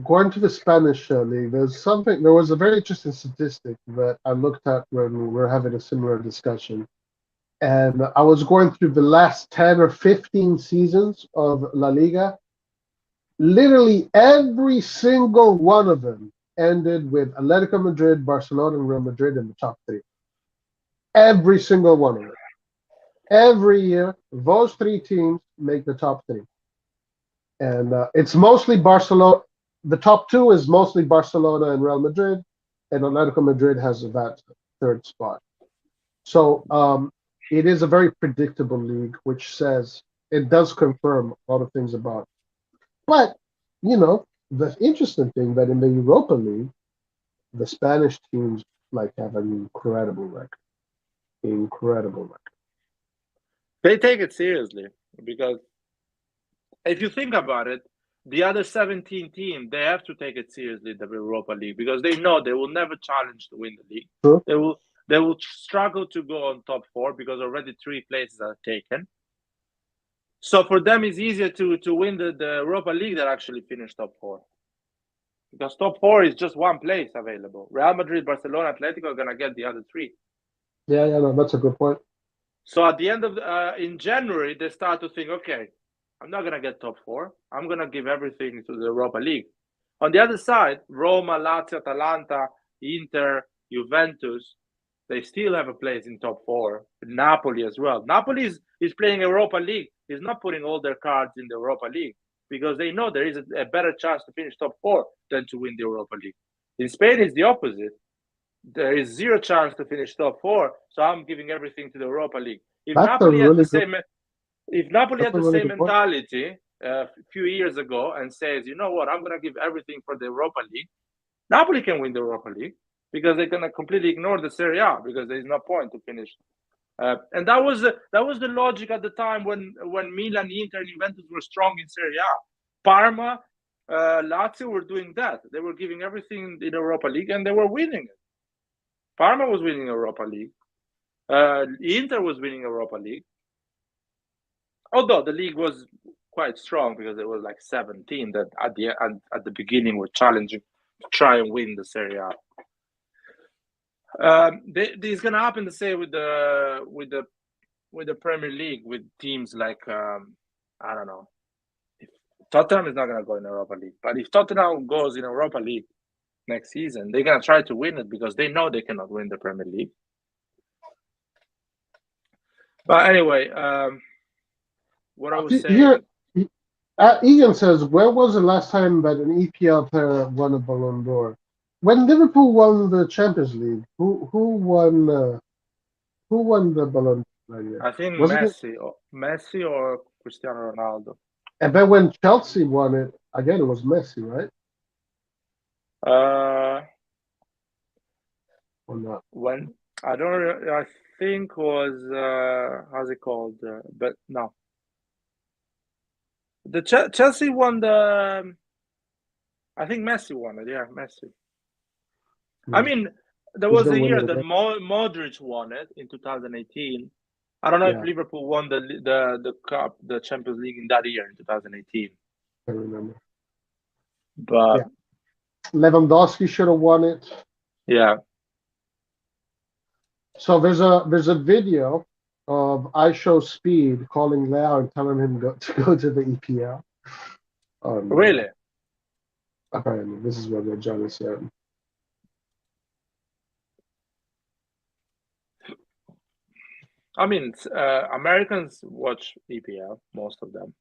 Speaker 3: Going to the Spanish league, there was a very interesting statistic that I looked at when we were having a similar discussion. And I was going through the last 10 or 15 seasons of La Liga. Literally every single one of them ended with Atletico Madrid, Barcelona, and Real Madrid in the top 3. Every single one of them. Every year, those 3 teams make the top 3. And it's mostly Barcelona. The top 2 is mostly Barcelona and Real Madrid, and Atletico Madrid has that 3rd spot. So it is a very predictable league, which says it does confirm a lot of things about it. But, the interesting thing that in the Europa League, the Spanish teams have an incredible record. Incredible record.
Speaker 1: They take it seriously because if you think about it, the other 17 teams, they have to take it seriously, the Europa League, because they know they will never challenge to win the league.
Speaker 3: Sure.
Speaker 1: They will struggle to go on top 4 because already 3 places are taken. So for them, it's easier to win the Europa League than actually finish top 4. Because top 4 is just one place available. Real Madrid, Barcelona, Atletico are going to get the other 3.
Speaker 3: Yeah, no, that's a good point.
Speaker 1: So at the end of in January, they start to think, okay, I'm not going to get top 4. I'm going to give everything to the Europa League. On the other side, Roma, Lazio, Atalanta, Inter, Juventus, they still have a place in top 4. Napoli as well. Napoli is playing Europa League. He's not putting all their cards in the Europa League because they know there is a better chance to finish top 4 than to win the Europa League. In Spain, it's the opposite. There is 0 chance to finish top 4, so I'm giving everything to the Europa League. If Napoli had the same mentality a few years ago and says, you know what, I'm going to give everything for the Europa League, Napoli can win the Europa League because they're going to completely ignore the Serie A because there's no point to finish. And that was the logic at the time when Milan, Inter, and Juventus were strong in Serie A. Parma, Lazio were doing that. They were giving everything in the Europa League and they were winning it. Parma was winning Europa League. Inter was winning Europa League. Although the league was quite strong because there was 17 that at the beginning were challenging to try and win the Serie A. It's gonna happen the same with the Premier League with teams like I don't know. If Tottenham is not gonna go in Europa League, but if Tottenham goes in Europa League next season, they're gonna try to win it because they know they cannot win the Premier League. But anyway, what I was saying.
Speaker 3: Ian says, where was the last time that an EPL player won a Ballon d'Or? When Liverpool won the Champions League, who won the Ballon d'Or?
Speaker 1: I think Messi or Cristiano Ronaldo.
Speaker 3: And then when Chelsea won it, again, it was Messi, right? Or not?
Speaker 1: When I think was how's it called? But no. The Chelsea won the. I think Messi won it. Yeah, Messi. I mean, there was a year that Modric won it in 2018. I don't know if Liverpool won the cup, the Champions League in that year in 2018.
Speaker 3: I remember.
Speaker 1: But
Speaker 3: Lewandowski should have won it.
Speaker 1: Yeah.
Speaker 3: So there's a video of I Show Speed calling Leao and telling him to go to the EPL.
Speaker 1: Really?
Speaker 3: Apparently, this is what John said.
Speaker 1: I mean, Americans watch EPL, most of them.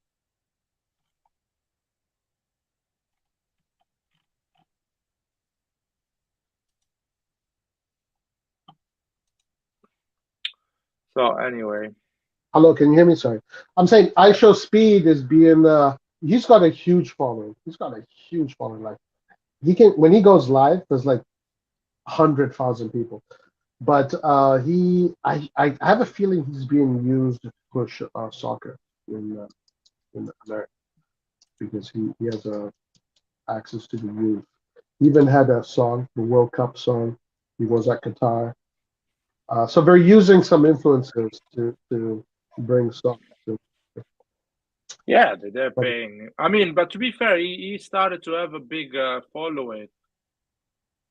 Speaker 1: So anyway.
Speaker 3: Hello, can you hear me? Sorry. I'm saying I Show Speed is being he's got a huge following. He's got a huge following. Like he can when he goes live, there's 100,000 people. But I have a feeling he's being used to push soccer in America because he has access to the youth. He even had a song, the World Cup song. He was at Qatar. So they're using some influencers to bring songs.
Speaker 1: Yeah, they're paying. I mean, but to be fair, he started to have a big following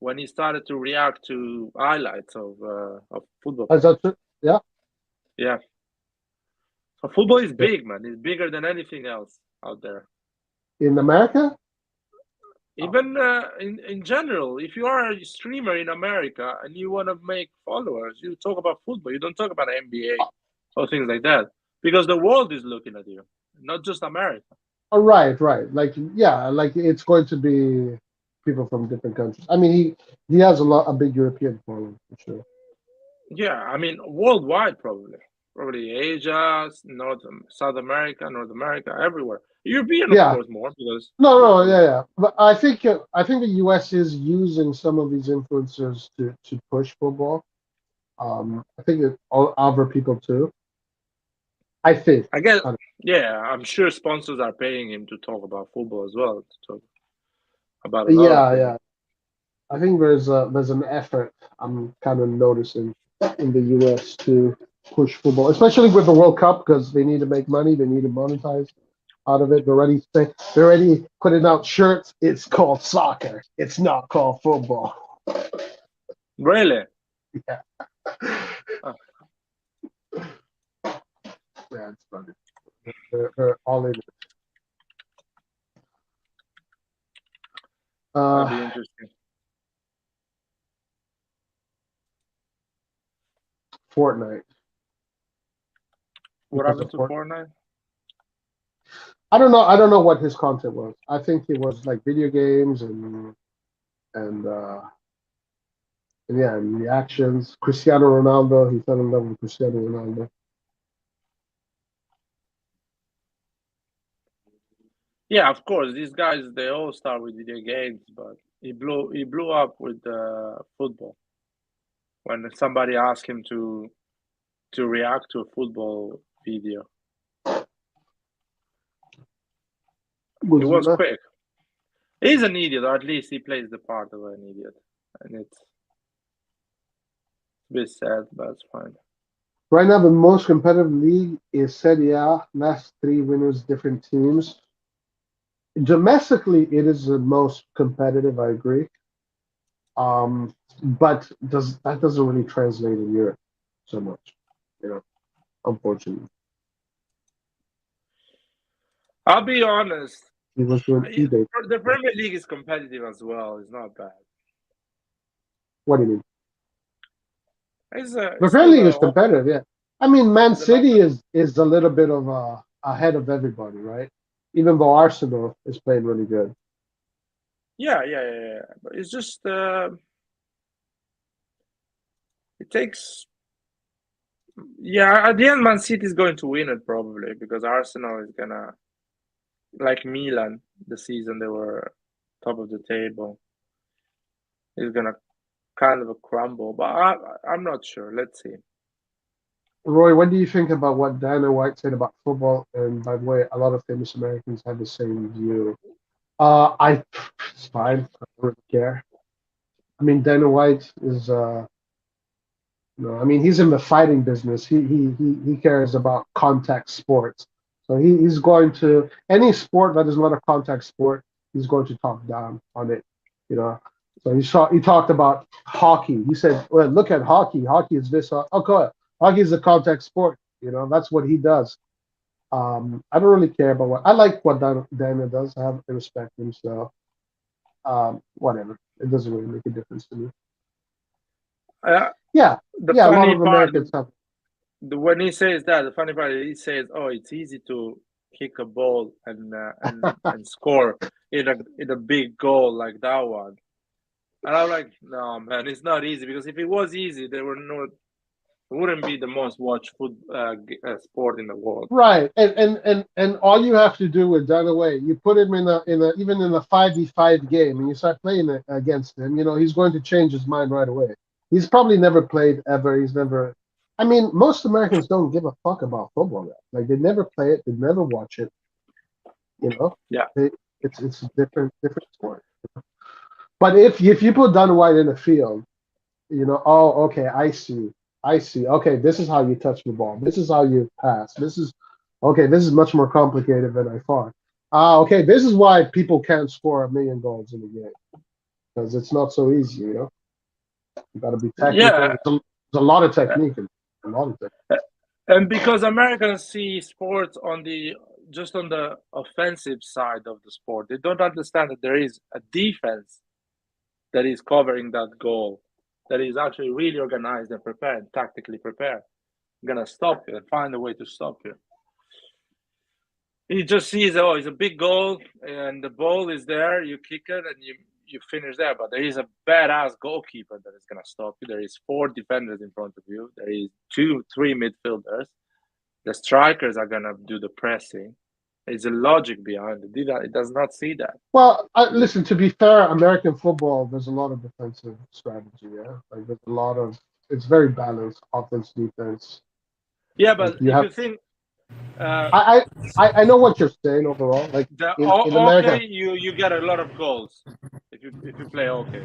Speaker 1: when he started to react to highlights of football.
Speaker 3: Is that true? Yeah.
Speaker 1: Yeah. So football is big, man. It's bigger than anything else out there.
Speaker 3: In America?
Speaker 1: Even in general, if you are a streamer in America and you want to make followers, you talk about football. You don't talk about NBA or things like that because the world is looking at you, not just America.
Speaker 3: Oh, right. Like, yeah, like it's going to be people from different countries. I mean, he has a big European following for sure.
Speaker 1: Yeah, I mean, worldwide probably Asia, South America, North America, everywhere. European, of course, more because
Speaker 3: yeah. But I think the U.S. is using some of these influencers to push football. I think other people too. I think.
Speaker 1: I guess, yeah, I'm sure sponsors are paying him to talk about football as well. To talk about a lot of things.
Speaker 3: Yeah. I think there's an effort I'm kind of noticing in the U.S. to push football, especially with the World Cup, because they need to make money, they need to monetize out of it. They're already putting out shirts. It's called soccer. It's not called football.
Speaker 1: Really?
Speaker 3: Yeah. Yeah, it's funny. They're all in it.
Speaker 1: That'd be interesting.
Speaker 3: Fortnite.
Speaker 1: What happened to Fortnite?
Speaker 3: I don't know what his content was. I think it was like video games and reactions. Cristiano Ronaldo, he fell in love with Cristiano Ronaldo.
Speaker 1: Yeah, of course. These guys, they all start with video games, but he blew up with football. When somebody asked him to react to a football video, it was quick. He's an idiot, or at least he plays the part of an idiot, and it's a bit sad, but it's fine.
Speaker 3: Right now, the most competitive league is Serie A. Last 3 winners, different teams. Domestically, it is the most competitive. I agree. But that doesn't really translate in Europe so much, unfortunately.
Speaker 1: I'll be honest.
Speaker 3: He was doing
Speaker 1: the Premier League is competitive as well. It's not bad.
Speaker 3: What do you mean?
Speaker 1: The
Speaker 3: Premier League is competitive, yeah. I mean, Man City is a little bit of ahead of everybody, right? Even though Arsenal is playing really good.
Speaker 1: Yeah. But it's just it takes. Yeah, at the end, Man City is going to win it probably because Arsenal is gonna, like Milan, the season they were top of the table, is gonna kind of a crumble. But I'm not sure. Let's see.
Speaker 3: Roy, what do you think about what Dana White said about football? And by the way, a lot of famous Americans have the same view. It's fine. I don't really care. I mean, Dana White is, he's in the fighting business. He cares about contact sports. So he's going to any sport that is not a contact sport. He's going to talk down on it. So he talked about hockey. He said, "Well, look at hockey. Hockey is this. Okay, hockey is a contact sport. That's what he does." I don't really care about I like what Dana does. I respect him. So whatever. It doesn't really make a difference to me. A lot of Americans have.
Speaker 1: When he says that, the funny part is he says, "Oh, it's easy to kick a ball and score in a big goal like that one." And I'm like, "No, man, it's not easy because if it was easy, it wouldn't be the most watched sport in the world."
Speaker 3: Right, and all you have to do with Dana White, you put him in even in a 5v5 game, and you start playing against him. He's going to change his mind right away. He's probably never played ever. He's never. I mean, most Americans don't give a fuck about football. Like they never play it, they never watch it.
Speaker 1: Yeah,
Speaker 3: it's a different sport. But if you put Dana White in the field, oh, okay, I see. Okay, this is how you touch the ball. This is how you pass. This is much more complicated than I thought. Okay, this is why people can't score 1,000,000 goals in a game, because it's not so easy. You got to be technical.
Speaker 1: Yeah.
Speaker 3: There's a lot of technique.
Speaker 1: And because Americans see sports just on the offensive side of the sport, they don't understand that there is a defense that is covering that goal, that is actually really organized and prepared, tactically prepared. Gonna stop you and find a way to stop you. He just sees, it's a big goal and the ball is there, you kick it and you finish there. But there is a badass goalkeeper that is gonna stop you. There is 4 defenders in front of you. There is 2, 3 midfielders. The strikers are gonna do the pressing. There's a logic behind it. It does not see that.
Speaker 3: Well, listen, to be fair, American football, there's a lot of defensive strategy, yeah? Like, there's a lot of... It's very balanced, offense, defense.
Speaker 1: Yeah, but you think...
Speaker 3: I know what you're saying overall. Like, in America...
Speaker 1: you get a lot of goals if you play okay.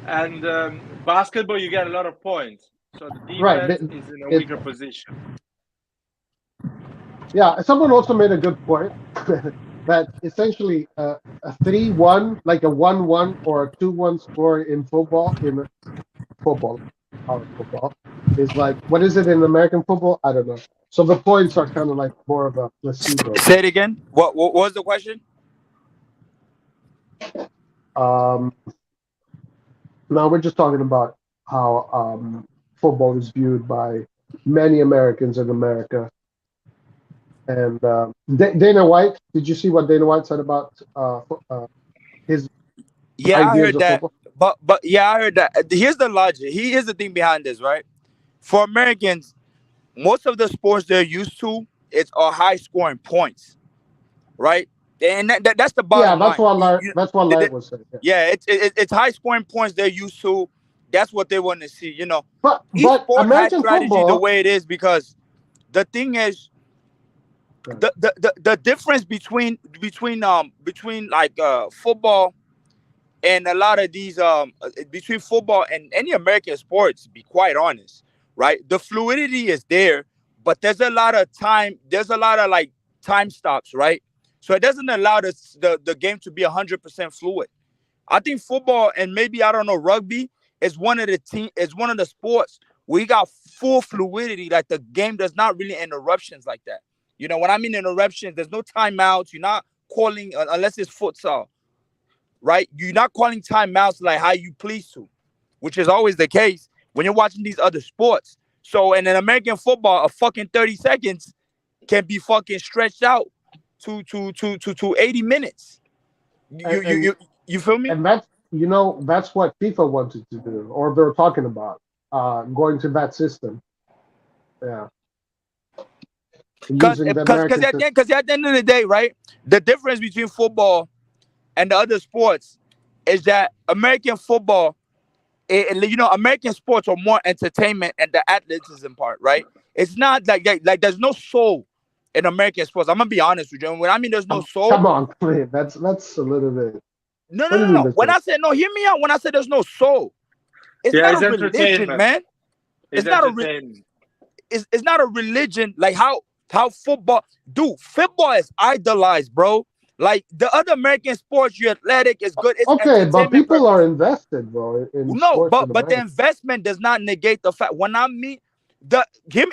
Speaker 1: And basketball, you get a lot of points. So the defense is in a weaker position.
Speaker 3: Yeah, someone also made a good point that essentially a 3-1, like a 1-1 or a 2-1 score in football, college football, is like, what is it in American football? I don't know. So the points are kind of like more of a placebo.
Speaker 5: Say it again. What was the question?
Speaker 3: Now we're just talking about how football is viewed by many Americans in America. And Dana White, did you see what Dana White said about his
Speaker 5: I heard that.
Speaker 3: Football?
Speaker 5: But yeah, I heard that. Here's the logic. Here's the thing behind this, right? For Americans, most of the sports they're used to are high scoring points, right? And that's the bottom line.
Speaker 3: That's what Larry was saying.
Speaker 5: Yeah, it's high scoring points they're used to. That's what they want to see,
Speaker 3: But
Speaker 5: sport
Speaker 3: American
Speaker 5: has strategy
Speaker 3: football,
Speaker 5: the way it is because the thing is, the difference between like football and a lot of these between football and any American sports, to be quite honest, right? The fluidity is there, but there's a lot of like time stops, right? So it doesn't allow the game to be 100% fluid. I think football and maybe, I don't know, rugby is one of the sports where you got full fluidity, like the game does not really interruptions like that. When I mean interruptions, there's no timeouts. You're not calling, unless it's futsal, right? You're not calling timeouts like how you please to, which is always the case when you're watching these other sports. So in an American football, a fucking 30 seconds can be fucking stretched out to 80 minutes. You feel me?
Speaker 3: And that's what FIFA wanted to do, or they're talking about going to that system. Yeah.
Speaker 5: Because at the end of the day, right, the difference between football and the other sports is that American football, American sports are more entertainment and the athleticism part, right? It's not like there's no soul in American sports. I'm gonna be honest with you. When I mean there's no soul,
Speaker 3: come on, please. That's a little bit.
Speaker 5: No. When I say no, hear me out. When I say there's no soul, it's not a religion, man. It's not a religion like how football, dude. Football is idolized, bro. Like the other American sports, you're athletic, it's good. It's
Speaker 3: okay, but people are invested, bro.
Speaker 5: But the investment does not negate the fact. When I mean I'm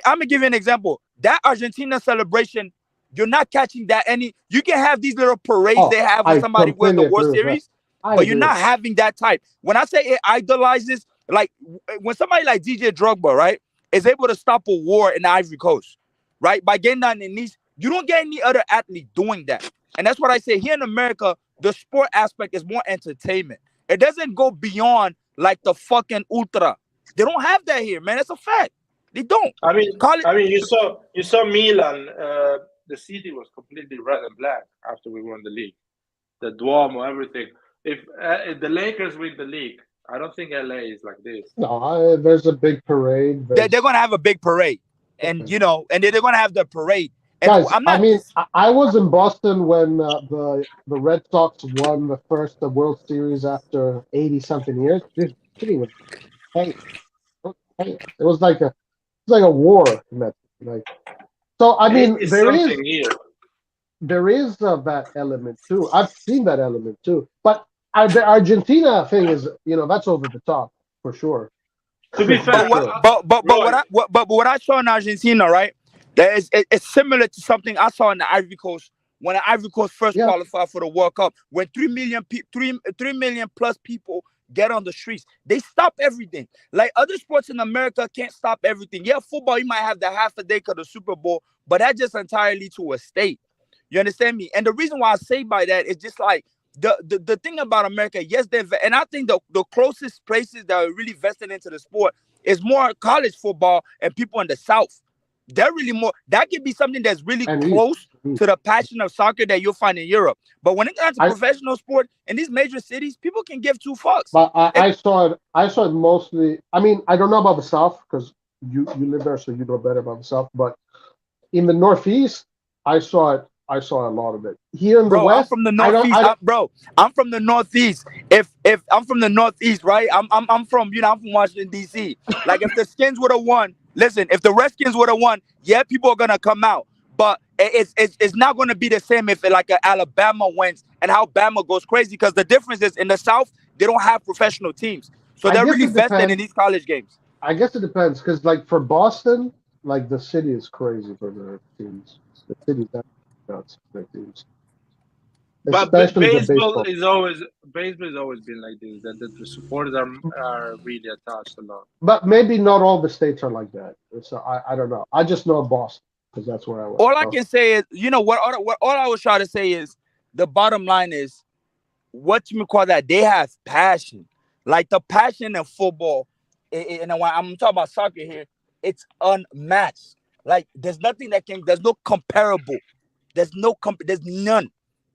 Speaker 5: gonna give you an example. That Argentina celebration, you're not catching that you can have these little parades they have when somebody wins the World Series, but you're not having that type. When I say it idolizes, like when somebody like DJ Drogba, right, is able to stop a war in the Ivory Coast, right, by getting down their knees, you don't get any other athlete doing that. And that's what I say. Here in America, the sport aspect is more entertainment. It doesn't go beyond like the fucking ultra. They don't have that here, man. It's a fact. They don't.
Speaker 1: I mean, you saw Milan. The city was completely red and black after we won the league. The Duomo, everything. If the Lakers win the league, I don't think LA is like this.
Speaker 3: No, there's a big parade.
Speaker 5: They're gonna have a big parade, and and they're gonna have the parade. And
Speaker 3: Guys,
Speaker 5: I'm
Speaker 3: I
Speaker 5: not.
Speaker 3: mean, I was in Boston when the Red Sox won the first World Series after 80 something years. This city was chaos. It was like a war. Like, so I mean,
Speaker 1: It's something here.
Speaker 3: there is that element too. I've seen that element too. But the Argentina thing is, that's over the top for sure.
Speaker 1: To be
Speaker 3: For
Speaker 1: fair,
Speaker 5: But
Speaker 3: sure.
Speaker 1: Roy,
Speaker 5: what I saw in Argentina, right? That is it's similar to something I saw in the Ivory Coast when the Ivory Coast first
Speaker 3: Yeah.
Speaker 5: qualified for the World Cup. When 3 million plus people get on the streets, they stop everything. Like other sports in America can't stop everything. Yeah, football you might have the half a day of the Super Bowl, but that's just entirely to a state. You understand me? And the reason why I say by that is just like the thing about America, yes, and I think the closest places that are really vested into the sport is more college football and people in the South. They're really more, that could be something that's really
Speaker 3: And
Speaker 5: close to the passion of soccer that you'll find in Europe. But when it comes to professional sport in these major cities, people can give two fucks.
Speaker 3: But I saw it mostly. I mean, I don't know about the South because you live there, so you know better about the South. But in the Northeast, I saw a lot of it. Here in the West,
Speaker 5: I'm from the Northeast. I'm from the Northeast. If I'm from the Northeast, right? I'm from I'm from Washington D.C. Like if the Skins would have won, listen, if the Redskins would have won, yeah, people are gonna come out, but it's not gonna be the same if like a Alabama wins and how Bama goes crazy because the difference is in the South they don't have professional teams, so they're really vested in these college games.
Speaker 3: I guess it depends because like for Boston, like the city is crazy for their teams. The city's nuts for their teams.
Speaker 1: but
Speaker 3: Especially the
Speaker 1: baseball
Speaker 3: baseball.
Speaker 1: is always been like this. That the supporters are really attached a lot.
Speaker 3: But maybe not all the states are like that. So I don't know. I just know Boston because that's where I went.
Speaker 5: All I can say is, what all I was trying to say is the bottom line is what you call that they have passion, like the passion in football, and when I'm talking about soccer here, it's unmatched. Like there's nothing there's no comparable, there's none,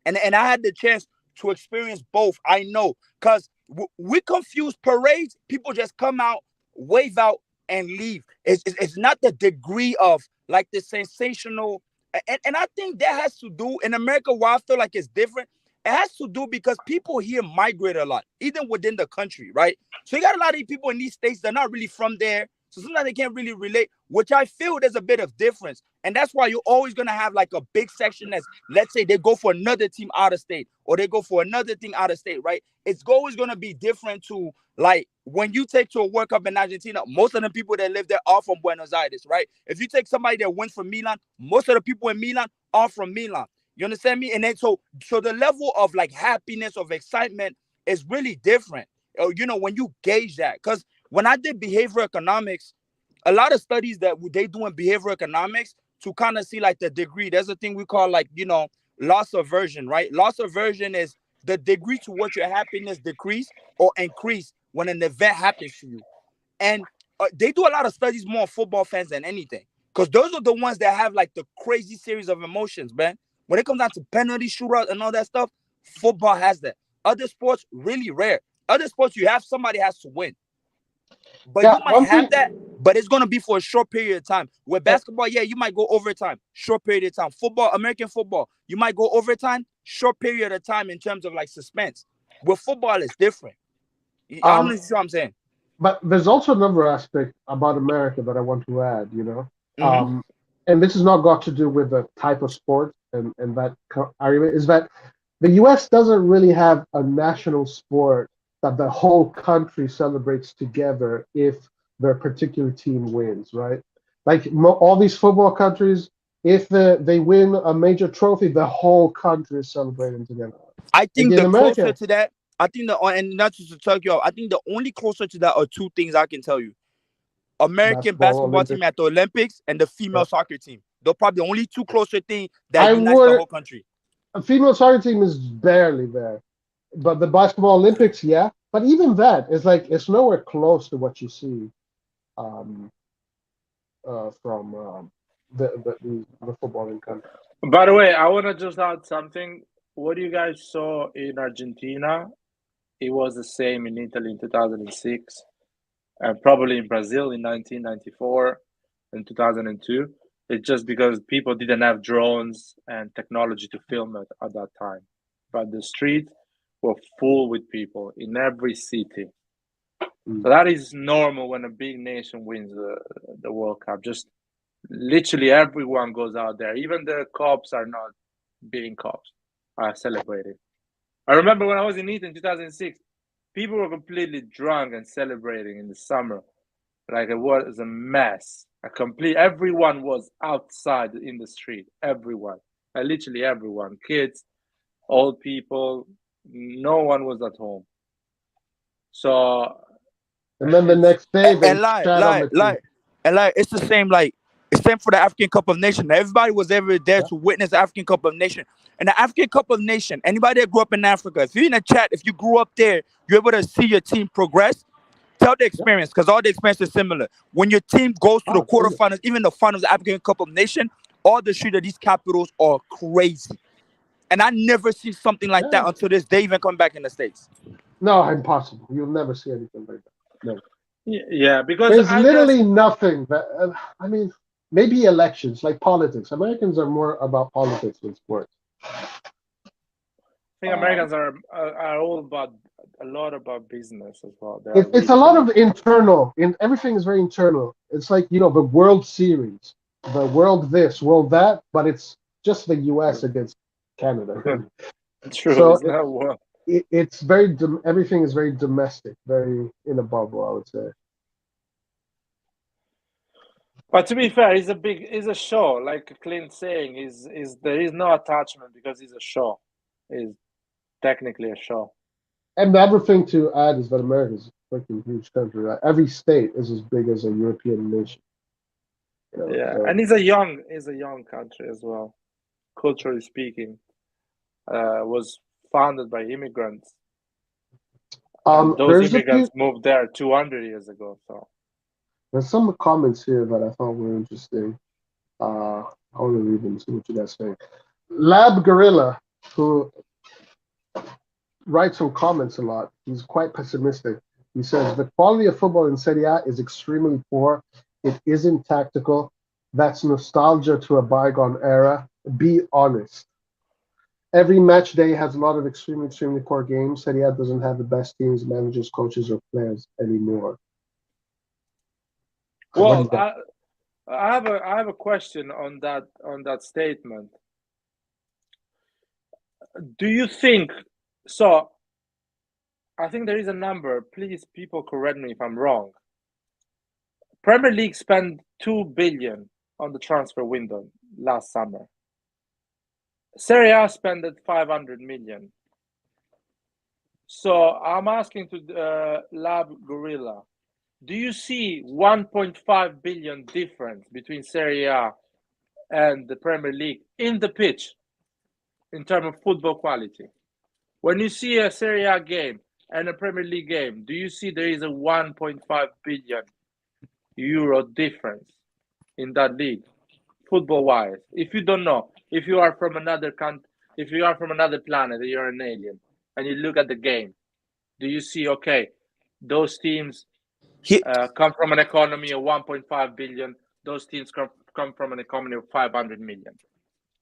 Speaker 5: and I had the chance to experience both. I know because we confuse parades. People just come out, wave out, and leave. It's not the degree of like the sensational, and I think that has to do in America. Why I feel like it's different. It has to do because people here migrate a lot, even within the country, right? So you got a lot of people in these states that are not really from there. So sometimes they can't really relate, which I feel there's a bit of difference. And that's why you're always going to have like a big section that's, let's say they go for another team out of state or they go for another thing out of state, right? It's always going to be different to like when you take to a World Cup in Argentina, most of the people that live there are from Buenos Aires, right? If you take somebody that went from Milan, most of the people in Milan are from Milan. You understand me? And then so the level of like happiness, of excitement is really different. When you gauge that. Because when I did behavioral economics, a lot of studies that they do in behavioral economics to kind of see like the degree. There's a thing we call like, loss aversion, right? Loss aversion is the degree to which your happiness decrease or increase when an event happens to you. And they do a lot of studies more on football fans than anything. Because those are the ones that have like the crazy series of emotions, man. When it comes down to penalty shootout and all that stuff, football has that. Other sports, really rare. Other sports, you have somebody has to win. But you might have that, but it's going to be for a short period of time. With basketball, yeah, you might go overtime, short period of time. Football, American football, you might go overtime, short period of time in terms of like suspense. With football, it's different. I don't know if you see what I'm saying.
Speaker 3: But there's also another aspect about America that I want to add, and this has not got to do with the type of sport and that argument, is that the U.S. doesn't really have a national sport that the whole country celebrates together if their particular team wins, right? Like all these football countries, if they win a major trophy, the whole country is celebrating together.
Speaker 5: I think the closer to that, and not just to tell you, I think the only closer to that are two things I can tell you. American basketball team at the Olympics and the female soccer team. They're probably the only two closer things that unites the whole country.
Speaker 3: A female soccer team is barely there. But the basketball Olympics, yeah. But even that is like it's nowhere close to what you see from the footballing country.
Speaker 1: By the way, I want to just add something. What you guys saw in Argentina, it was the same in Italy in 2006, and probably in Brazil in 1994 and 2002. It's just because people didn't have drones and technology to film it at that time. But the streets were full with people in every city. So that is normal when a big nation wins the World Cup. Just literally everyone goes out there. Even the cops are not being cops, are celebrating. I remember when I was in Italy in 2006, people were completely drunk and celebrating in the summer. Like it was a mess. Everyone was outside in the street. Everyone. Literally everyone. Kids, old people, no one was at home. So
Speaker 3: and then the next day they
Speaker 5: it's the same it's same for the African Cup of Nations. Everybody was ever there to witness the African Cup of Nations. And the African Cup of Nations, anybody that grew up in Africa, if you're in the chat, if you grew up there, you're able to see your team progress. Tell the experience, because all the experience is similar. When your team goes to the quarterfinals, even the finals of the African Cup of Nations, all the streets of these capitals are crazy. And I never see something like that until this day even come back in the States.
Speaker 3: No, impossible. You'll never see anything like that. No.
Speaker 1: Yeah, because
Speaker 3: there's literally nothing that, I mean, maybe elections, like politics. Americans are more about politics than sports.
Speaker 1: I think Americans are all about a lot about business as well.
Speaker 3: It's a lot of internal. Everything is very internal. It's like, the World Series, the World this, World that, but it's just the U.S. against Canada.
Speaker 1: True.
Speaker 3: So
Speaker 1: it's not world.
Speaker 3: It's very everything is very domestic, very in a bubble, I would say.
Speaker 1: But to be fair, it's a show. Like Clint's saying, is there is no attachment because it's a show. It's technically a show.
Speaker 3: And the other thing to add is that America is a freaking huge country. Right? Every state is as big as a European nation.
Speaker 1: And it's a young country as well, culturally speaking. Was founded by immigrants. Those immigrants moved there 200 years ago. So
Speaker 3: there's some comments here that I thought were interesting. I want to read them and see what you guys think. Lab Gorilla, who writes some comments a lot, he's quite pessimistic. He says the quality of football in Serie A is extremely poor. It isn't tactical. That's nostalgia to a bygone era. Be honest. Every match day has a lot of extremely poor games. Serie A doesn't have the best teams, managers, coaches, or players anymore.
Speaker 1: Well, I have a question on that statement. Do you think so? I think there is a number. Please, people, correct me if I'm wrong. Premier League spent 2 billion on the transfer window last summer. Serie A spent 500 million. So I'm asking to Lab Gorilla, do you see 1.5 billion difference between Serie A and the Premier League in the pitch in terms of football quality? When you see a Serie A game and a Premier League game, do you see there is a 1.5 billion euro difference in that league, football-wise? If you don't know, if you are from another country, if you are from another planet, you're an alien, and you look at the game, do you see, okay, those teams come from an economy of 1.5 billion, those teams come from an economy of 500 million?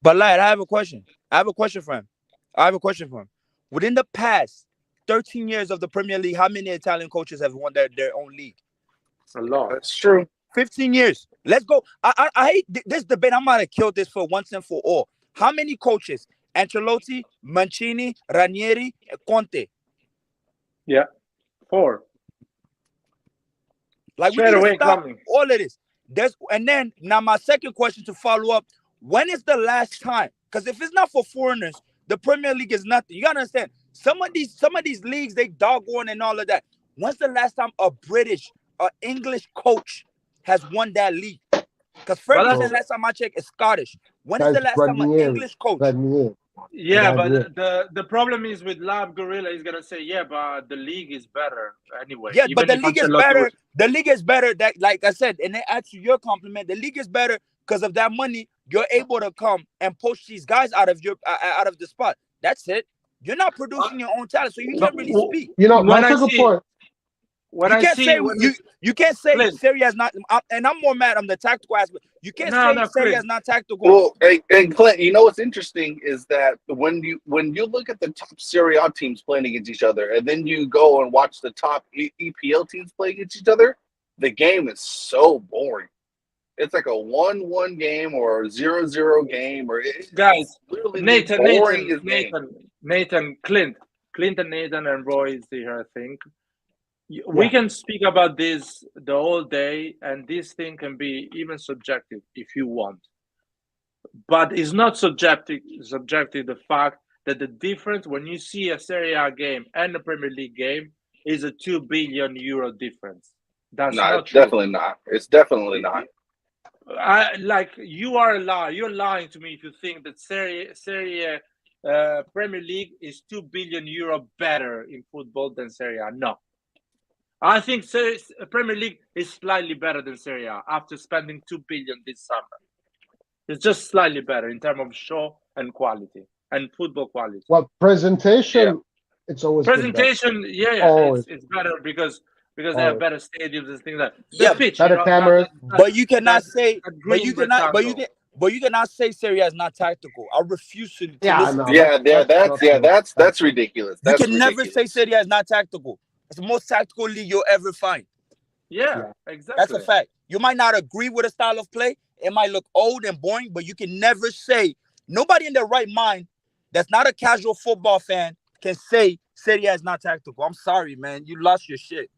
Speaker 5: But lad, I have a question. I have a question for him. Within the past 13 years of the Premier League, how many Italian coaches have won their own league?
Speaker 1: A lot.
Speaker 8: That's true.
Speaker 5: 15 years. Let's go. I hate this debate. I'm going to kill this for once and for all. How many coaches? Ancelotti, Mancini, Ranieri, Conte.
Speaker 1: Yeah, 4.
Speaker 5: Like
Speaker 1: straight
Speaker 5: we
Speaker 1: away
Speaker 5: stop
Speaker 1: coming.
Speaker 5: all of this. And then now my second question to follow up: when is the last time? Because if it's not for foreigners, the Premier League is nothing. You gotta understand. Some of these leagues, they doggone and all of that. When's the last time a British or English coach has won that league? Because Ferguson, last time I checked, is Scottish. When is the last time an English coach?
Speaker 1: Yeah, but the problem is with Lab Gorilla, he's gonna say, yeah, but the league is better anyway.
Speaker 5: Yeah, but the league is better. The league is better. That, like I said, and they add to your compliment, the league is better because of that money. You're able to come and poach these guys out of the spot. That's it. You're not producing your own talent, so you can't really speak.
Speaker 3: That's a good point.
Speaker 1: When
Speaker 5: You
Speaker 1: I
Speaker 5: can't
Speaker 1: see
Speaker 5: say
Speaker 1: when
Speaker 5: you can't say
Speaker 1: Clint,
Speaker 5: Serie is not. And I'm more mad on the tactical aspect. You can't
Speaker 1: no,
Speaker 5: say
Speaker 1: no,
Speaker 5: Serie
Speaker 1: Clint.
Speaker 5: is not tactical.
Speaker 8: Well, and Clint, you know what's interesting is that when you look at the top Serie A teams playing against each other, and then you go and watch the top EPL teams play against each other, the game is so boring. It's like a 1-1 game or a 0-0 game, or
Speaker 1: Guys,
Speaker 8: literally
Speaker 1: Nathan,
Speaker 8: the boringest game.
Speaker 1: Nathan, Clint, and Nathan and Roy is here, I think. We
Speaker 3: Yeah.
Speaker 1: can speak about this the whole day, and this thing can be even subjective if you want. But it's not subjective the fact that the difference when you see a Serie A game and a Premier League game is a €2 billion difference. That's
Speaker 8: No,
Speaker 1: not
Speaker 8: it's
Speaker 1: true.
Speaker 8: definitely not. It's definitely not.
Speaker 1: You are a liar. You're lying to me if you think that Serie Premier League is €2 billion better in football than Serie A. No, I think Premier League is slightly better than Serie A after spending $2 billion this summer. It's just slightly better in terms of show and quality and football quality.
Speaker 3: Well, presentation, it's always
Speaker 1: presentation. It's better because they have better stadiums and things like that. The pitch,
Speaker 3: better cameras.
Speaker 5: But you cannot say. But you cannot say Serie is not tactical. I refuse to.
Speaker 8: That's ridiculous.
Speaker 5: You can never say Serie is not tactical. It's the most tactical league you'll ever find.
Speaker 1: Yeah, exactly.
Speaker 5: That's a fact. You might not agree with a style of play. It might look old and boring, but you can never say, nobody in their right mind that's not a casual football fan can say Serie is not tactical. I'm sorry, man. You lost your shit.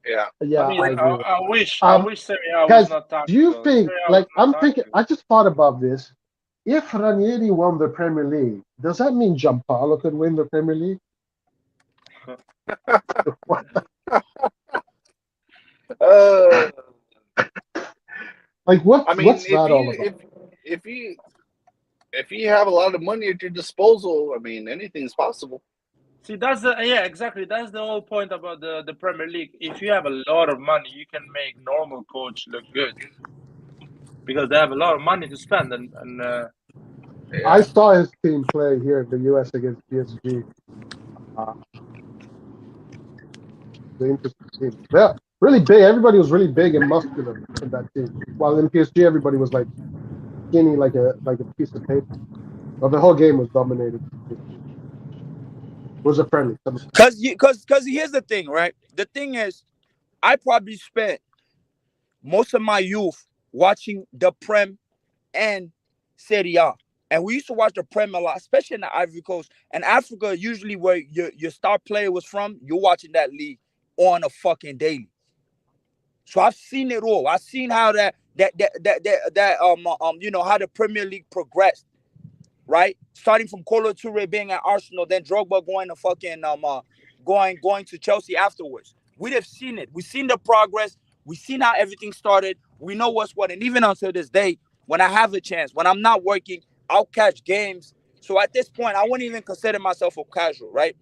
Speaker 8: Yeah.
Speaker 1: I mean, I wish Serie A was not tactical.
Speaker 3: Do you think, I just thought about this. If Ranieri won the Premier League, does that mean Giampaolo could win the Premier League? Like what?
Speaker 8: I mean,
Speaker 3: what's that all about?
Speaker 8: If you have a lot of money at your disposal, I mean, anything's possible.
Speaker 1: See, that's exactly. That's the whole point about the Premier League. If you have a lot of money, you can make normal coach look good because they have a lot of money to spend. And
Speaker 3: I saw his team play here in the US against PSG. The interesting team. Yeah, really big. Everybody was really big and muscular in that team. While in PSG, everybody was like skinny, like a piece of paper. But the whole game was dominated. It was a friendly.
Speaker 5: Because here's the thing, right? The thing is, I probably spent most of my youth watching the Prem and Serie A. And we used to watch the Prem a lot, especially in the Ivory Coast. And Africa, usually where your star player was from, you're watching that league on a fucking daily. So I've seen it all. I've seen how how the Premier League progressed, right? Starting from Kolo Touré being at Arsenal, then Drogba going to fucking going to Chelsea afterwards. We'd have seen it. We've seen the progress. We've seen how everything started. We know what's what. And even until this day, when I have a chance, when I'm not working, I'll catch games. So at this point, I wouldn't even consider myself a casual, right?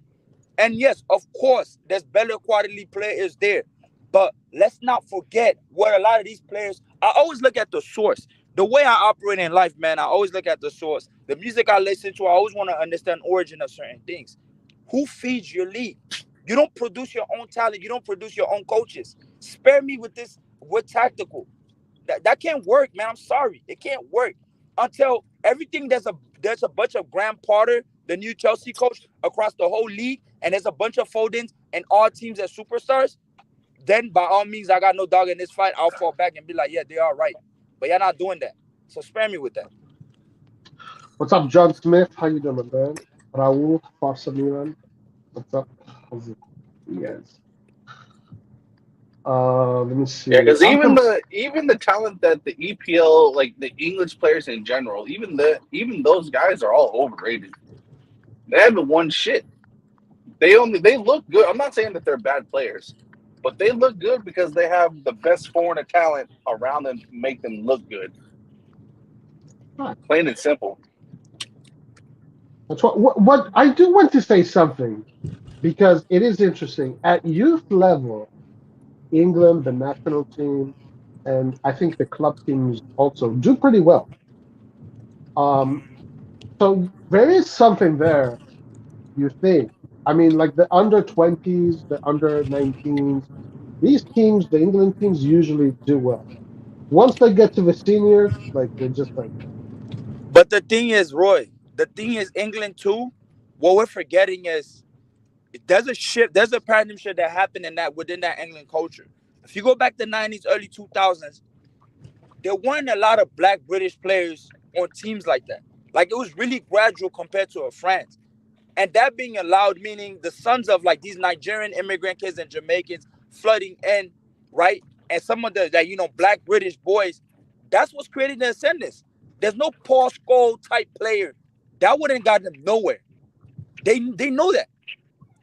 Speaker 5: And yes, of course, there's better quality players there. But let's not forget where a lot of these players, I always look at the source. The way I operate in life, man, I always look at the source. The music I listen to, I always want to understand origin of certain things. Who feeds your league? You don't produce your own talent. You don't produce your own coaches. Spare me with this. We're tactical. That can't work, man. I'm sorry. It can't work until everything there's a bunch of Graham Potter, the new Chelsea coach, across the whole league, and there's a bunch of Fodens and all teams as superstars. Then by all means, I got no dog in this fight. I'll fall back and be like, yeah, they are right. But you're not doing that. So spare me with that.
Speaker 3: What's up, John Smith? How you doing, man? Raul, Forza Milan. What's up? How's it? Yes. Let me see.
Speaker 8: Yeah, because even the talent that the EPL, like the English players in general, even those guys are all overrated. They haven't won shit. They look good. I'm not saying that they're bad players, but they look good because they have the best foreign talent around them to make them look good. Plain and simple.
Speaker 3: That's what I do want to say something, because it is interesting. At youth level, England, the national team, and I think the club teams also do pretty well. So there is something there, you think. I mean, like the under 20s, the under 19s, these teams, the England teams usually do well. Once they get to the seniors, like they're just like,
Speaker 5: But the thing is, Roy, the thing is England too. What we're forgetting is there's a shift, there's a paradigm shift that happened in that within that England culture. If you go back to the 90s, early 2000s, there weren't a lot of black British players on teams like that. Like it was really gradual compared to France. And that being allowed, meaning the sons of like these Nigerian immigrant kids and Jamaicans flooding in, right? And some of the that black British boys, that's what's creating the ascendance. There's no Paul Scholes type player. That wouldn't got them nowhere. They know that.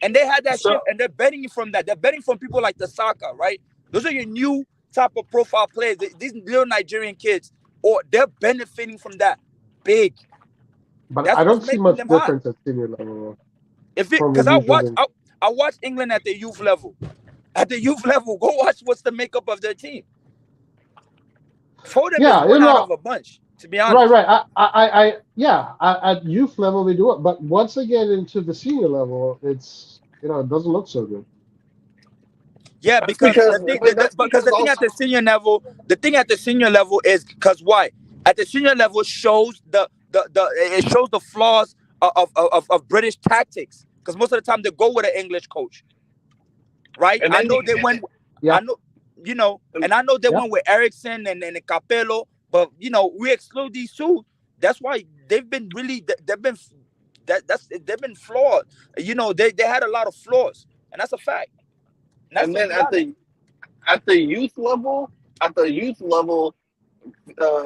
Speaker 5: And they had that shift, and they're betting from that. They're betting from people like the Saka, right? Those are your new type of profile players. These little Nigerian kids, or they're benefiting from that big.
Speaker 3: but
Speaker 5: That's
Speaker 3: I don't
Speaker 5: what's
Speaker 3: see
Speaker 5: making
Speaker 3: much
Speaker 5: them hot.
Speaker 3: difference at senior level.
Speaker 5: Because I watch England at the youth level. At the youth level, go watch what's the makeup of their team. Foden is one out of a bunch, to be honest.
Speaker 3: Right. At youth level they do it, but once they get into the senior level, it's it doesn't look so good.
Speaker 5: Yeah, because the thing at the senior level is because why? At the senior level shows it shows the flaws of British tactics. Because most of the time they go with an English coach, right? I know they went. Yeah. I know, and I know they went with Ericsson and Capello, but we exclude these two. That's why they've been flawed. They had a lot of flaws, and that's a fact.
Speaker 8: And then at the youth level,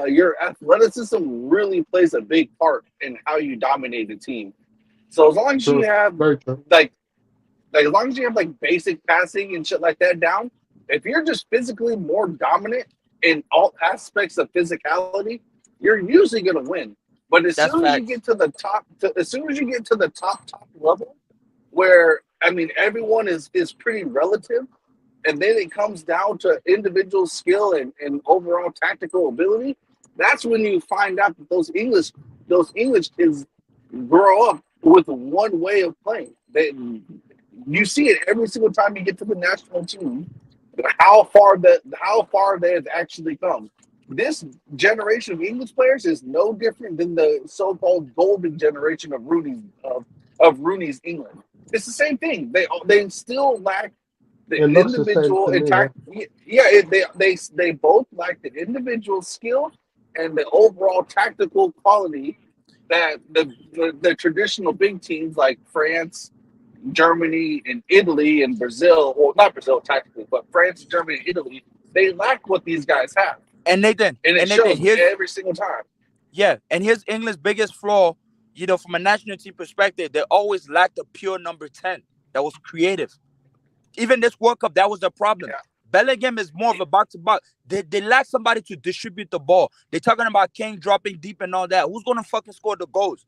Speaker 8: your athleticism really plays a big part in how you dominate a team. So as long as you have as long as you have like basic passing and shit like that down, if you're just physically more dominant in all aspects of physicality, you're usually gonna win. But as soon as you get to the top level, where everyone is pretty relative, and then it comes down to individual skill and overall tactical ability, that's when you find out that those English kids grow up with one way of playing. You see it every single time you get to the national team, how far they have actually come. This generation of English players is no different than the so-called golden generation of Rooney's England. It's the same thing. They still lack the individual attack. They both lack the individual skill and the overall tactical quality that the traditional big teams like France, Germany, and Italy, and Brazil, or not Brazil tactically, but France, Germany, and Italy, they lack what these guys have.
Speaker 5: And Nathan,
Speaker 8: it shows every single time.
Speaker 5: Yeah, and here's England's biggest flaw. From a national team perspective, they always lacked a pure number 10 that was creative. Even this World Cup, that was the problem. Yeah. Bellingham is more of a box-to-box. They lack somebody to distribute the ball. They're talking about Kane dropping deep and all that. Who's going to fucking score the goals?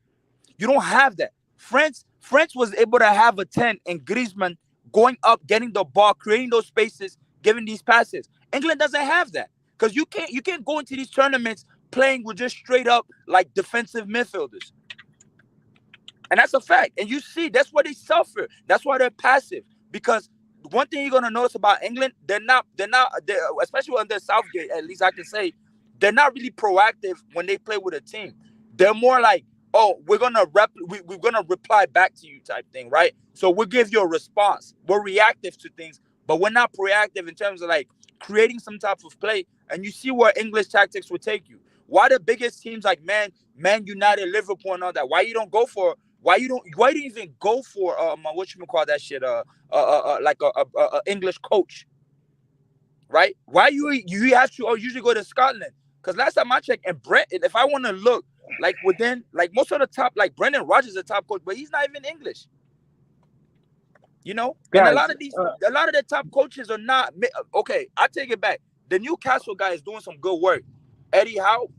Speaker 5: You don't have that. France was able to have a 10 and Griezmann going up, getting the ball, creating those spaces, giving these passes. England doesn't have that because you can't go into these tournaments playing with just straight up like defensive midfielders. And that's a fact. And you see, that's why they suffer. That's why they're passive. Because one thing you're gonna notice about England, they're not especially under Southgate, at least I can say, they're not really proactive when they play with a team. They're more like, oh, we're gonna reply back to you type thing, right? So we'll give you a response. We're reactive to things, but we're not proactive in terms of like creating some type of play. And you see where English tactics will take you. Why the biggest teams like Man United, Liverpool, and all that? Why you don't even go for what you call that shit? Like a English coach, right? Why you have to usually go to Scotland? Because last time I checked, and Brent, if I want to look like within like most of the top, like Brendan Rodgers is a top coach, but he's not even English. And a lot of the top coaches are not. Okay, I take it back. The Newcastle guy is doing some good work. Eddie Howe,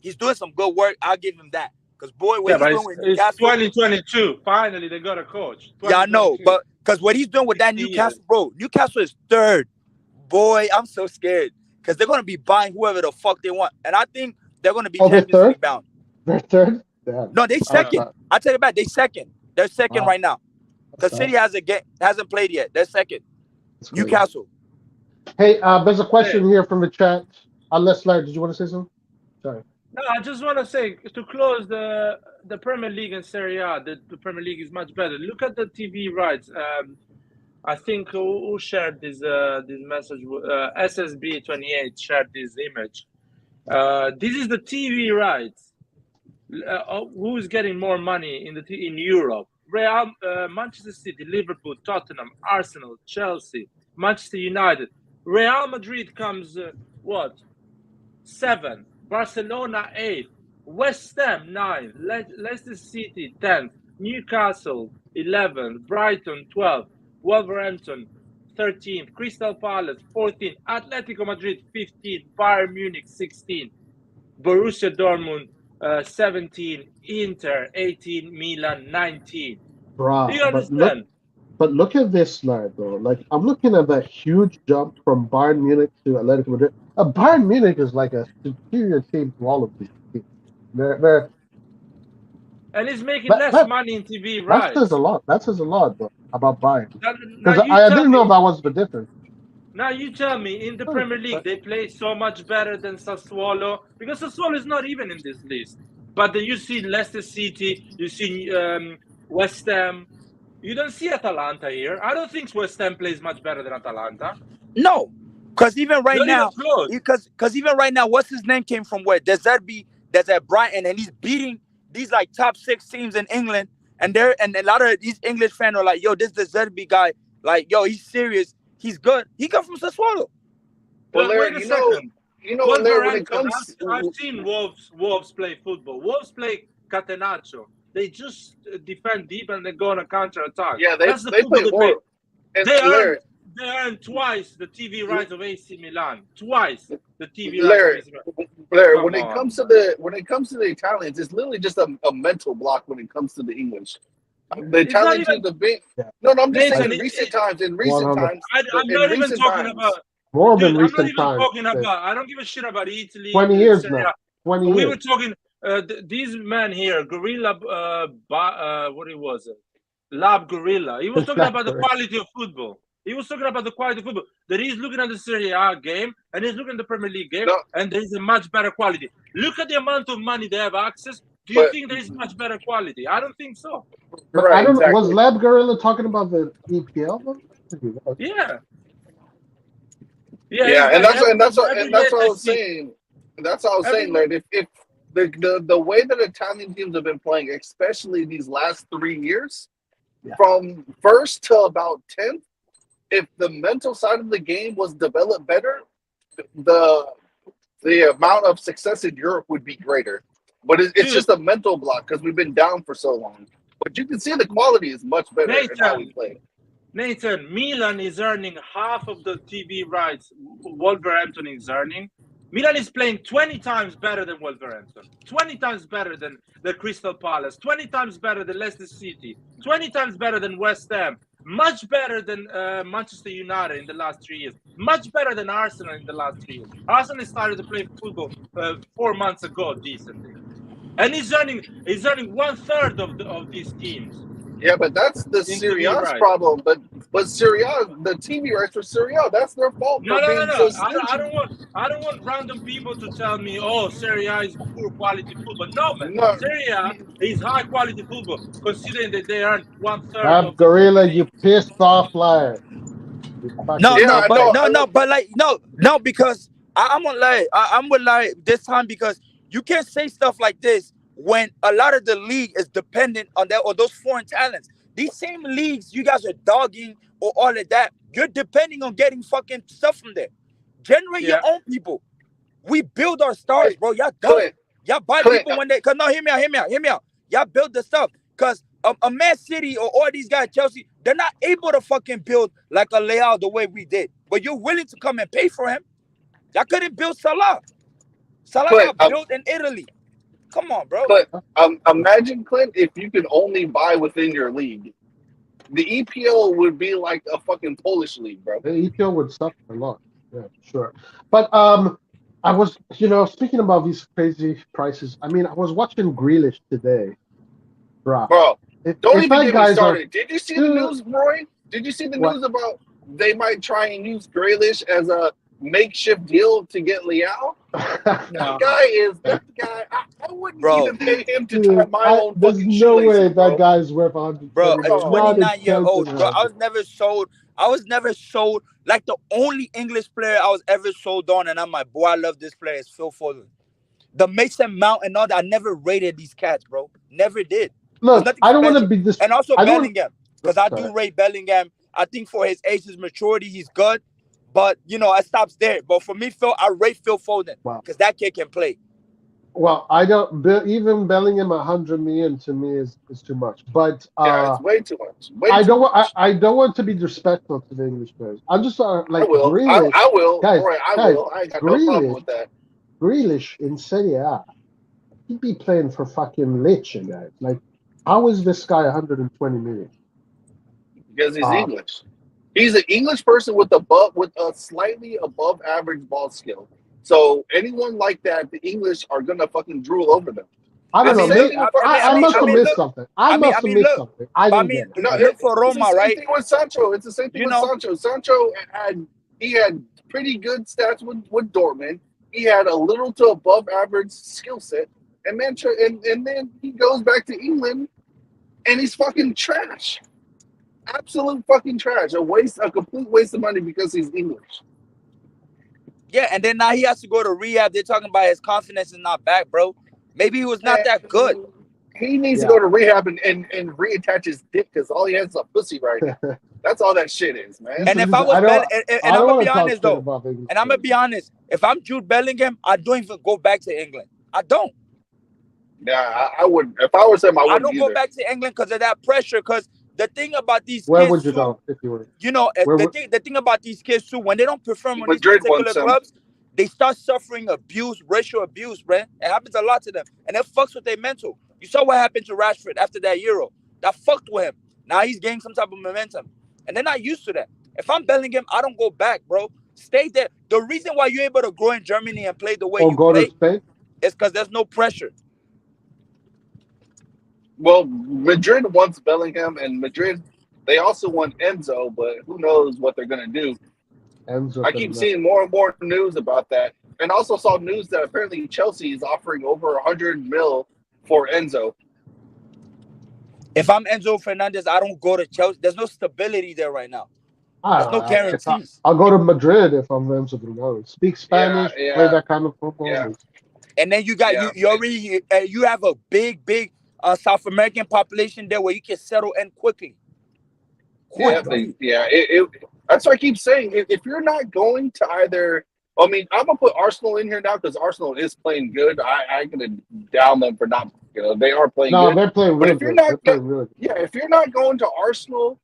Speaker 5: he's doing some good work. I'll give him that. Because boy, what he's doing with Newcastle,
Speaker 1: 2022. Finally, they got a coach.
Speaker 5: Yeah, I know, but because what he's doing with that Newcastle, bro, Newcastle is third. Boy, I'm so scared because they're gonna be buying whoever the fuck they want, and I think they're gonna be Champions League bound.
Speaker 3: They're third. Damn.
Speaker 5: No, they second. I tell you about they second. They're second right now. because City hasn't played yet. They're second. Newcastle.
Speaker 3: Hey, there's a question here from the chat. Unless, Larry, did you want to say something? Sorry.
Speaker 1: No, I just want to say, to close the Premier League and Serie A, the Premier League is much better. Look at the TV rights. I think who shared this message? SSB28 shared this image. This is the TV rights. Who's getting more money in Europe? Real, Manchester City, Liverpool, Tottenham, Arsenal, Chelsea, Manchester United. Real Madrid comes what? 7th. Barcelona 8th. West Ham 9th. Leicester City 10th. Newcastle 11th. Brighton 12th. Wolverhampton 13th. Crystal Palace 14th. Atletico Madrid 15th. Bayern Munich 16th. Borussia Dortmund 17, Inter 18, Milan 19.
Speaker 3: Bruh,
Speaker 1: Do you understand?
Speaker 3: But look at this slide, though. Like, I'm looking at that huge jump from Bayern Munich to Atletico Madrid. Bayern Munich is like a superior team to all of these teams. They're
Speaker 1: and he's making less money in TV, right?
Speaker 3: That says a lot. That says a lot, bro, about Bayern. Because I didn't know that was the difference.
Speaker 1: Now you tell me, in the Premier League, they play so much better than Sassuolo, because Sassuolo is not even in this list. But then you see Leicester City, you see West Ham. You don't see Atalanta here. I don't think West Ham plays much better than Atalanta.
Speaker 5: No, because even right now, what's his name came from where? De Zerbi, that's at Brighton, and he's beating these like top 6 teams in England. And a lot of these English fans are like, yo, this De Zerbi guy, like, yo, he's serious. He's good. He comes from Sassuolo.
Speaker 1: Well, wait a second.
Speaker 8: When it comes,
Speaker 1: I've seen Wolves play football. Wolves play catenaccio. They just defend deep and they go on a counter attack.
Speaker 8: Yeah, they play more.
Speaker 1: They earn twice the TV rights of AC Milan. Twice the TV rights.
Speaker 8: Larry, when it comes to the Italians, it's literally just a mental block when it comes to the English. The Italian teams have been. No, I'm just saying in recent times.
Speaker 1: I'm not even talking about.
Speaker 3: More than recent times.
Speaker 1: I don't give a shit about Italy.
Speaker 3: 20 years now. 20 years.
Speaker 1: We were talking. These men here, Gorilla. What it was? Lab Gorilla. He was talking about the quality of football. That he's looking at the Serie A game and he's looking at the Premier League game, and there is a much better quality. Look at the amount of money they have access. Do you think there is much better quality? I don't think so.
Speaker 3: But right, exactly. Was Lab Gorilla talking about the EPL?
Speaker 1: Yeah.
Speaker 8: Yeah, and that's what I was saying. That's what I was saying. Like, if the way that Italian teams have been playing, especially these last 3 years, from first to about 10th, if the mental side of the game was developed better, the amount of success in Europe would be greater. But it's just a mental block because we've been down for so long. But you can see the quality is much better in how we play.
Speaker 1: Nathan, Milan is earning half of the TV rights Wolverhampton is earning. Milan is playing 20 times better than Wolverhampton, 20 times better than the Crystal Palace, 20 times better than Leicester City, 20 times better than West Ham, much better than Manchester United in the last 3 years, much better than Arsenal in the last 3 years. Arsenal started to play football 4 months ago decently. And he's earning 1/3 of these teams.
Speaker 8: Yeah, but that's the Serie A's problem. But Serie A, the TV rights for Serie A, that's their fault.
Speaker 1: No. I don't want random people to tell me, oh, Serie A is poor quality football. No, man. No. Serie A is high quality football, considering that they earn 1/3.
Speaker 3: Lab Gorilla, you pissed off liar.
Speaker 5: No, because I'm gonna lie. I'm gonna lie this time because you can't say stuff like this when a lot of the league is dependent on that or those foreign talents. These same leagues you guys are dogging or all of that, you're depending on getting fucking stuff from there. Generate your own people. We build our stars, bro. Y'all do it. Y'all buy people when they. Cause no, hear me out. Y'all build the stuff. Cause a Man City or all these guys, Chelsea, they're not able to fucking build like a layout the way we did. But you're willing to come and pay for him. Y'all couldn't build Salah. Salah got built in Italy. Come on, bro.
Speaker 8: But imagine, Clint, if you could only buy within your league. The EPL would be like a fucking Polish league, bro.
Speaker 3: The EPL would suffer a lot. Yeah, sure. But I was, speaking about these crazy prices. I mean, I was watching Grealish today, bro.
Speaker 8: Don't
Speaker 3: if
Speaker 8: even
Speaker 3: my
Speaker 8: get me
Speaker 3: guys are
Speaker 8: started. Did you see the news, Roy? Did you see the news about they might try and use Grealish as a makeshift deal to get Leao?
Speaker 5: No.
Speaker 8: That guy. I wouldn't even pay him to try my own
Speaker 3: there's
Speaker 8: fucking
Speaker 3: no way
Speaker 8: shoelaces, bro.
Speaker 3: that guy's worth 120
Speaker 5: Bro, a
Speaker 3: million. Not a
Speaker 5: 29-year-old,
Speaker 3: chance in
Speaker 5: bro.
Speaker 3: hell.
Speaker 5: I was never sold. Like the only English player I was ever sold on, and I'm like, boy, I love this player. Is Phil Foden. The Mason Mount and all that. I never rated these cats, bro. Never did.
Speaker 3: Look, I don't want to be this.
Speaker 5: And also
Speaker 3: I don't.
Speaker 5: Bellingham, because I do rate Bellingham. I think for his age, his maturity, he's good. But you know, it stops there. But for me, I rate Phil Foden because that kid can play.
Speaker 3: Well, I don't. Even Bellingham 100 million to me is too much. But
Speaker 8: it's way too much.
Speaker 3: I don't want to be disrespectful to the English players. I'm just like
Speaker 8: I will.
Speaker 3: Grealish,
Speaker 8: I will.
Speaker 3: guys.
Speaker 8: Roy, I will. I ain't got no problem with that.
Speaker 3: Grealish in Serie A, he'd be playing for fucking Lecce, guys. Like, how is this guy 120 million?
Speaker 8: Because he's English. He's an English person with a slightly above average ball skill. So anyone like that, the English are gonna fucking drool over them.
Speaker 3: I don't know. I must have missed something. I must have missed something. I didn't get it.
Speaker 5: Look for Roma, right?
Speaker 8: It's the same thing with Sancho. It's the same thing with Sancho. Sancho had pretty good stats with Dortmund. He had a little to above average skill set, and then he goes back to England, and he's fucking trash. Absolute fucking trash. A complete waste of money because he's English.
Speaker 5: Yeah, and then now he has to go to rehab. They're talking about his confidence is not back, bro. Maybe he was not that good.
Speaker 8: He needs to go to rehab and reattach his dick because all he has is a pussy right now. That's all that shit is, man.
Speaker 5: And if I was I'm gonna be honest though, and I'm gonna be honest, if I'm Jude Bellingham, I don't even go back to England. I don't.
Speaker 8: Yeah, I wouldn't. If I was him, I wouldn't.
Speaker 5: I don't go back to England because of that pressure. Because the thing about these
Speaker 3: Where
Speaker 5: kids,
Speaker 3: would you go if you were?
Speaker 5: You know, the thing about these kids too, when they don't perform on these
Speaker 8: Madrid
Speaker 5: particular clubs, they start suffering racial abuse, man. It happens a lot to them, and it fucks with their mental. You saw what happened to Rashford after that Euro. That fucked with him. Now he's gaining some type of momentum, and they're not used to that. If I'm Bellingham, I don't go back, bro. Stay there. The reason why you're able to grow in Germany and play the way you play is because there's no pressure.
Speaker 8: Well, Madrid wants Bellingham, and Madrid, they also want Enzo, but who knows what they're going to do. I keep seeing more and more news about that. And also saw news that apparently Chelsea is offering over 100 mil for Enzo.
Speaker 5: If I'm Enzo Fernandez, I don't go to Chelsea. There's no stability there right now. There's no guarantees.
Speaker 3: I'll go to Madrid if I'm Enzo Fernandez. Speak Spanish, play that kind of football.
Speaker 8: Yeah.
Speaker 5: And then you got you have a big South American population there where you can settle in quickly.
Speaker 8: That's what I keep saying. If you're not going to either, I mean, I'm gonna put Arsenal in here now because Arsenal is playing good. I'm gonna down them for not, they are playing good.
Speaker 3: No, they're playing really good.
Speaker 8: If you're not going to Arsenal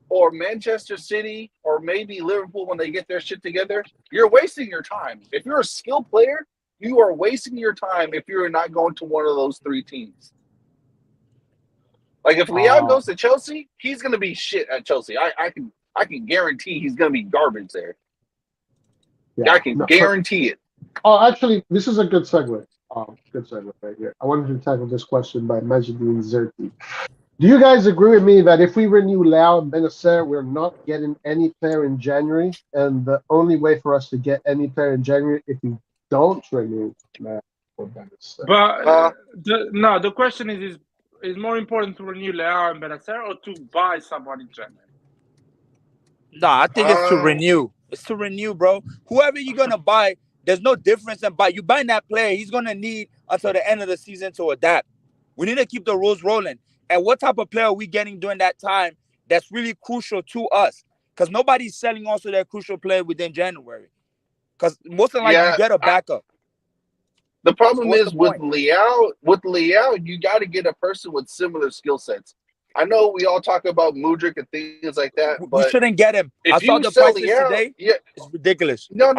Speaker 8: or Manchester City or maybe Liverpool when they get their shit together, you're wasting your time. If you're a skilled player, you are wasting your time if you're not going to one of those three teams. Like if Leao goes to Chelsea, he's gonna be shit at Chelsea. I can guarantee he's gonna be garbage there. Yeah, I can guarantee it.
Speaker 3: Oh, actually, this is a good segue. Good segue right here. I wanted to tackle this question by Majidine Zerti. Do you guys agree with me that if we renew Leao and Benacer, we're not getting any player in January, and the only way for us to get any player in January if we don't renew Leao or Benacer?
Speaker 1: But the question is more important to renew Leao and Benacer or to buy someone in January?
Speaker 5: No, I think it's to renew. It's to renew, bro. Whoever you're gonna buy, there's no difference in buy. You buying that player, he's gonna need until the end of the season to adapt. We need to keep the rules rolling. And what type of player are we getting during that time that's really crucial to us? Because nobody's selling also their crucial player within January. Because most of the time you get a backup.
Speaker 8: The problem is with Leao, you got to get a person with similar skill sets. I know we all talk about Mudryk and things like that, but
Speaker 5: we shouldn't get him. I saw the prices today. Yeah, it's ridiculous.
Speaker 8: No.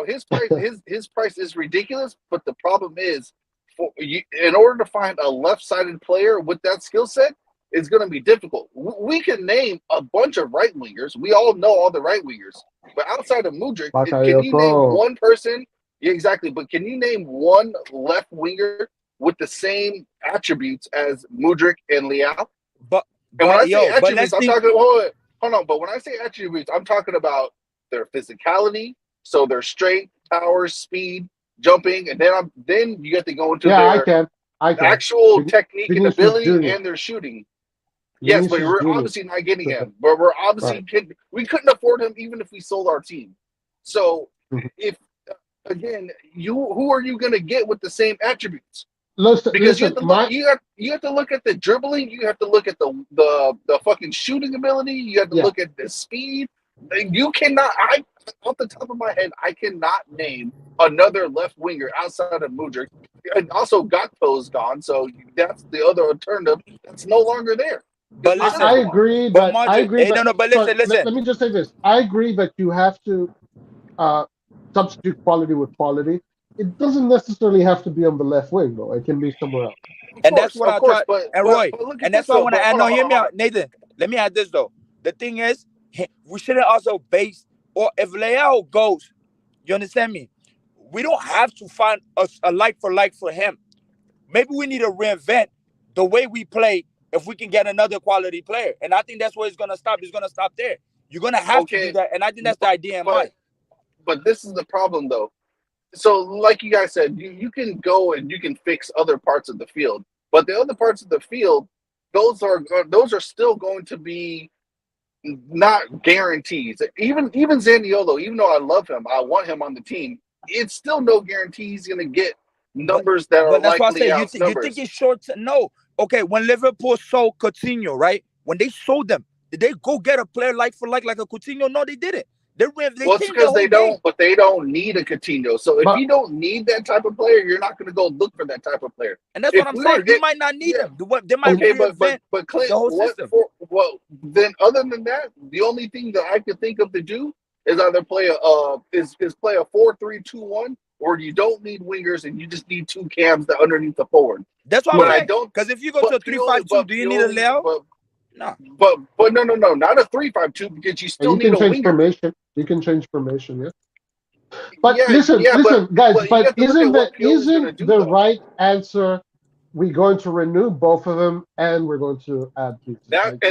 Speaker 8: His price, his price is ridiculous. But the problem is, in order to find a left-sided player with that skill set, it's going to be difficult. We can name a bunch of right wingers. We all know all the right wingers, but outside of Mudryk, can you name one person? Yeah, exactly. But can you name one left winger with the same attributes as Mudryk and Leao? And when I say
Speaker 5: but let's
Speaker 8: attributes, I'm
Speaker 5: think.
Speaker 8: talking. Hold on. But when I say attributes, I'm talking about their physicality, so their strength, power, speed, jumping, and then you get to go into
Speaker 3: Yeah,
Speaker 8: their
Speaker 3: I can.
Speaker 8: actual technique and
Speaker 3: Vinicius
Speaker 8: ability
Speaker 3: Junior.
Speaker 8: and their shooting. Yes, but
Speaker 3: Vinicius
Speaker 8: we're
Speaker 3: Junior.
Speaker 8: obviously not getting him. But we're obviously we couldn't afford him even if we sold our team. So if again, who are you going to get with the same attributes? Because you have to look at the dribbling, you have to look at the fucking shooting ability, you have to look at the speed. You cannot. Off the top of my head, I cannot name another left winger outside of Mudryk. And also, Gatto's gone, so that's the other alternative that's no longer there.
Speaker 5: But listen,
Speaker 3: I agree, but I agree.
Speaker 5: Hey, no, but listen.
Speaker 3: Let me just say this. I agree that you have to substitute quality with quality. It doesn't necessarily have to be on the left wing, though. It can be somewhere else.
Speaker 5: And that's what I try. And Roy, and that's what I want to add. No, hear me out, Nathan. Let me add this though. The thing is, we shouldn't also base, or if Leao goes, you understand me? We don't have to find a like for him. Maybe we need to reinvent the way we play if we can get another quality player. And I think that's where it's gonna stop. It's gonna stop there. You're gonna have to do that, and I think that's the idea in mind.
Speaker 8: But this is the problem, though. So, like you guys said, you can go and you can fix other parts of the field, but the other parts of the field, those are still going to be not guarantees. Even Zaniolo, even though I love him, I want him on the team. It's still no guarantee he's going to get numbers that are
Speaker 5: that's
Speaker 8: likely
Speaker 5: why I say you think it's short. No, okay. When Liverpool sold Coutinho, right? When they sold them, did they go get a player like a Coutinho? No, they didn't. Well,
Speaker 8: it's because they don't, but they don't need a Coutinho. So if you don't need that type of player, you're not going to go look for that type of player.
Speaker 5: And that's what I'm saying. You might not need him. They might reinvent
Speaker 8: but Clint,
Speaker 5: the whole system.
Speaker 8: Then other than that, the only thing that I could think of to do is either play play a 4-3-2-1, or you don't need wingers and you just need two cams that underneath the forward.
Speaker 5: That's what I'm saying. Because if you go to a 3-5-2, do you need a Leo? No.
Speaker 8: But no, not a 3-5-2, because you still need a winger.
Speaker 3: Formation. You can change formation, yeah. But listen, guys. But isn't the right answer? We're going to renew both of them, and we're going to add pieces.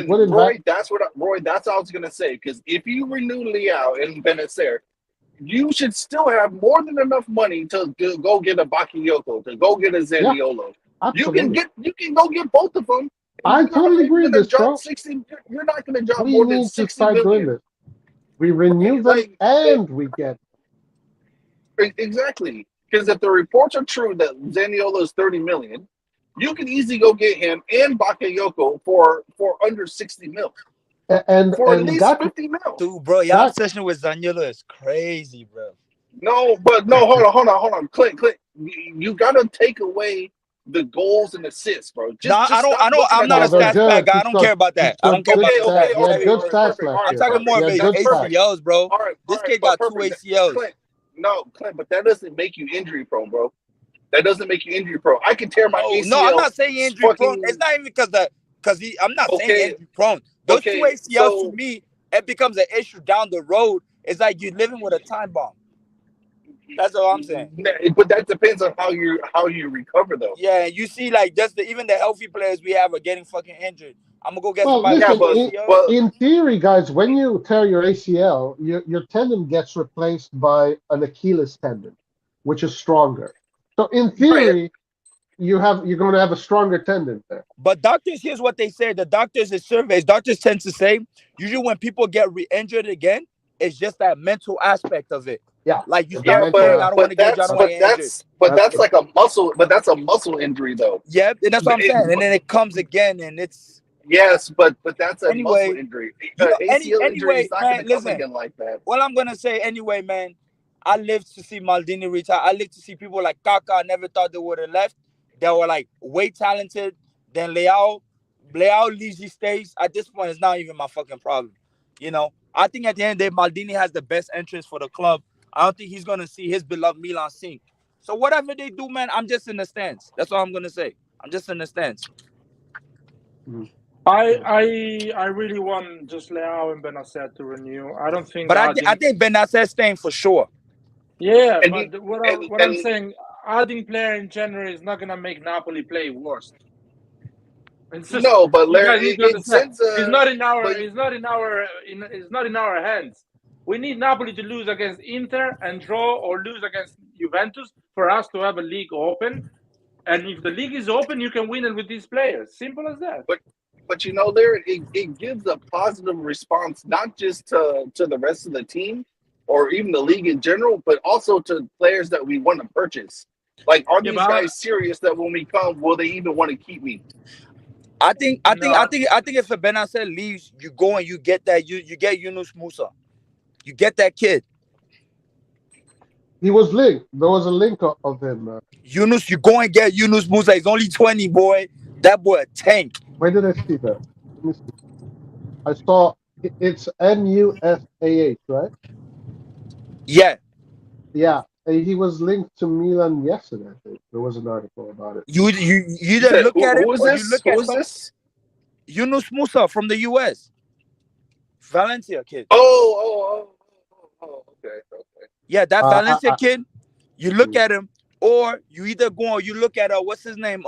Speaker 8: Roy, that's what I was going to say. Because if you renew Leao and Benacer, you should still have more than enough money to go get a Bakayoko, to go get a Zaniolo. You can go get both of them.
Speaker 3: I totally agree with this, bro.
Speaker 8: You're not going to drop more than 60 million.
Speaker 3: We renew them and we get.
Speaker 8: Exactly. Because if the reports are true that Zaniolo is 30 million, you can easily go get him and Bakayoko for under 60 mil.
Speaker 3: And
Speaker 8: for at least 50 mil.
Speaker 5: Dude, bro, your obsession with Zaniolo is crazy, bro.
Speaker 8: No, hold on. Clint, you got to take away the goals and assists, bro.
Speaker 5: I'm not a stats guy. I don't care about that. I don't care about that.
Speaker 3: Good stats.
Speaker 5: I'm talking more about ACLs, bro. This kid got 2 ACLs.
Speaker 8: Clint, but that doesn't make you injury prone, bro. That doesn't make you injury prone. I can tear my ACL.
Speaker 5: No, I'm not saying injury prone. It's not even because I'm not saying injury prone. Those 2 ACLs to me, it becomes an issue down the road. It's like you're living with a time bomb. That's all I'm saying.
Speaker 8: But that depends on how you recover, though.
Speaker 5: Yeah, you see, like even the healthy players we have are getting fucking injured. I'm gonna go get
Speaker 3: somebody. In theory, guys, when you tear your ACL, your tendon gets replaced by an Achilles tendon, which is stronger. So in theory, you're going to have a stronger tendon there.
Speaker 5: But doctors, here's what they say. The doctors in surveys, doctors tend to say usually when people get re-injured again, it's just that mental aspect of it.
Speaker 3: Yeah,
Speaker 5: like you start playing. I don't want to get injured.
Speaker 8: That's like a muscle. But that's a muscle injury, though.
Speaker 5: Yeah, and that's what I'm saying. And then it comes again, and it's
Speaker 8: but that's a muscle injury. ACL injury is not going to come again like that.
Speaker 5: Well, I'm gonna say anyway, man. I lived to see Maldini retire. I lived to see people like Kaká. I never thought they would have left. They were like way talented. Then Leao leaves, he stays. At this point, it's not even my fucking problem. You know, I think at the end of the day, Maldini has the best interest for the club. I don't think he's going to see his beloved Milan sink. So whatever they do, man, I'm just in the stands. That's all I'm going to say. I'm just in the stands.
Speaker 1: I really want just Leao and Benacer to renew. I don't think.
Speaker 5: But I think Benacer's staying for sure.
Speaker 1: Yeah, but what I'm saying, adding player in January is not going to make Napoli play worse. It's just,
Speaker 8: No, but
Speaker 1: you guys
Speaker 8: Larry,
Speaker 1: need to
Speaker 8: it
Speaker 1: understand.
Speaker 8: sends
Speaker 1: It's
Speaker 8: a.
Speaker 1: not in our.
Speaker 8: But
Speaker 1: It's not in our. It's not in our hands. We need Napoli to lose against Inter and draw, or lose against Juventus for us to have a league open. And if the league is open, you can win it with these players. Simple as that.
Speaker 8: but Larry, it gives a positive response not just to the rest of the team or even the league in general, but also to players that we want to purchase. Like, are
Speaker 1: Yeah,
Speaker 8: these
Speaker 1: but
Speaker 8: guys serious that when we come, will they even want to keep me?
Speaker 5: I think
Speaker 1: no,
Speaker 5: if Benacer leaves, you go and you get that you get Yunus Musa. You get that kid.
Speaker 3: He was linked. There was a link of him.
Speaker 5: Yunus, you go and get Yunus Musa. He's only 20, boy. That boy a tank.
Speaker 3: Where did I see that? Let me see. I saw it's MUSAH, right?
Speaker 5: Yeah.
Speaker 3: Yeah. He was linked to Milan yesterday, I think. There was an article about it.
Speaker 5: You
Speaker 8: You
Speaker 5: either
Speaker 8: said,
Speaker 5: look at him
Speaker 8: who is
Speaker 5: or you
Speaker 8: this?
Speaker 5: look
Speaker 8: Who
Speaker 5: at
Speaker 8: is this?
Speaker 5: Yunus Musa from the US. Valencia kid.
Speaker 8: Okay.
Speaker 5: Yeah, that Valencia kid, you look
Speaker 3: Hmm.
Speaker 5: at him, or you either go or you look at what's his name?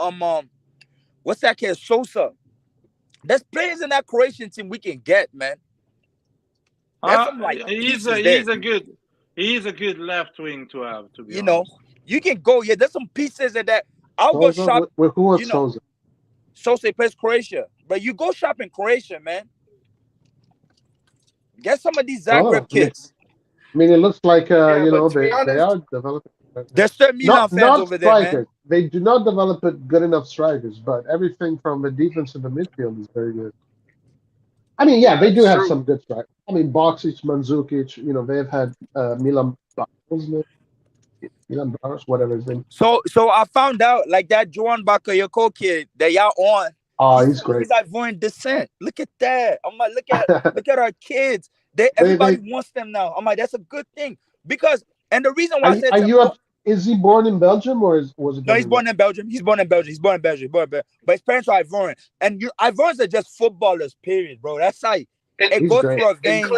Speaker 5: What's that kid? Sosa. There's players in that Croatian team we can get, man. There's some like
Speaker 1: he's
Speaker 5: pieces there.
Speaker 1: he's a good left wing to have. To be
Speaker 5: You
Speaker 1: honest,
Speaker 5: know, you can go. Yeah, there's some pieces in that. I'll go
Speaker 3: Sousa?
Speaker 5: shop.
Speaker 3: Who was
Speaker 5: You know,
Speaker 3: Sousa?
Speaker 5: Sosa plays Croatia, but you go shop in Croatia, man. Get some of these Zagreb kids.
Speaker 3: I mean, it looks like
Speaker 8: Yeah,
Speaker 3: you
Speaker 8: but
Speaker 3: know
Speaker 8: to be
Speaker 3: they
Speaker 8: honest,
Speaker 3: are developing.
Speaker 5: There's still Milan fans
Speaker 3: Not
Speaker 5: over there, man.
Speaker 3: strikers. They do not develop good enough strikers, but everything from the defense to the midfield is very good. I mean, yeah, they do
Speaker 8: it's
Speaker 3: have
Speaker 8: true.
Speaker 3: some good strikers. I mean, Boxic, Mandzukic, you know, they've had Milan Baros, whatever his name.
Speaker 5: So I found out like that Joan Bakayoko kid that y'all on.
Speaker 3: Oh, he's great.
Speaker 5: He's Ivorian descent. Look at that. I'm like, look at our kids. Everybody wants them now. I'm like, that's a good thing because the reason why I said
Speaker 3: is he born in Belgium or was it?
Speaker 5: No, he's born in Belgium. He's born in Belgium. But his parents are Ivorian, and Ivorians are just footballers. Period, bro. That's how it goes through our veins.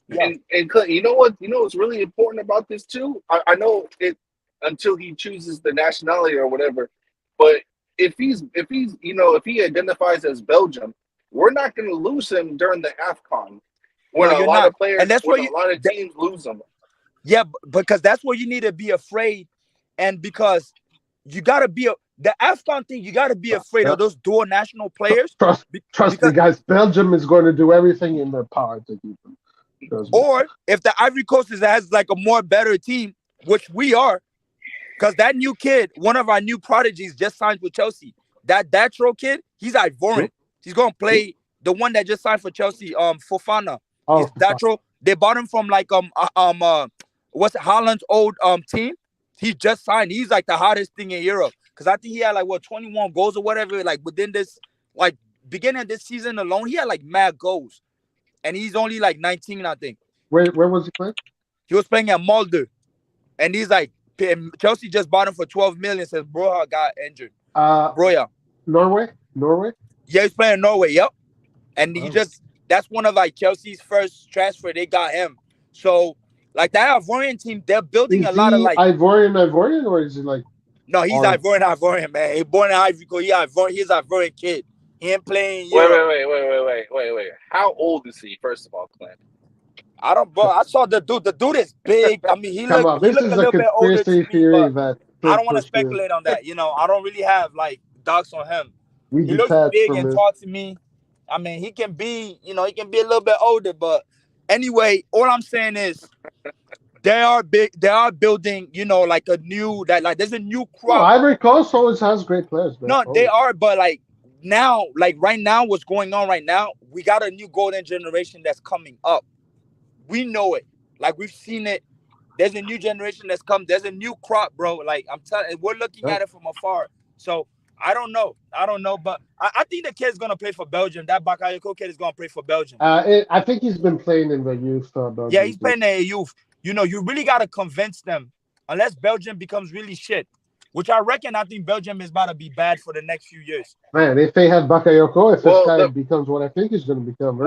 Speaker 8: And Clint, you know what's really important about this too? I know it until he chooses the nationality or whatever, but if he identifies as Belgium, we're not going to lose him during the AFCON when a lot of players,
Speaker 5: and that's
Speaker 8: when a lot of teams lose him.
Speaker 5: Yeah, because that's where you need to be afraid, and because you got to be the AFCON thing. You got to be afraid of those dual national players.
Speaker 3: Trust me, guys. Belgium is going to do everything in their power to keep them.
Speaker 5: Or if the Ivory Coast has like a more better team, which we are, because that new kid, one of our new prodigies, just signed with Chelsea. That Datro kid, he's Ivorian. He's gonna play the one that just signed for Chelsea. Fofana. He's Datro. They bought him from like what's Holland's old team. He just signed. He's like the hottest thing in Europe because I think he had like 21 goals or whatever. Like within this like beginning of this season alone, he had like mad goals. And he's only like 19, I think.
Speaker 3: Where was he playing?
Speaker 5: He was playing at Mulder. And he's like, Chelsea just bought him for 12 million since Broja got injured. Broja.
Speaker 3: Norway?
Speaker 5: Yeah, he's playing in Norway, yep. And that's one of like Chelsea's first transfer. They got him. So, like that Ivorian team, they're building a lot of like.
Speaker 3: Ivorian, or is he like.
Speaker 5: No, he's Ivorian, man. He's born in Ivory Coast. He's an Ivorian kid. He ain't playing.
Speaker 8: Wait. How old is he? First of all, Clint.
Speaker 5: I don't, bro. I saw the dude. The dude is big. I mean, he look a little bit older to me,
Speaker 3: theory
Speaker 5: but I don't want to speculate on that. You know, I don't really have like docs on him. He looks big and tall to me. I mean, he can be a little bit older, but anyway, all I'm saying is they are big. They are building, like a new there's a new crop.
Speaker 3: No, Ivory Coast always has great players, man.
Speaker 5: No, they are, but right now, what's going on right now, we got a new golden generation that's coming up. We know it. Like, we've seen it. There's a new generation that's come. There's a new crop, bro. Like, I'm telling you, we're looking at it from afar. So, I don't know. But I think the kid's going to play for Belgium. That Bakayoko kid is going to play for Belgium.
Speaker 3: I think he's been playing in the youth. Belgium.
Speaker 5: Yeah, he's playing in the youth. You really got to convince them. Unless Belgium becomes really shit. Which I think Belgium is about to be bad for the next few years.
Speaker 3: Man, if they have Bakayoko, if this guy becomes what I think he's going to become.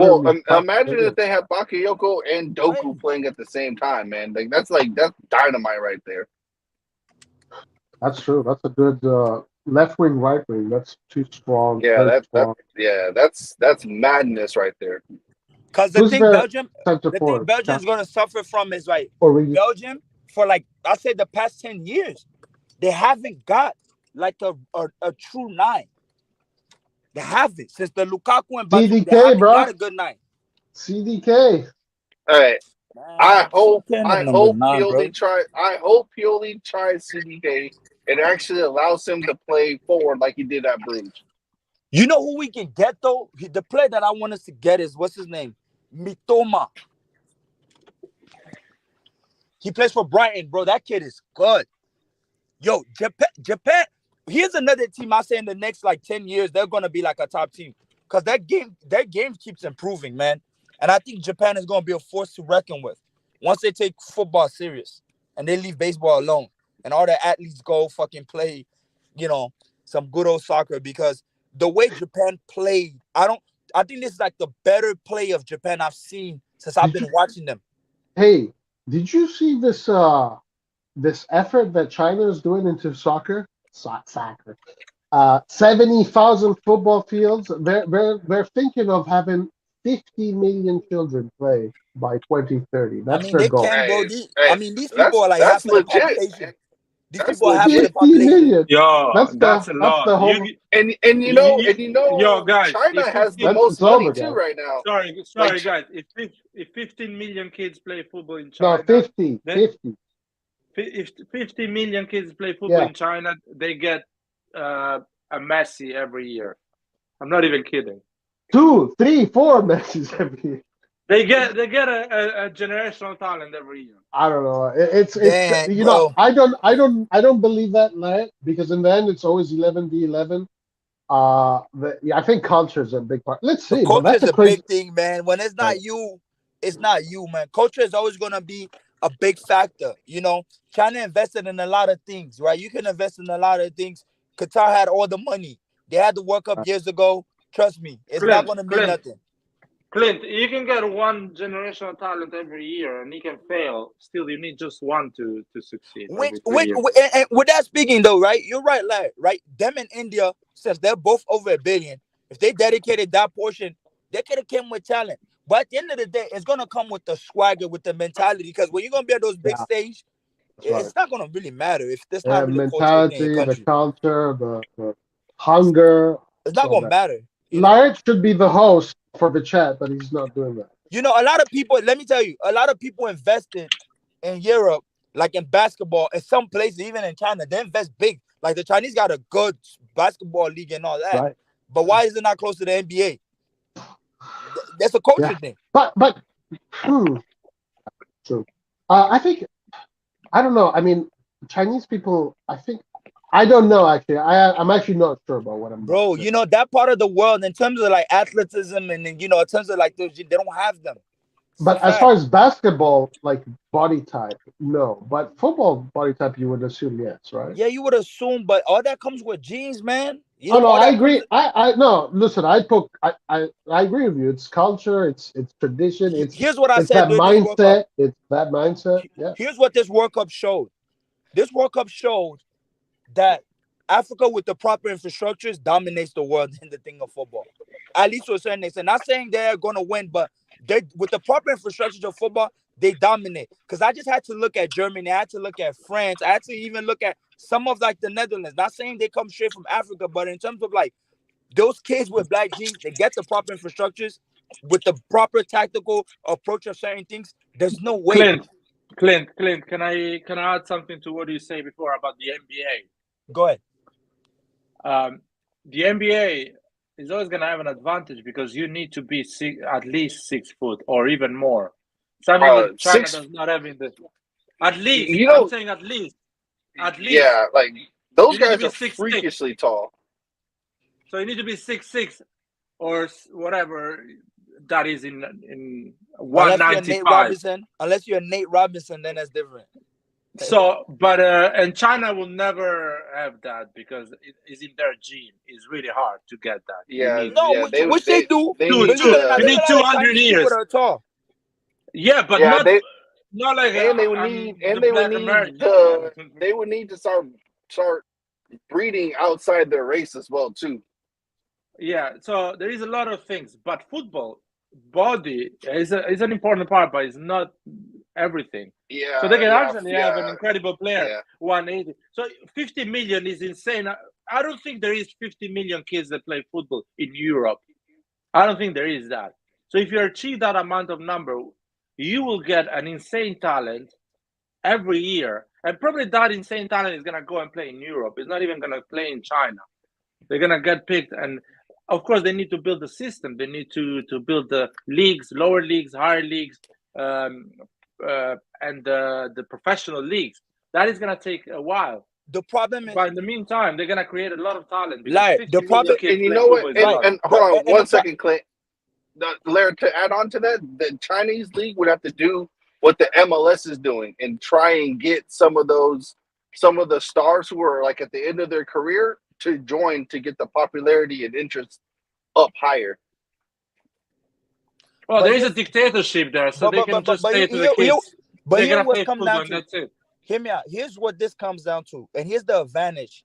Speaker 8: Imagine if they have Bakayoko and Doku playing at the same time, man. That's dynamite right there.
Speaker 3: That's true. That's a good left wing, right wing. That's too strong.
Speaker 8: Yeah,
Speaker 3: Very strong.
Speaker 8: that's madness right there.
Speaker 5: Because
Speaker 3: Who's their center
Speaker 5: the thing
Speaker 3: forward?
Speaker 5: Belgium's gonna suffer from is like
Speaker 3: Origi.
Speaker 5: Belgium for like I say the past 10 years, they haven't got like a true nine. They haven't since the Lukaku and Batshuayi. They
Speaker 3: CDK,
Speaker 5: haven't
Speaker 3: bro.
Speaker 5: got a good nine.
Speaker 3: CDK.
Speaker 8: All right.
Speaker 5: Man,
Speaker 8: I hope
Speaker 5: number 9, bro.
Speaker 8: Pioli tries CDK and actually allows him to play forward like he did at Bruges.
Speaker 5: You know who we can get though? The player that I want us to get is what's his name? Mitoma. He plays for Brighton, bro. That kid is good. Yo, Japan. Here's another team I say in the next like 10 years, they're gonna be like a top team. Because their game keeps improving, man. And I think Japan is gonna be a force to reckon with once they take football serious and they leave baseball alone. And all the athletes go fucking play, some good old soccer. Because the way Japan played, I think this is like the better play of Japan I've seen since I've been watching them.
Speaker 3: Hey, did you see this this effort that China is doing into soccer? Soccer. 70,000 football fields. They're thinking of having 50 million children play by 2030. That's their
Speaker 5: they
Speaker 3: goal.
Speaker 5: can, bro. These people are like
Speaker 8: that's
Speaker 5: half of the
Speaker 8: legit.
Speaker 5: population. These
Speaker 8: That's
Speaker 5: people are half of the
Speaker 3: 50
Speaker 5: population.
Speaker 3: million.
Speaker 1: Yo, that's a
Speaker 3: the
Speaker 1: lot.
Speaker 3: whole.
Speaker 1: Yo, guys,
Speaker 8: China
Speaker 1: if
Speaker 8: has the
Speaker 1: 15
Speaker 8: most
Speaker 3: it's
Speaker 8: money
Speaker 3: over,
Speaker 8: too
Speaker 3: guys.
Speaker 8: right now.
Speaker 1: sorry, guys. If 15 million kids play football in
Speaker 3: No,
Speaker 1: China,
Speaker 3: 50.
Speaker 1: then
Speaker 3: 50.
Speaker 1: if 50 million kids play football in China, they get a Messi every year. I'm not even kidding.
Speaker 3: 2, 3, 4 Messis every year.
Speaker 1: They get a generational talent every year.
Speaker 3: I don't know. It's
Speaker 5: Damn,
Speaker 3: you
Speaker 5: bro.
Speaker 3: know I don't believe that, Larry, because in the end it's always 11v11. I think culture is a big part. Let's see.
Speaker 5: Culture
Speaker 3: That's
Speaker 5: is
Speaker 3: a
Speaker 5: a
Speaker 3: crazy.
Speaker 5: big thing, man. When it's not you, it's not you, man. Culture is always gonna be a big factor. China invested in a lot of things, right? You can invest in a lot of things. Qatar had all the money. They had the World Cup years ago. Trust me, it's not gonna mean nothing.
Speaker 1: Clint, you can get one generational talent every year, and he can fail. Still, you need just one to succeed.
Speaker 5: And with that speaking, though, right? You're right, Larry. Right? Them in India, since they're both over $1 billion, if they dedicated that portion, they could have came with talent. But at the end of the day, it's gonna come with the swagger, with the mentality. Because when you're gonna be at those big stage, it's not gonna really matter if there's not really
Speaker 3: mentality,
Speaker 5: culture in your country.
Speaker 3: the culture, the hunger.
Speaker 5: It's not gonna matter.
Speaker 3: Larry should be the host for the chat, but he's not doing that.
Speaker 5: A lot of people, let me tell you, a lot of people invested in Europe, like in basketball, in some places, even in China, they invest big. Like the Chinese got a good basketball league and all that.
Speaker 3: Right.
Speaker 5: But why is it not close to the NBA? That's a culture thing.
Speaker 3: But true. I think, I don't know. I mean, Chinese people, I don't know, actually. I'm actually not sure about what I'm
Speaker 5: Bro, that part of the world, in terms of like athleticism and, in terms of like, they don't have them.
Speaker 3: But as far as basketball, like body type, no. But football body type, you would assume yes, right?
Speaker 5: Yeah, you would assume, but all that comes with genes, man.
Speaker 3: I agree. No, listen, I agree with you. It's culture, it's tradition,
Speaker 5: here's what I said.
Speaker 3: That mindset. It's that mindset. Yeah.
Speaker 5: Here's what this World Cup showed. This World Cup showed that Africa, with the proper infrastructures, dominates the world in the thing of football. At least to a certain extent. Not saying they're gonna win, but with the proper infrastructures of football, they dominate. Because I just had to look at Germany, I had to look at France, I had to even look at some of like the Netherlands. Not saying they come straight from Africa, but in terms of like those kids with black genes, they get the proper infrastructures with the proper tactical approach of certain things. There's no way.
Speaker 1: Clint, can I add something to what you say before about the NBA?
Speaker 5: Go ahead.
Speaker 1: The NBA is always going to have an advantage because you need to be at least 6 foot or even more. Something that China does not have in the. At least, I'm saying at least.
Speaker 8: Yeah, like those guys are freakishly tall.
Speaker 1: So you need to be 6'6" or whatever that is in 195.
Speaker 5: Unless you're Nate Robinson, then that's different.
Speaker 1: So, but and China will never have that because it's in their gene. It's really hard to get that.
Speaker 8: Yeah,
Speaker 5: which they do.
Speaker 1: You need 200 years. Yeah, but not like.
Speaker 8: And they would need. They would need to start breeding outside their race as well too.
Speaker 1: Yeah, so there is a lot of things, but football body is an important part, but it's not everything.
Speaker 8: Yeah,
Speaker 1: So they can
Speaker 8: yeah,
Speaker 1: actually have an incredible player,
Speaker 8: yeah.
Speaker 1: 180. So 50 million is insane. I don't think there is 50 million kids that play football in Europe. I don't think there is that. So if you achieve that amount of number, you will get an insane talent every year. And probably that insane talent is going to go and play in Europe. It's not even going to play in China. They're going to get picked. And of course, they need to build the system. They need to build the leagues, lower leagues, higher leagues, and the professional leagues. That is going to take a while.
Speaker 5: The problem is,
Speaker 1: but in the meantime, they're going to create a lot of talent.
Speaker 5: Like the problem,
Speaker 8: and you know what? And hold on one second, Clint. Larry, to add on to that, the Chinese league would have to do what the MLS is doing and try and get some of the stars who are like at the end of their career to join to get the popularity and interest up higher.
Speaker 1: Well, there is a dictatorship there, so they can just say to the kids, they're going to play football and that's it.
Speaker 5: Hear me out. Here's what this comes down to, and here's the advantage.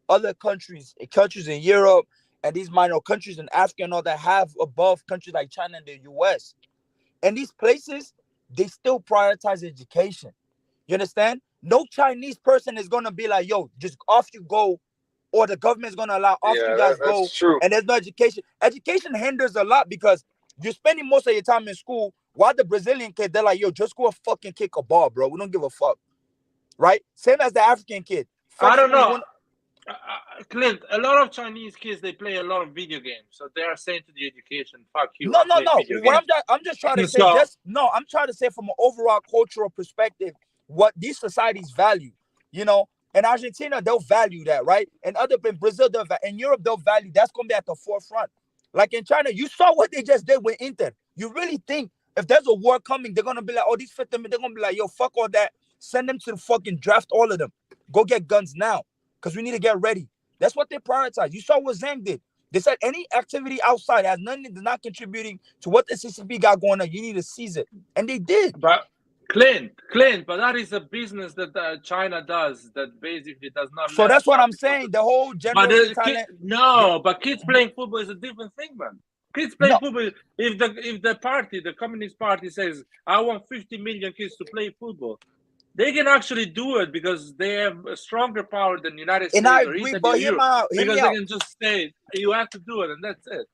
Speaker 5: Other countries in Europe and these minor countries in Africa and all that have above countries like China and the US. And these places, they still prioritize education. You understand? No Chinese person is going to be like, yo, just off you go, or the government's going to allow off you guys go.
Speaker 8: True.
Speaker 5: And there's no education. Education hinders a lot because you're spending most of your time in school, while the Brazilian kid, they're like, yo, just go and fucking kick a ball, bro. We don't give a fuck. Right? Same as the African kid.
Speaker 1: I don't know. Clint, a lot of Chinese kids, they play a lot of video games. So they are saying to the education, fuck you.
Speaker 5: No. What I'm just trying to say, I'm trying to say from an overall cultural perspective, what these societies value. You know, in Argentina, they'll value that, right? And in Brazil, in Europe, they'll value that's going to be at the forefront. Like in China, you saw what they just did with Inter. You really think if there's a war coming, they're going to be like, oh, these 50 men, they're going to be like, yo, fuck all that. Send them to the fucking draft, all of them. Go get guns now. Because we need to get ready. That's what they prioritize. You saw what Zhang did. They said any activity outside has nothing, not contributing to what the CCP got going on. You need to seize it. And they did.
Speaker 1: But Clint, but that is a business that China does that basically does not.
Speaker 5: So that's what I'm saying. The whole general
Speaker 1: talent. But kids playing football is a different thing, man. Kids playing football. If the Communist Party says, I want 50 million kids to play football, they can actually do it because they have a stronger power than the United States or Italy or Europe. Because they can just say, you have to do it, and that's it.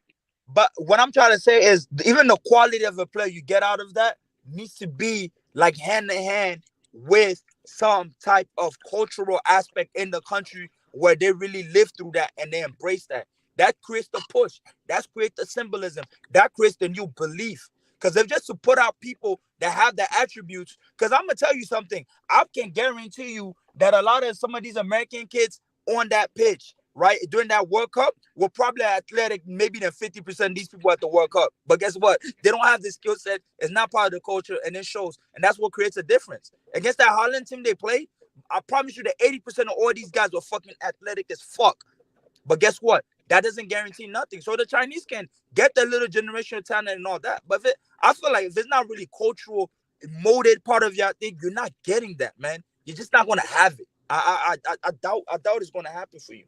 Speaker 5: But what I'm trying to say is, even the quality of a player you get out of that needs to be like hand in hand with some type of cultural aspect in the country where they really live through that and they embrace that. That creates the push. That creates the symbolism. That creates the new belief. Because if just to put out people that have the attributes, because I'm going to tell you something, I can guarantee you that a lot of some of these American kids on that pitch, right, during that World Cup, were probably athletic, maybe than 50% of these people at the World Cup. But guess what? They don't have the skill set. It's not part of the culture, and it shows. And that's what creates a difference. Against that Holland team they played, I promise you that 80% of all these guys were fucking athletic as fuck. But guess what? That doesn't guarantee nothing. So the Chinese can get their little generational talent and all that. But I feel like if it's not really cultural, molded part of your thing, you're not getting that, man. You're just not gonna have it. I doubt it's gonna happen for you.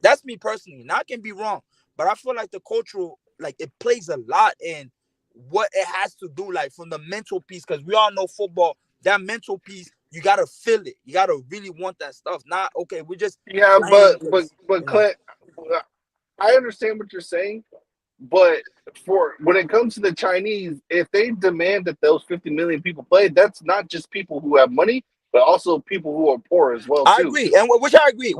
Speaker 5: That's me personally. Now I can be wrong, but I feel like the cultural, like it plays a lot in what it has to do, like from the mental piece, because we all know football, that mental piece, you gotta feel it. You gotta really want that stuff. Not okay, we just
Speaker 8: but Clint, I understand what you're saying, but for when it comes to the Chinese, if they demand that those 50 million people play, that's not just people who have money, but also people who are poor as well.
Speaker 5: I agree, and which I agree.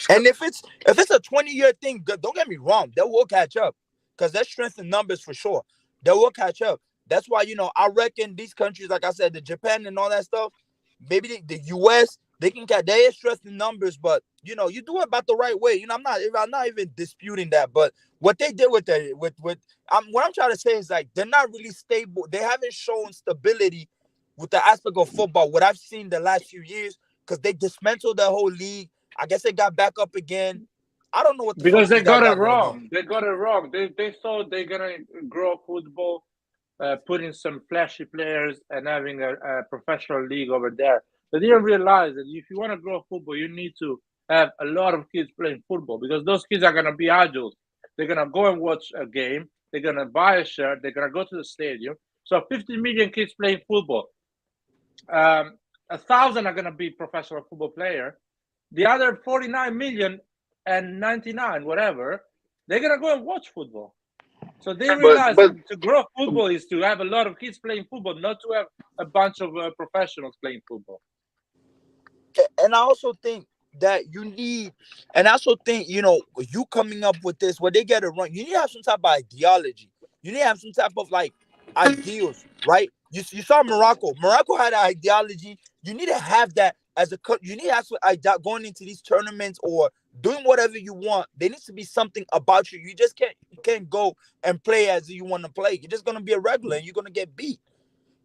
Speaker 5: And if it's a 20-year thing, don't get me wrong, they will catch up because there's strength in numbers for sure. They will catch up. That's why I reckon these countries, like I said, the Japan and all that stuff, maybe the US. They can get their strength in numbers, but you do it about the right way. I'm not even disputing that. But what they did what I'm trying to say is like they're not really stable. They haven't shown stability with the aspect of football. What I've seen the last few years, because they dismantled the whole league. I guess they got back up again. I don't know what
Speaker 1: because they got it wrong. They got it wrong. They thought they're gonna grow football, putting some flashy players and having a professional league over there. They didn't realize that if you want to grow football, you need to have a lot of kids playing football because those kids are gonna be adults. They're gonna go and watch a game. They're gonna buy a shirt. They're gonna go to the stadium. So 50 million kids playing football. 1,000 are gonna be professional football player. The other 49 million and 99, whatever, they're gonna go and watch football. So they realize to grow football is to have a lot of kids playing football, not to have a bunch of professionals playing football.
Speaker 5: And I also think that you need, and I also think, you coming up with this, where they get it wrong, you need to have some type of ideology. You need to have some type of like ideals, right? You saw Morocco. Morocco had an ideology. You need to have that as a coach. You need to have some idea going into these tournaments or doing whatever you want. There needs to be something about you. You just can't go and play as you want to play. You're just gonna be a regular and you're gonna get beat.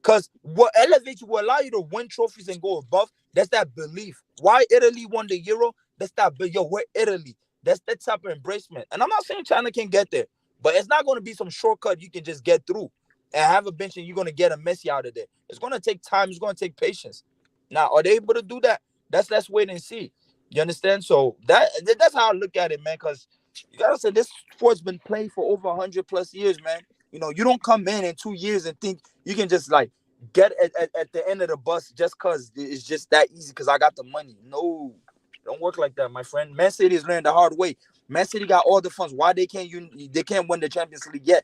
Speaker 5: Because what elevates you will allow you to win trophies and go above. That's that belief. Why Italy won the Euro? That's that. We're Italy. That's that type of embracement. And I'm not saying China can't get there, but it's not going to be some shortcut you can just get through and have a bench and you're going to get a Messi out of there. It's going to take time. It's going to take patience. Now, are they able to do that? Let's wait and see. You understand? So that's how I look at it, man. Because you gotta say this sport's been played for over 100+ years, man. You don't come in 2 years and think you can just like get at the end of the bus just because it's just that easy because I got the money. No, don't work like that, my friend. Man City is learning the hard way. Man City got all the funds. Why they can't win the Champions League yet?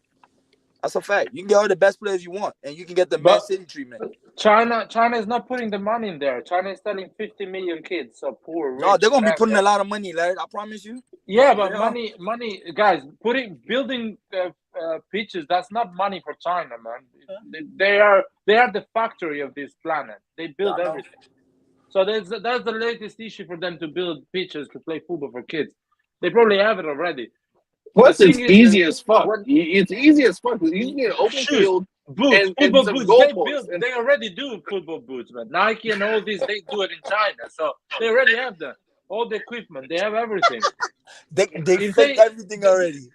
Speaker 5: That's a fact. You can get all the best players you want, and you can get the Man City treatment.
Speaker 1: China is not putting the money in there. China is telling 50 million kids, so poor.
Speaker 5: No, they're gonna be putting a lot of money, Larry. I promise you.
Speaker 1: Yeah, but money, guys. Building pitches. That's not money for China, man. They are the factory of this planet. They build everything. So that's the latest issue for them to build pitches to play football for kids. They probably have it already.
Speaker 8: Plus, it's easy as fuck. It's easy as fuck. You need an open field,
Speaker 1: boots,
Speaker 8: and
Speaker 1: football
Speaker 8: some
Speaker 1: boots. They already do football boots, man. Nike and all these, they do it in China, so they already have all the equipment. They have everything.
Speaker 5: they fake everything already.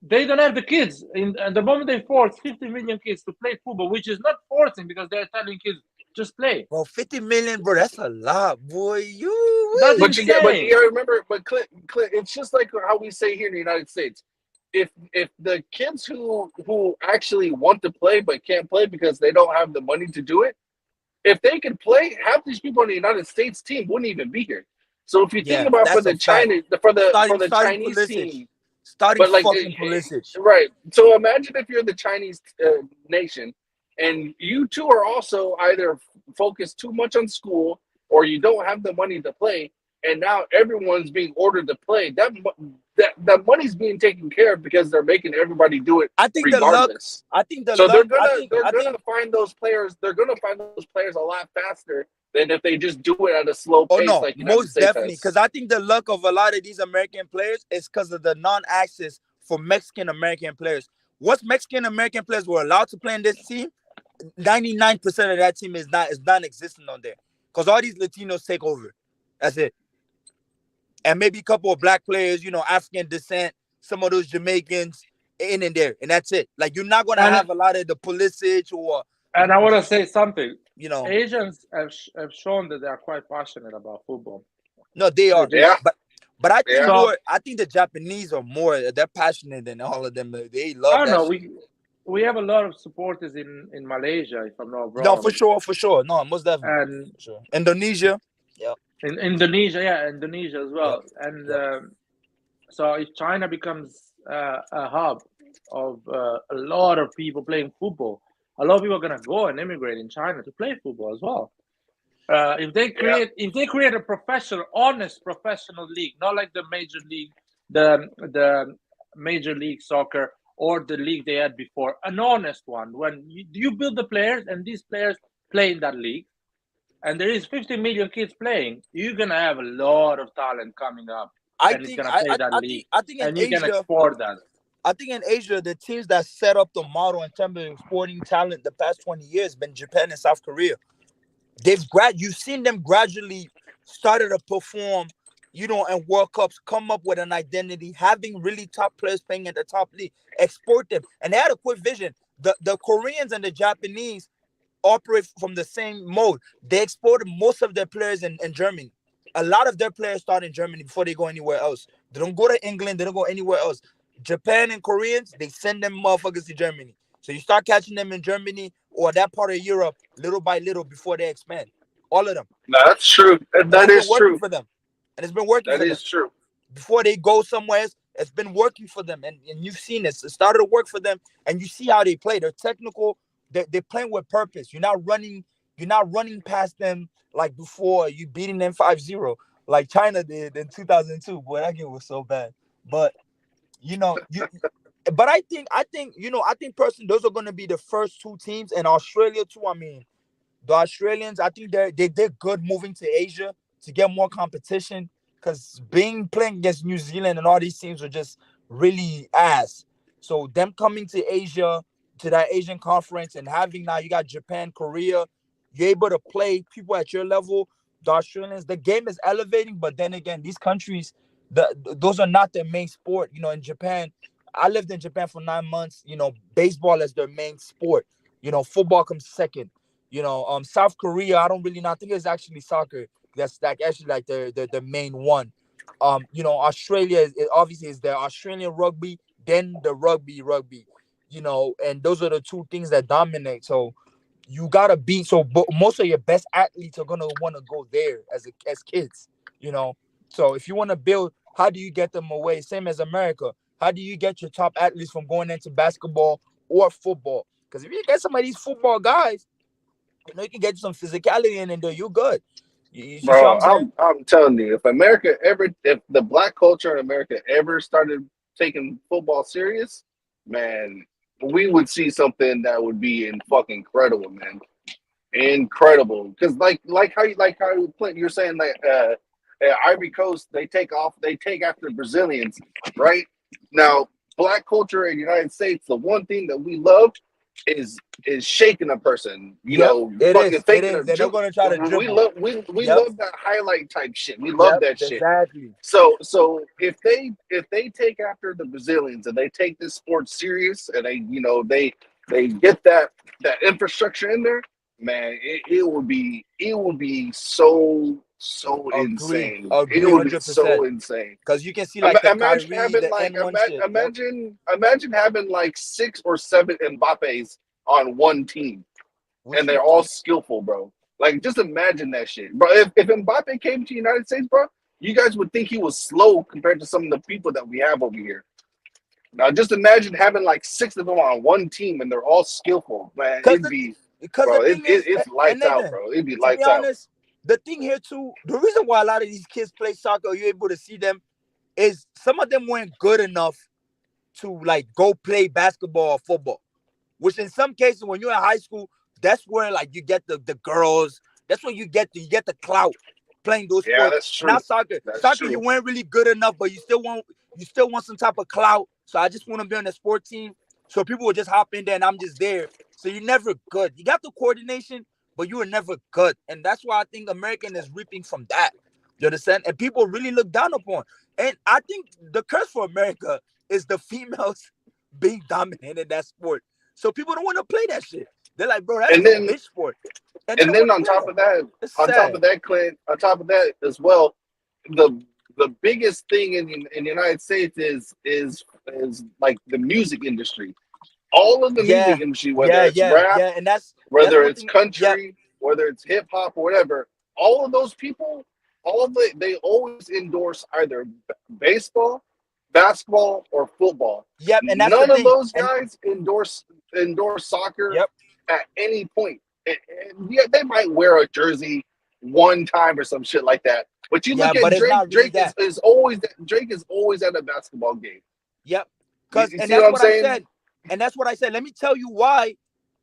Speaker 1: They don't have the kids. And the moment they force 50 million kids to play football, which is not forcing because they're telling kids just play.
Speaker 5: Well, 50 million, bro, that's a lot, boy.
Speaker 8: But you gotta remember, Clint, it's just like how we say here in the United States. If the kids who actually want to play but can't play because they don't have the money to do it, if they could play, half these people on the United States team wouldn't even be here. So if you think about for the Chinese team,
Speaker 5: starting fucking Pulisic,
Speaker 8: right? So imagine if you're the Chinese nation, and you two are also either focused too much on school or you don't have the money to play, and now everyone's being ordered to play. That money's being taken care of because they're making everybody do it.
Speaker 5: I think
Speaker 8: regardless.
Speaker 5: They're
Speaker 8: gonna find those players. They're gonna find those players a lot faster than if they just do it at a slow pace.
Speaker 5: Oh no, most definitely. Because I think the luck of a lot of these American players is because of the non-access for Mexican American players. Once Mexican American players were allowed to play in this team, 99% of that team is non-existent on there. Because all these Latinos take over. That's it. And maybe a couple of black players, African descent, some of those Jamaicans in and there. And that's it. Like, you're not going to have a lot of the Pulisic or...
Speaker 1: And I want to say something.
Speaker 5: Asians
Speaker 1: have shown that they are quite passionate about football.
Speaker 5: No, they are.
Speaker 8: Yeah.
Speaker 5: But I think I think the Japanese are more, they're passionate than all of them. They love
Speaker 1: I don't know. We have a lot of supporters in Malaysia, if I'm not wrong.
Speaker 5: No, for sure. No, most definitely.
Speaker 1: And
Speaker 5: for sure. Indonesia. Yeah.
Speaker 1: In Indonesia, Indonesia as well. Yeah. And so if China becomes a hub of a lot of people playing football, a lot of people are gonna go and immigrate in China to play football as well. If they create a honest professional league, not like the major league, the Major League Soccer or the league they had before, an honest one. When you build the players and these players play in that league, and there is 50 million kids playing, you're gonna have a lot of talent coming up. I think in Asia, can export that.
Speaker 5: I think in Asia, the teams that set up the model in terms of sporting talent the past 20 years been Japan and South Korea. You've seen them gradually started to perform, in World Cups, come up with an identity, having really top players playing at the top league, export them. And they had a quick vision. The Koreans and the Japanese operate from the same mode. They exported most of their players in Germany a lot of their players start in Germany before they go anywhere else. They don't go to England. They don't go anywhere else. Japan and Koreans, they send them motherfuckers to Germany. So you start catching them in Germany or that part of Europe little by little before they expand. All of them.
Speaker 8: No, that's true. That is true
Speaker 5: for them. And it's been working
Speaker 8: That
Speaker 5: for them.
Speaker 8: is true.
Speaker 5: Before they go somewhere else, it's been working for them. And you've seen this. It started to work for them. And you see how they play. They're technical. They're playing with purpose. You're not running past them like before. You beating them 5-0 like China did in 2002. Boy, that game was so bad. But but I think personally those are going to be the first two teams, and Australia too. I mean, the Australians, I think they're good moving to Asia to get more competition, because playing against New Zealand and all these teams are just really ass. So them coming to Asia, to that Asian conference, and having now you got Japan, Korea, you're able to play people at your level. The Australians, the game is elevating, but then again, these countries, those are not their main sport. In Japan, I lived in Japan for 9 months. Baseball is their main sport. Football comes second. South Korea, I don't really know. I think it's actually soccer. That's actually like the main one. Australia obviously is the Australian rugby, then the rugby. And those are the two things that dominate. So you gotta be most of your best athletes are gonna want to go there as kids. So if you want to build, how do you get them away? Same as America. How do you get your top athletes from going into basketball or football? Because if you get some of these football guys, you can get some physicality in there. You're good. You see
Speaker 8: Bro,
Speaker 5: what I'm saying?
Speaker 8: I'm telling you, if the black culture in America ever started taking football serious, man, we would see something that would be incredible, man. Incredible. Because like how you're saying that Ivory Coast, they take after Brazilians, right? Now, black culture in the United States, the one thing that we love is shaking a person,
Speaker 5: They're not gonna try to dribble.
Speaker 8: We love that highlight type shit. We love that shit.
Speaker 5: Exactly.
Speaker 8: So if they take after the Brazilians and they take this sport serious and they get that infrastructure in there, man, it would be so insane.
Speaker 5: Agree,
Speaker 8: It would be
Speaker 5: 100%.
Speaker 8: so insane.
Speaker 5: Because you can see like the
Speaker 8: Imagine
Speaker 5: Kyrie,
Speaker 8: having
Speaker 5: the
Speaker 8: like
Speaker 5: N1 shit.
Speaker 8: imagine having like 6 or 7 Mbappes on one team, and they're all skillful, bro. Like, just imagine that shit, bro. If Mbappe came to the United States, bro, you guys would think he was slow compared to some of the people that we have over here. Now, just imagine having like 6 of them on one team, and they're all skillful, man. It's lights out, bro. It'd be lights out.
Speaker 5: Honest, the thing here too, the reason why a lot of these kids play soccer, you're able to see them, is some of them weren't good enough to like go play basketball or football. Which in some cases, when you're in high school, that's where like you get the girls. That's where you get the clout playing those sports.
Speaker 8: That's true.
Speaker 5: Not soccer.
Speaker 8: That's
Speaker 5: soccer,
Speaker 8: true.
Speaker 5: You weren't really good enough, but you still want some type of clout. So I just want to be on the sport team. So people will just hop in there and I'm just there. So you're never good. You got the coordination, but you were never good. And that's why I think American is reaping from that. You understand? And people really look down upon. And I think the curse for America is the females being dominant in that sport. So people don't want to play that shit. They're like, bro, that's a bitch sport.
Speaker 8: And then on top of that, Clint, on top of that as well, the biggest thing in the United States is like the music industry. All of the music industry, whether it's rap,
Speaker 5: and
Speaker 8: whether it's country, whether it's hip hop or whatever, all of those people, they always endorse either baseball, basketball, or football.
Speaker 5: Yep, and that's
Speaker 8: none of those guys endorse soccer at any point. And yeah, they might wear a jersey one time or some shit like that. But you look at Drake. Drake is always at a basketball game.
Speaker 5: Yep. And that's what I said. And that's what I said. Let me tell you why.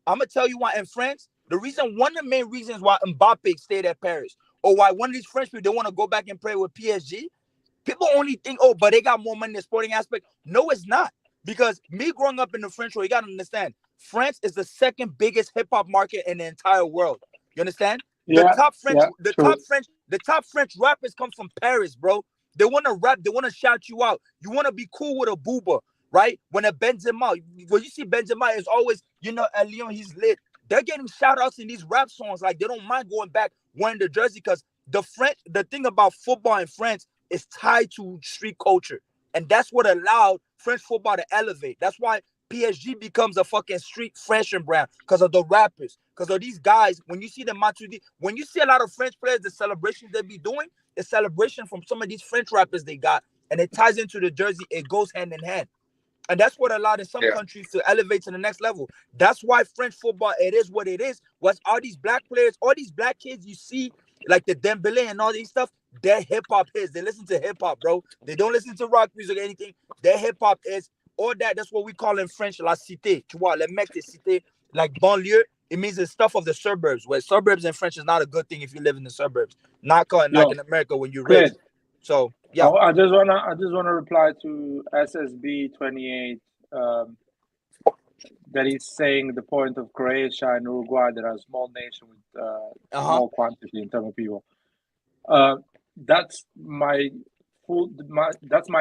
Speaker 5: I'm gonna tell you why in France. One of the main reasons why Mbappe stayed at Paris, or why one of these French people they want to go back and play with PSG. People only think, but they got more money in the sporting aspect. No, it's not. Because me growing up in the French world, you gotta understand, France is the second biggest hip hop market in the entire world. You understand? The top French rappers come from Paris, bro. They want to rap, they want to shout you out. You want to be cool with a booba, right? When a Benzema, when you see Benzema, it's always, at Lyon, he's lit. They're getting shout outs in these rap songs. Like, they don't mind going back wearing the jersey because the thing about football in France is tied to street culture, and that's what allowed French football to elevate. That's why PSG becomes a fucking street fashion brand because of the rappers, because of these guys. When you see the Matuidi, when you see a lot of French players, the celebrations they be doing, the celebration from some of these French rappers they got, and it ties into the jersey. It goes hand in hand. And that's what allowed in some countries to elevate to the next level. That's why French football, it is what it is. Was all these black players, all these black kids you see, like the Dembele and all these stuff, they're hip-hop is. They listen to hip-hop, bro. They don't listen to rock music or anything. Their hip-hop is all that. That's what we call in French la cité. Tu vois, le mec de cité, like banlieue, it means the stuff of the suburbs. Where suburbs in French is not a good thing if you live in the suburbs. Not like in America when you're rich. So yeah.
Speaker 1: I just wanna reply to SSB28 that is saying the point of Croatia and Uruguay that are a small nation with small quantity in terms of people. That's my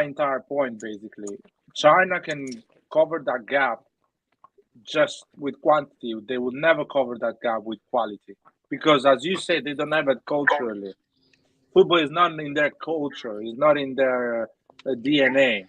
Speaker 1: entire point basically. China can cover that gap just with quantity. They will never cover that gap with quality because, as you say, they don't have it culturally. Football is not in their culture. It's not in their DNA.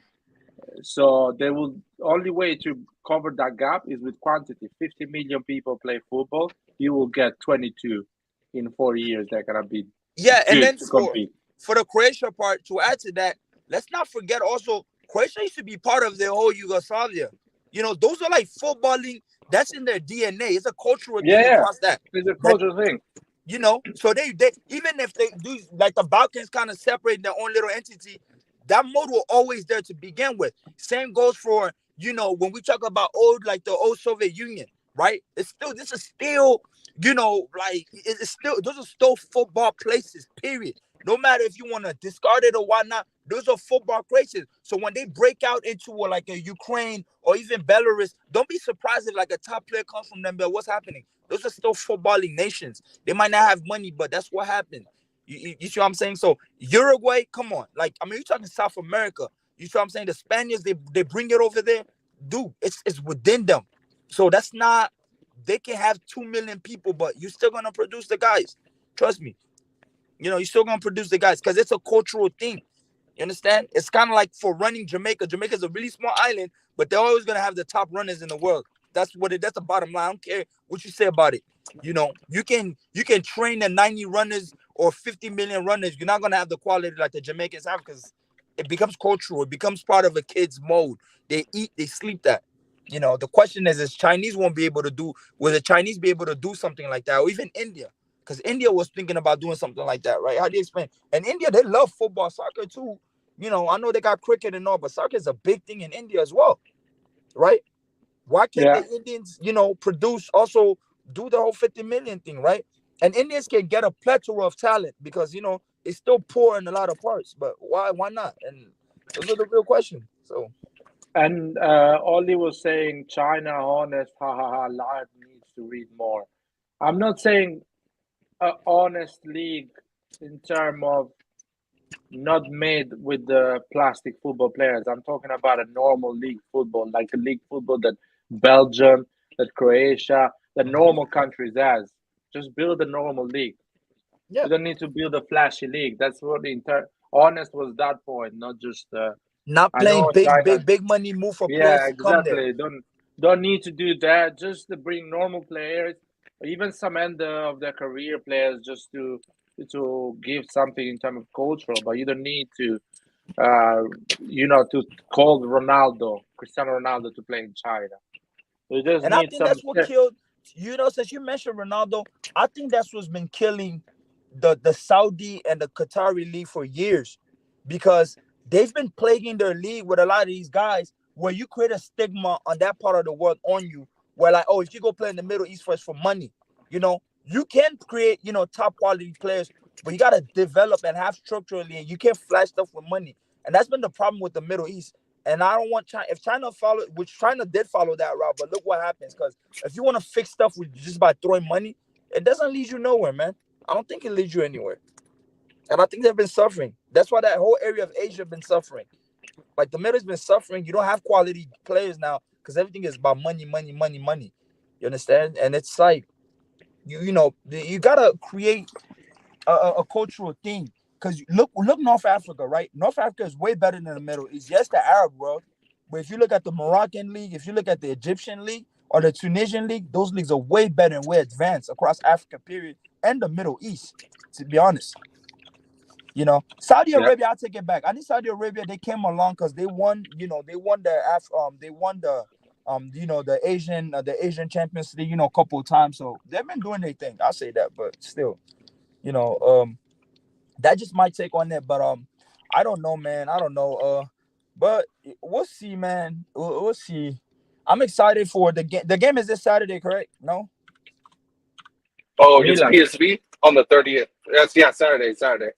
Speaker 1: So they will only way to cover that gap is with quantity. 50 million people play football. You will get 22 in 4 years. They're gonna be
Speaker 5: and then
Speaker 1: to compete.
Speaker 5: For the Croatia part, to add to that, let's not forget also Croatia used to be part of the whole Yugoslavia. You know, those are like footballing. That's in their DNA. It's a cultural thing across that.
Speaker 1: It's a cultural thing.
Speaker 5: You know, so they even if they do like the Balkans kind of separate their own little entity, that mode will always there to begin with. Same goes for, you know, when we talk about the old Soviet Union, right? This is still, you know, like it's still, those are still football places, period. No matter if you want to discard it or whatnot, those are football places. So when they break out into like a Ukraine or even Belarus, don't be surprised if like a top player comes from them. But what's happening? Those are still footballing nations. They might not have money, but that's what happened. You see what I'm saying? So Uruguay, come on. Like, I mean, you're talking South America. You see what I'm saying? The Spaniards, they bring it over there. Dude, it's within them. So that's not, they can have 2 million people, but you're still going to produce the guys. Trust me. You know, you're still going to produce the guys because it's a cultural thing. You understand? It's kind of like for running Jamaica. Jamaica's a really small island, but they're always going to have the top runners in the world. That's the bottom line. I don't care what you say about it. You know, you can train the 90 runners or 50 million runners. You're not going to have the quality like the Jamaicans have because it becomes cultural. It becomes part of a kid's mode. They eat, they sleep that. You know, the question is Chinese won't be able to do, will the Chinese be able to do something like that? Or even India? Because India was thinking about doing something like that, right? How do you explain? And India, they love football, soccer too. You know, I know they got cricket and all, but soccer is a big thing in India as well, right? Why can't the Indians, you know, produce, also do the whole 50 million thing, right? And Indians can get a plethora of talent because, you know, it's still poor in a lot of parts. But why not? And those are the real questions. So.
Speaker 1: And Oli was saying China, honest, live needs to read more. I'm not saying an honest league in terms of not made with the plastic football players. I'm talking about a normal league football, like a league football that Belgium, that Croatia, that normal countries has. Just build a normal league. You don't need to build a flashy league. That's what honest was that point, not just
Speaker 5: not playing big money move for players.
Speaker 1: Yeah, exactly. Don't need to do that. Just to bring normal players, even some end of their career players, just to give something in terms of cultural. But you don't need to, to call Cristiano Ronaldo to play in China. So you just
Speaker 5: and
Speaker 1: need
Speaker 5: I think that's what killed. You know, since you mentioned Ronaldo, I think that's what's been killing the Saudi and the Qatari league for years, because they've been plaguing their league with a lot of these guys where you create a stigma on that part of the world on you, where like, oh, if you go play in the Middle East first for money, you know, you can create, you know, top quality players, but you got to develop and have structurally, and you can't flash stuff with money. And that's been the problem with the Middle East. And I don't want China, if China followed, which China did follow that route, but look what happens. Because if you want to fix stuff with just by throwing money, it doesn't lead you nowhere, man. I don't think it leads you anywhere. And I think they've been suffering. That's why that whole area of Asia has been suffering. Like the Middle has been suffering. You don't have quality players now because everything is about money. You understand? And it's like, you know, you got to create a cultural thing. Because look North Africa, right? North Africa is way better than the Middle East. Yes, the Arab world, but if you look at the Moroccan league, if you look at the Egyptian league or the Tunisian league, those leagues are way better and way advanced across Africa, period, and the Middle East. To be honest, Saudi Arabia, I take it back. I think Saudi Arabia, they came along because they won. They won the Asian Champions League, a couple of times. So they've been doing their thing. I'll say that, but still, that just my take on that. But I don't know, man. I don't know. But we'll see, man. We'll see. I'm excited for the game. The game is this Saturday, correct? No.
Speaker 8: Oh, it's PSV on the 30th. Saturday.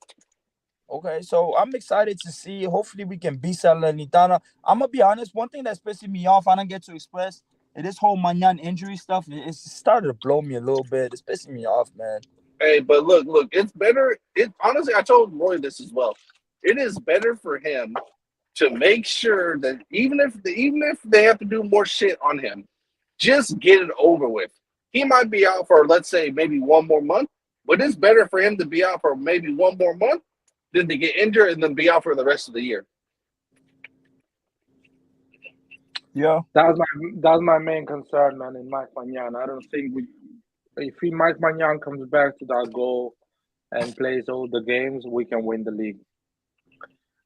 Speaker 5: Okay, so I'm excited to see. Hopefully, we can beat Salernitana. I'm gonna be honest. One thing that's pissing me off, I don't get to express, is this whole Maignan injury stuff. It's started to blow me a little bit. It's pissing me off, man.
Speaker 8: Hey, but look, it's better. Honestly, I told Roy this as well. It is better for him to make sure that even if they have to do more shit on him, just get it over with. He might be out for, let's say, maybe one more month, but it's better for him to be out for maybe one more month than to get injured and then be out for the rest of the year.
Speaker 5: Yeah,
Speaker 1: that's my main concern, man. In Mike Maignan, I don't think if Mike Maignan comes back to that goal and plays all the games, we can win the league.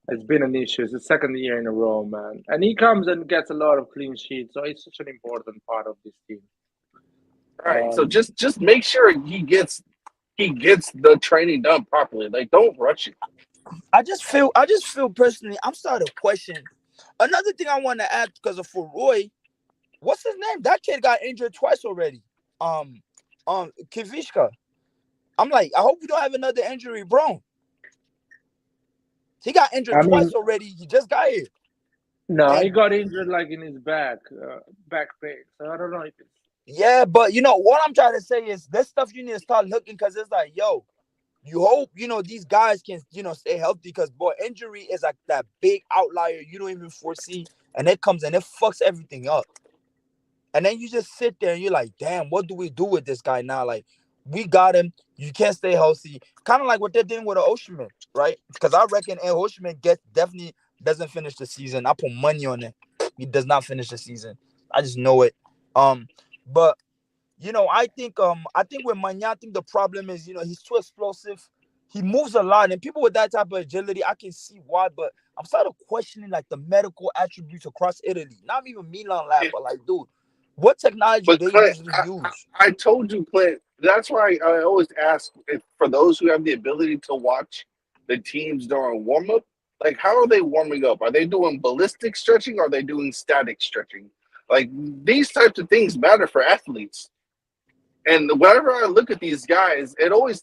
Speaker 1: It's been an issue. It's the second year in a row, man. And he comes and gets a lot of clean sheets, so it's such an important part of this team.
Speaker 8: Right. So just make sure he gets the training done properly. Like, don't rush it.
Speaker 5: I just feel personally, I'm starting to question. Another thing I want to add because for Roy, what's his name? That kid got injured twice already. Kivishka. I'm like, I hope we don't have another injury, bro. He got injured twice already. He just got here.
Speaker 1: No, he got injured like in his back pain. So I don't know if it's.
Speaker 5: Yeah, but what I'm trying to say is this stuff you need to start looking because it's like, yo, you hope these guys can stay healthy because boy, injury is like that big outlier you don't even foresee, and it comes and it fucks everything up. And then you just sit there and you're like, damn, what do we do with this guy now? Like, we got him. You can't stay healthy. Kind of like what they're doing with Osimhen, right? Because I reckon Osimhen definitely doesn't finish the season. I put money on it. He does not finish the season. I just know it. But I think with Maignan, I think the problem is, he's too explosive. He moves a lot, and people with that type of agility, I can see why. But I'm starting questioning like the medical attributes across Italy. Not even Milan lab, but like, dude, what technology do they usually use?
Speaker 8: I told you, Clint. That's why I always ask for those who have the ability to watch the teams during warm up. Like, how are they warming up? Are they doing ballistic stretching? Or are they doing static stretching? Like, these types of things matter for athletes. And whenever I look at these guys, it always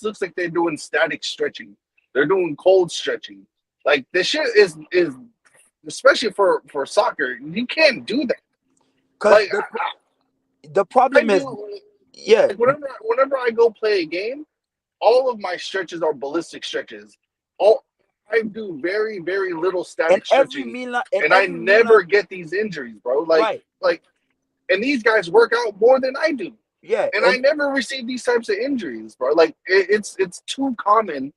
Speaker 8: looks like they're doing static stretching. They're doing cold stretching. Like, this shit is especially for soccer, you can't do that. Like,
Speaker 5: the problem is,
Speaker 8: like whenever I go play a game, all of my stretches are ballistic stretches. I do very, very little static stretching, and I never get these injuries, bro. Like, and these guys work out more than I do.
Speaker 5: Yeah,
Speaker 8: and I never receive these types of injuries, bro. Like, it's too common,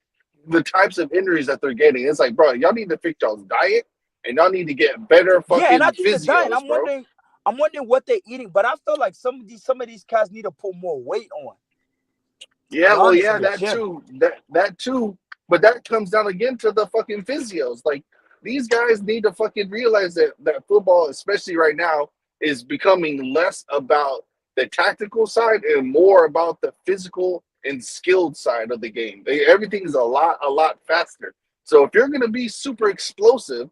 Speaker 8: the types of injuries that they're getting. It's like, bro, y'all need to fix y'all's diet, and y'all need to get better fucking
Speaker 5: and I think
Speaker 8: physios,
Speaker 5: the diet,
Speaker 8: bro.
Speaker 5: I'm wondering what they're eating, but I feel like some of these cats need to put more weight on.
Speaker 8: Yeah, well, yeah, that too. But that comes down again to the fucking physios. Like, these guys need to fucking realize that football, especially right now, is becoming less about the tactical side and more about the physical and skilled side of the game. Everything is a lot faster. So if you're going to be super explosive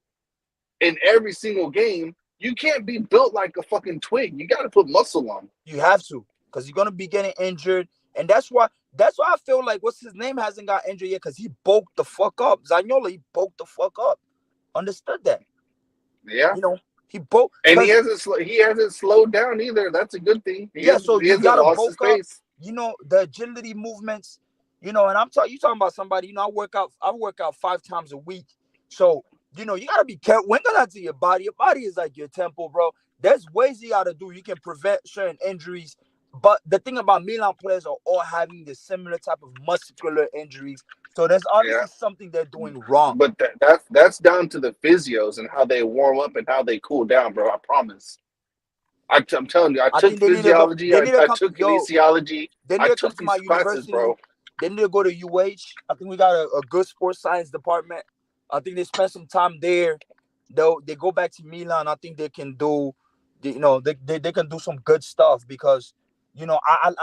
Speaker 8: in every single game, you can't be built like a fucking twig. You got to put muscle on.
Speaker 5: You have to, because you're going to be getting injured. And that's why I feel like what's his name hasn't got injured yet, because he bulked the fuck up. Zaniolo, he bulked the fuck up. Understood that.
Speaker 8: Yeah.
Speaker 5: He bulked.
Speaker 8: And he hasn't slowed down either. That's a good thing.
Speaker 5: He hasn't lost his pace. The agility movements, and you talking about somebody, I work out 5 times a week. So, you gotta be careful. When it comes to your body is like your temple, bro. There's ways you gotta do. You can prevent certain injuries But the thing about Milan players are all having the similar type of muscular injuries. So there's obviously something they're doing wrong.
Speaker 8: But that's down to the physios and how they warm up and how they cool down, bro. I promise. I'm telling you, I took physiology, I took kinesiology, I took these classes, bro.
Speaker 5: They need to go to UH. I think we got a good sports science department. I think they spend some time there. They go back to Milan. I think they can do, they can do some good stuff because, I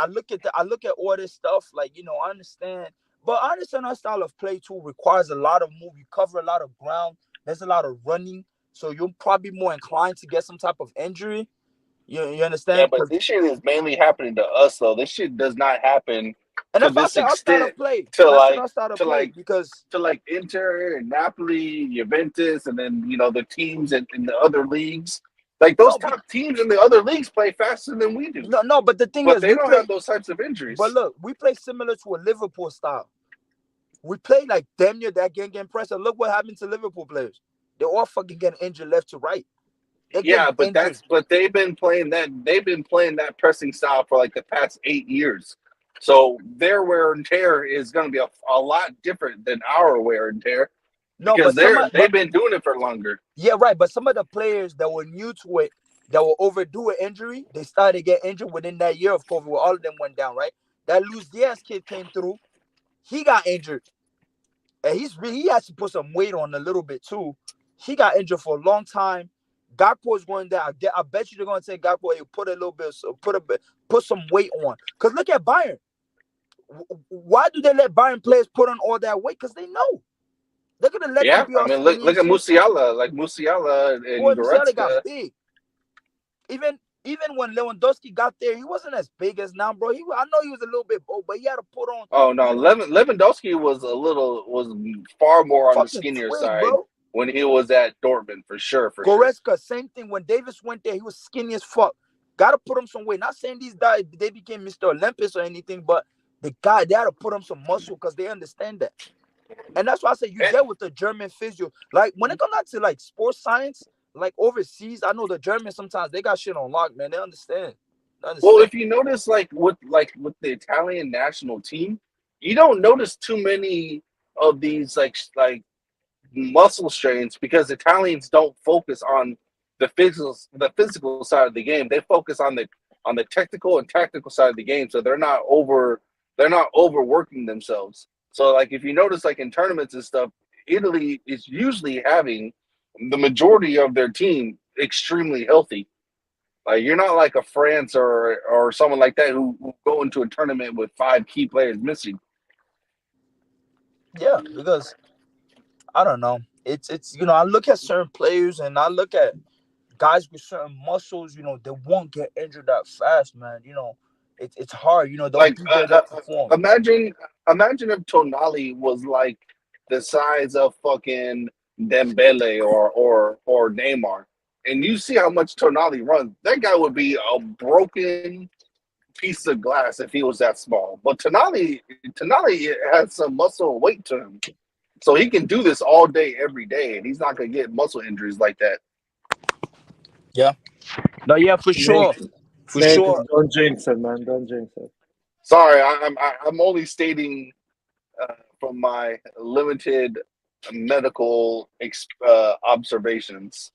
Speaker 5: look at all this stuff like, I understand, but I understand our style of play too requires a lot of move. You cover a lot of ground. There's a lot of running, so you're probably more inclined to get some type of injury. You understand?
Speaker 8: Yeah, but this shit is mainly happening to us though. This shit does not happen to this extent to like Inter and Napoli, Juventus, and then the teams in the other leagues. Like those top teams in the other leagues play faster than we do.
Speaker 5: No, but the thing is,
Speaker 8: they don't have those types of injuries.
Speaker 5: But look, we play similar to a Liverpool style. We play like damn near that gang pressure. Look what happened to Liverpool players. They're all fucking getting injured left to right.
Speaker 8: But they've been playing that pressing style for like the past 8 years. So their wear and tear is going to be a lot different than our wear and tear. Because they've been doing it for longer.
Speaker 5: Yeah, right. But some of the players that were new to it, that were overdue an injury, they started to get injured within that year of COVID, where all of them went down, right? That Luis Diaz kid came through. He got injured. And he has to put some weight on a little bit too. He got injured for a long time. Gakpo is going there. I bet you they're going to say Gakpo, hey, put some weight on. Because look at Bayern. Why do they let Bayern players put on all that weight? Because they know. They're going to let them be all
Speaker 8: look at Musiala. Like Musiala and
Speaker 5: Musiala got big. Even when Lewandowski got there, he wasn't as big as now, bro. I know he was a little bit old, but he had to put on.
Speaker 8: Oh, no. Lewandowski was far more on the skinnier side. Bro. When he was at Dortmund, for sure.
Speaker 5: Goretzka, same thing. When Davis went there, he was skinny as fuck. Got to put him some weight. Not saying these guys, they became Mr. Olympus or anything, but they had to put him some muscle because they understand that. And that's why I say you get with the German physio. Like, when it comes out to, like, sports science, like, overseas, I know the Germans sometimes, they got shit on lock, man. They understand.
Speaker 8: Well, if you notice, with the Italian national team, you don't notice too many of these, like muscle strains because Italians don't focus on the physical side of the game. They focus on the technical and tactical side of the game. So they're not overworking themselves. So like if you notice like in tournaments and stuff, Italy is usually having the majority of their team extremely healthy. Like you're not like a France or someone like that who go into a tournament with 5 key players missing.
Speaker 5: Yeah, because I don't know. It's I look at certain players and I look at guys with certain muscles, they won't get injured that fast, man. It's hard,
Speaker 8: like imagine if Tonali was like the size of fucking Dembele or Neymar. And you see how much Tonali runs. That guy would be a broken piece of glass if he was that small. But Tonali has some muscle and weight to him. So he can do this all day, every day, and he's not going to get muscle injuries like that.
Speaker 5: Yeah. No, yeah, for sure. For sure.
Speaker 11: Don't jinx it, man. Don't jinx it.
Speaker 8: Sorry, I'm only stating from my limited medical observations.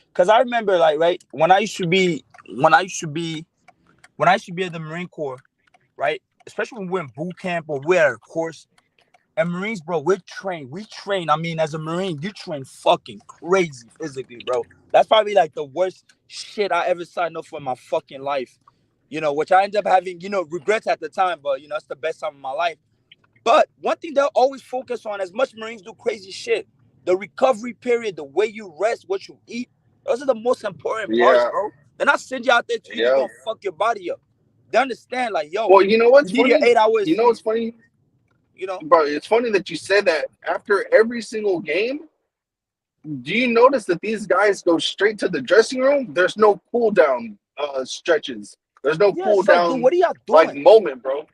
Speaker 5: Because I remember, like, right, when I used to be at the Marine Corps, right, especially when we're in boot camp or we're at a course. And Marines, bro, we train. I mean, as a Marine, you train fucking crazy physically, bro. That's probably like the worst shit I ever signed up for in my fucking life. Which I ended up having, regrets at the time, but it's the best time of my life. But one thing they'll always focus on, as much Marines do crazy shit, the recovery period, the way you rest, what you eat, those are the most important parts, bro. They're not sending you out there to go fuck your body up. They understand, like, yo,
Speaker 8: well, you know what's funny?
Speaker 5: Your 8 hours.
Speaker 8: You know what's funny? Bro, it's funny that you said that. After every single game, do you notice that these guys go straight to the dressing room? There's no cool down stretches. There's no cool down
Speaker 5: dude, what are y'all doing?
Speaker 8: Like moment, bro.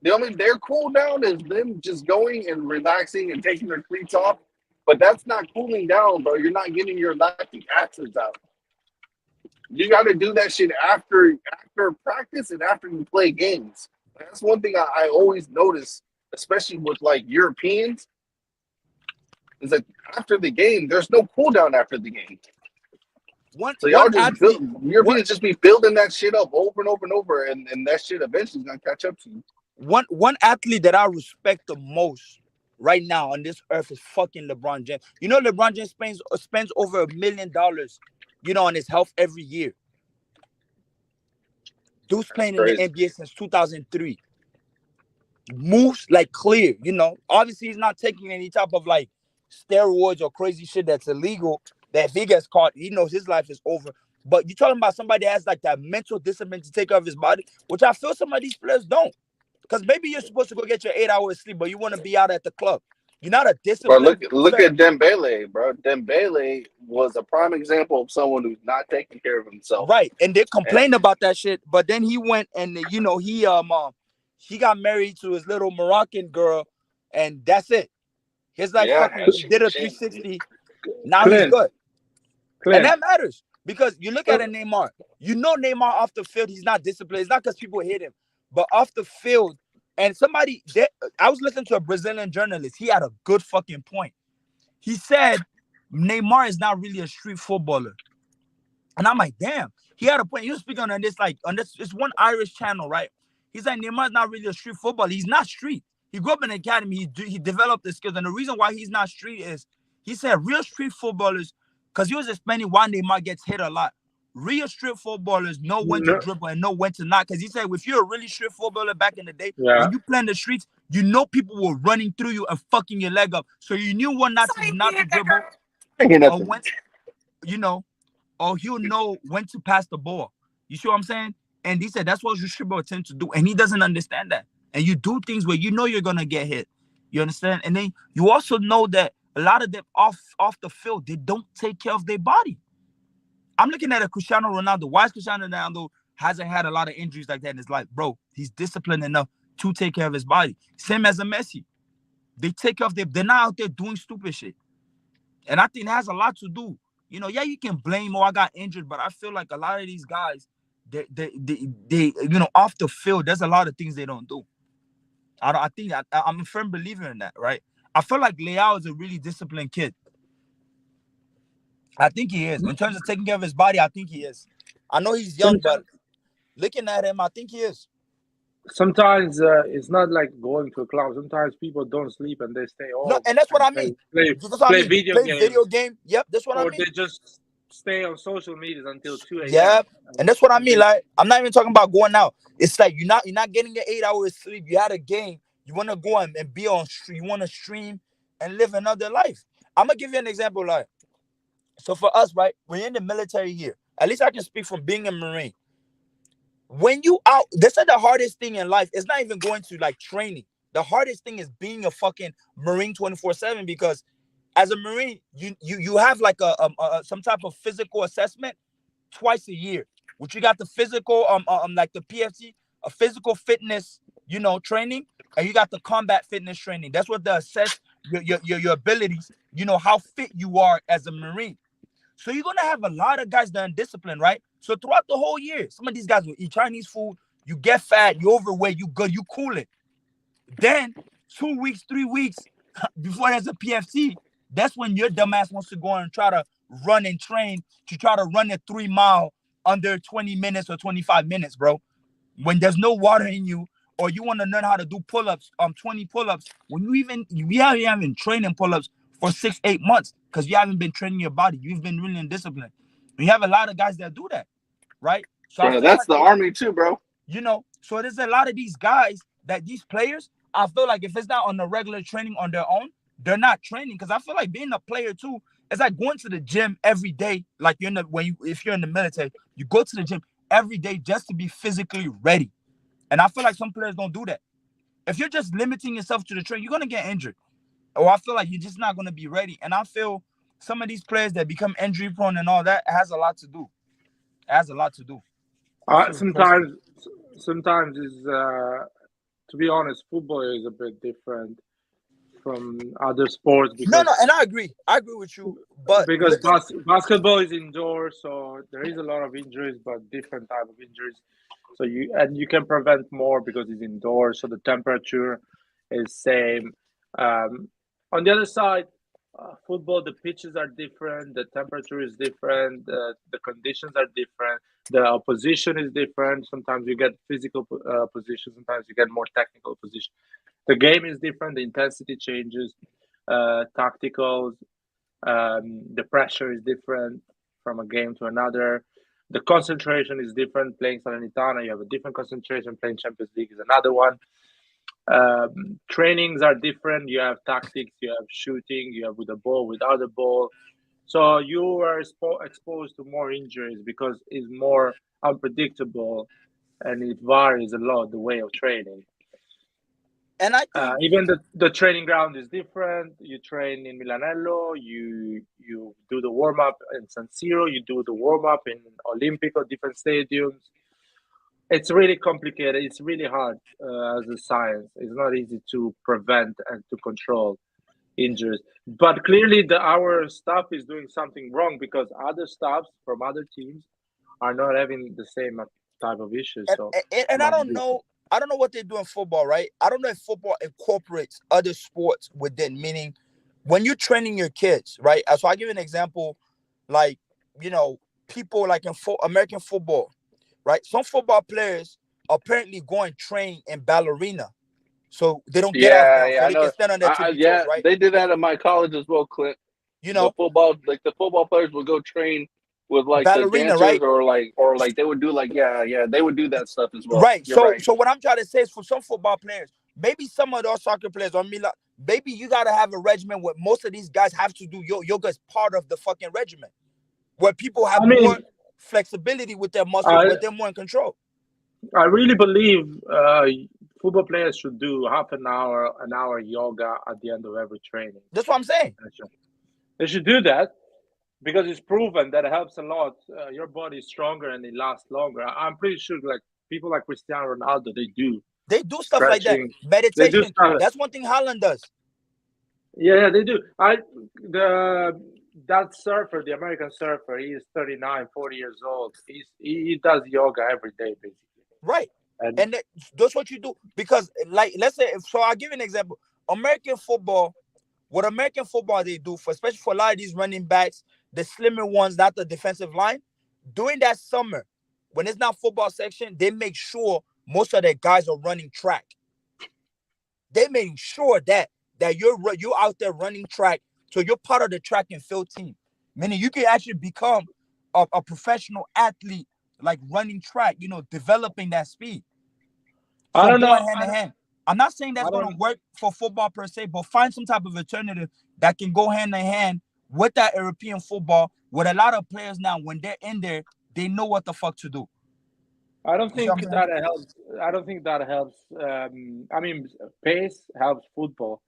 Speaker 8: Their cool down is them just going and relaxing and taking their cleats off. But that's not cooling down, bro. You're not getting your lactic acids out. you got to do that shit after practice and after you play games. That's one thing I always notice, especially with like Europeans, is that after the game, there's no cool down after the game. So y'all just Europeans just be building that shit up over and over and over, and that shit eventually is gonna catch up to you.
Speaker 5: One athlete that I respect the most right now on this earth is fucking LeBron James. You know, LeBron James spends over $1 million, you know, on his health every year. Dude's playing in the NBA since 2003. Moves like clear, you know. Obviously, he's not taking any type of like steroids or crazy shit that's illegal. That if he gets caught, he knows his life is over. But you're talking about somebody that has like that mental discipline to take care of his body, which I feel some of these players don't. Because maybe you're supposed to go get your 8 hours sleep, but you want to be out at the club. You're not a disciplined.
Speaker 8: But look at Dembele, bro. Dembele was a prime example of someone who's not taking care of himself.
Speaker 5: Right, and they complained about that shit. But then he went and you know he got married to his little Moroccan girl, and that's it. His life fucking did a 360. Now he's good. And that matters because you look at a Neymar. You know Neymar off the field, he's not disciplined. It's not because people hit him, but off the field. And I was listening to a Brazilian journalist. He had a good fucking point. He said Neymar is not really a street footballer. And I'm like, damn. He had a point. He was speaking on this, it's one Irish channel, right? He's like, Neymar's not really a street footballer. He's not street. He grew up in an academy. He developed the skills. And the reason why he's not street is, he said real street footballers, because he was explaining why Neymar gets hit a lot. Real street footballers know when to dribble and know when to not. Because he said, if you're a really street footballer back in the day, when you play in the streets, you know people were running through you and fucking your leg up. So you knew when not to dribble. Or when, you know, or he'll know when to pass the ball. You see what I'm saying? And he said that's what you should tend to do. And he doesn't understand that. And you do things where you know you're going to get hit. You understand? And then you also know that a lot of them off the field, they don't take care of their body. I'm looking at a Cristiano Ronaldo. Why is Cristiano Ronaldo hasn't had a lot of injuries like that in his life? Bro, he's disciplined enough to take care of his body. Same as a Messi. They take care of they're not out there doing stupid shit. And I think it has a lot to do. You know, yeah, you can blame, I got injured, but I feel like a lot of these guys, they you know, off the field, there's a lot of things they don't do. I think I'm a firm believer in that, right? I feel like Leao is a really disciplined kid. I think he is. In terms of taking care of his body, I think he is. I know he's young, but looking at him, I think he is.
Speaker 1: Sometimes it's not like going to a club. Sometimes people don't sleep and they stay home.
Speaker 5: No, and that's what I mean.
Speaker 1: Play video games.
Speaker 5: Yep, that's what I mean.
Speaker 1: Or they just stay on social media until 2 a.m.
Speaker 5: Yeah, and that's what I mean. Like, I'm not even talking about going out. It's like you're not getting your 8 hours sleep. You had a game. You want to go and be on stream. You want to stream and live another life. I'm gonna give you an example. Like, so for us, right, we're in the military here. At least I can speak from being a Marine. When you out, they said the hardest thing in life is not even going to like training. The hardest thing is being a fucking Marine 24/7, because as a Marine, you have like a some type of physical assessment twice a year, which you got the physical like the PFC, a physical fitness, you know, training, and you got the combat fitness training. That's what they assess your abilities, you know, how fit you are as a Marine. So you're gonna have a lot of guys that are undisciplined, right? So throughout the whole year, some of these guys will eat Chinese food, you get fat, you overweight, you good, you cool it. Then 2 weeks, 3 weeks before there's a PFC, that's when your dumbass wants to go and try to run and train to try to run a 3 mile under 20 minutes or 25 minutes, bro. When there's no water in you, or you want to learn how to do pull-ups, 20 pull-ups, when you haven't been training pull-ups for 6-8 months because you haven't been training your body. You've been really undisciplined. You have a lot of guys that do that, right? So
Speaker 8: bro, that's like the army too, bro.
Speaker 5: You know, so there's a lot of these guys that these players, I feel like if it's not on the regular training on their own, they're not training. Because I feel like being a player too, it's like going to the gym every day. Like if you're in the military, you go to the gym every day just to be physically ready. And I feel like some players don't do that. If you're just limiting yourself to the training, you're gonna get injured. Or I feel like you're just not gonna be ready. And I feel some of these players that become injury prone and all that has a lot to do. It has a lot to do.
Speaker 1: Sometimes is to be honest, football is a bit different from other sports
Speaker 5: No,
Speaker 1: because
Speaker 5: and I agree with you. But
Speaker 1: because basketball is indoors, so there is a lot of injuries, but different type of injuries. So you can prevent more because it's indoors, so the temperature is same. On the other side, football, the pitches are different, the temperature is different, the conditions are different, the opposition is different. Sometimes you get physical position, sometimes you get more technical position. The game is different, the intensity changes, tacticals, the pressure is different from a game to another. The concentration is different. Playing Salernitana, you have a different concentration. Playing Champions League is another one. Trainings are different. You have tactics, you have shooting, you have with the ball, without the ball. So you are exposed to more injuries because it's more unpredictable and it varies a lot, the way of training.
Speaker 5: And I think
Speaker 1: even the training ground is different. You train in Milanello, you do the warm up in San Siro, you do the warm up in Olimpico, different stadiums. It's really complicated. It's really hard as a science. It's not easy to prevent and to control injuries. But clearly, our staff is doing something wrong because other staffs from other teams are not having the same type of issues.
Speaker 5: And I don't know. I don't know what they do in football, right? I don't know if football incorporates other sports within, meaning when you're training your kids, right? So I'll give you an example, like, people like in American football, right? Some football players apparently go and train in ballerina. So they don't get off down. So they can stand on their tippy toes, right?
Speaker 8: They did that at my college as well, Clint. The football players would go train with like
Speaker 5: ballerina,
Speaker 8: the dancers,
Speaker 5: right?
Speaker 8: or they would do like they would do that stuff as well.
Speaker 5: Right. So what I'm trying to say is for some football players, maybe some of those soccer players or Milan, maybe you gotta have a regimen where most of these guys have to do yoga as part of the fucking regimen, where people have more flexibility with their muscles, where they're more in control.
Speaker 1: I really believe football players should do half an hour yoga at the end of every training.
Speaker 5: That's what I'm saying.
Speaker 1: They should do that. Because it's proven that it helps a lot. Your body is stronger and it lasts longer. I'm pretty sure, like people like Cristiano Ronaldo, they do
Speaker 5: stuff like that. Meditation. That's one thing Haaland does.
Speaker 1: Yeah, they do. That surfer, the American surfer, he is 39, 40 years old. He does yoga every day, basically.
Speaker 5: Right. And that's what you do. Because, like, let's say, I'll give you an example. American football, what American football they do, especially for a lot of these running backs, the slimmer ones, not the defensive line, during that summer, when it's not football section, they make sure most of their guys are running track. They make sure that you're out there running track, so you're part of the track and field team. Meaning you can actually become a professional athlete, like running track, developing that speed. So
Speaker 1: I don't know.
Speaker 5: Hand in hand. I'm not saying that's going to work for football per se, but find some type of alternative that can go hand in hand with that European football, with a lot of players now, when they're in there, they know what the fuck to do.
Speaker 1: I don't think that helps. I don't think that helps. I mean, pace helps football,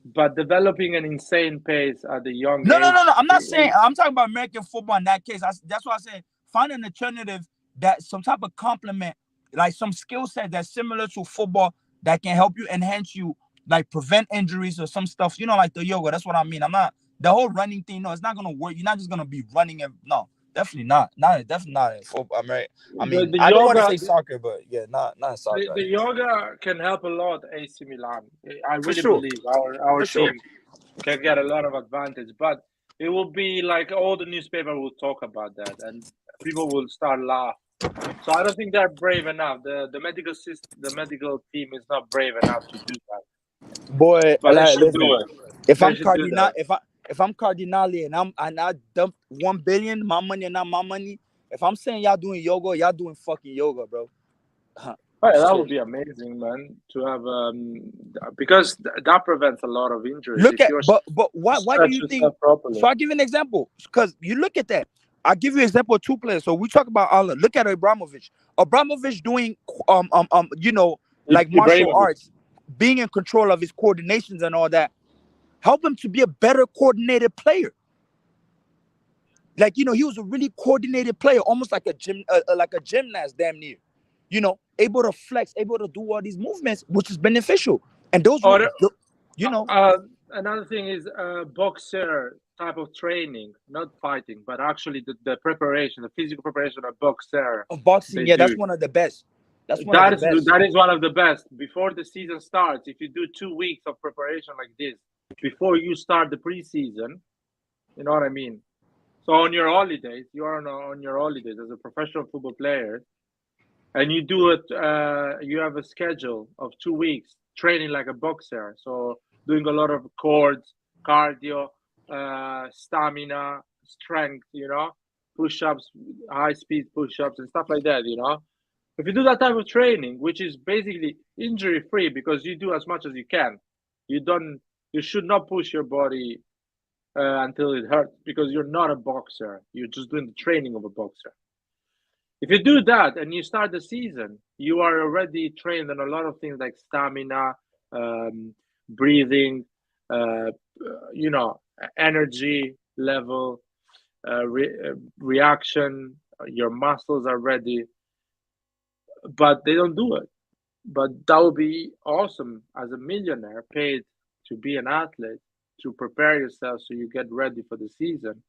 Speaker 1: but developing an insane pace at the young age.
Speaker 5: No. I'm not saying. I'm talking about American football in that case. That's why I said find an alternative that some type of complement, like some skill set that's similar to football that can help you enhance you, like prevent injuries or some stuff. Like the yoga. That's what I mean. I'm not. The whole running thing, no, it's not gonna work. You're not just gonna be running no, definitely not. Definitely not in football. I mean, I don't want to say soccer, but yeah, not soccer.
Speaker 1: The yoga can help a lot AC Milan. I really believe our team can get a lot of advantage, but it will be like all the newspaper will talk about that, and people will start laughing. So I don't think they're brave enough. The medical system, the medical team is not brave enough to do that.
Speaker 5: Boy,
Speaker 1: but they should do it.
Speaker 5: If I'm Cardinale and I dump 1 billion, my money and not my money. If I'm saying y'all doing yoga, y'all doing fucking yoga, bro.
Speaker 1: That would be amazing, man. To have because that prevents a lot of injuries.
Speaker 5: But why do you think? So I'll give you an example, because you look at that. I'll give you an example of two players. So we talk about Allah. Look at Abramovich. Abramovich doing like martial arts, being in control of his coordinations and all that. Help him to be a better coordinated player. Like, he was a really coordinated player, almost like a gymnast, damn near. Able to flex, able to do all these movements, which is beneficial. And those you know.
Speaker 1: Another thing is boxer type of training, not fighting, but actually the preparation, the physical preparation of boxer.
Speaker 5: Of boxing,
Speaker 1: They
Speaker 5: yeah, that's
Speaker 1: do.
Speaker 5: one of the best. That's one of the best.
Speaker 1: That is one of the best. Before the season starts, if you do 2 weeks of preparation like this, before you start the preseason, you know what I mean? So on your holidays, you are on your holidays as a professional football player, and you do it. You have a schedule of 2 weeks training like a boxer. So doing a lot of chords, cardio, stamina, strength. Push-ups, high-speed push-ups, and stuff like that. If you do that type of training, which is basically injury-free because you do as much as you can, you should not push your body until it hurts because you're not a boxer. You're just doing the training of a boxer. If you do that and you start the season, you are already trained on a lot of things like stamina, breathing, energy level, reaction. Your muscles are ready, but they don't do it. But that would be awesome as a millionaire paid to be an athlete, to prepare yourself so you get ready for the season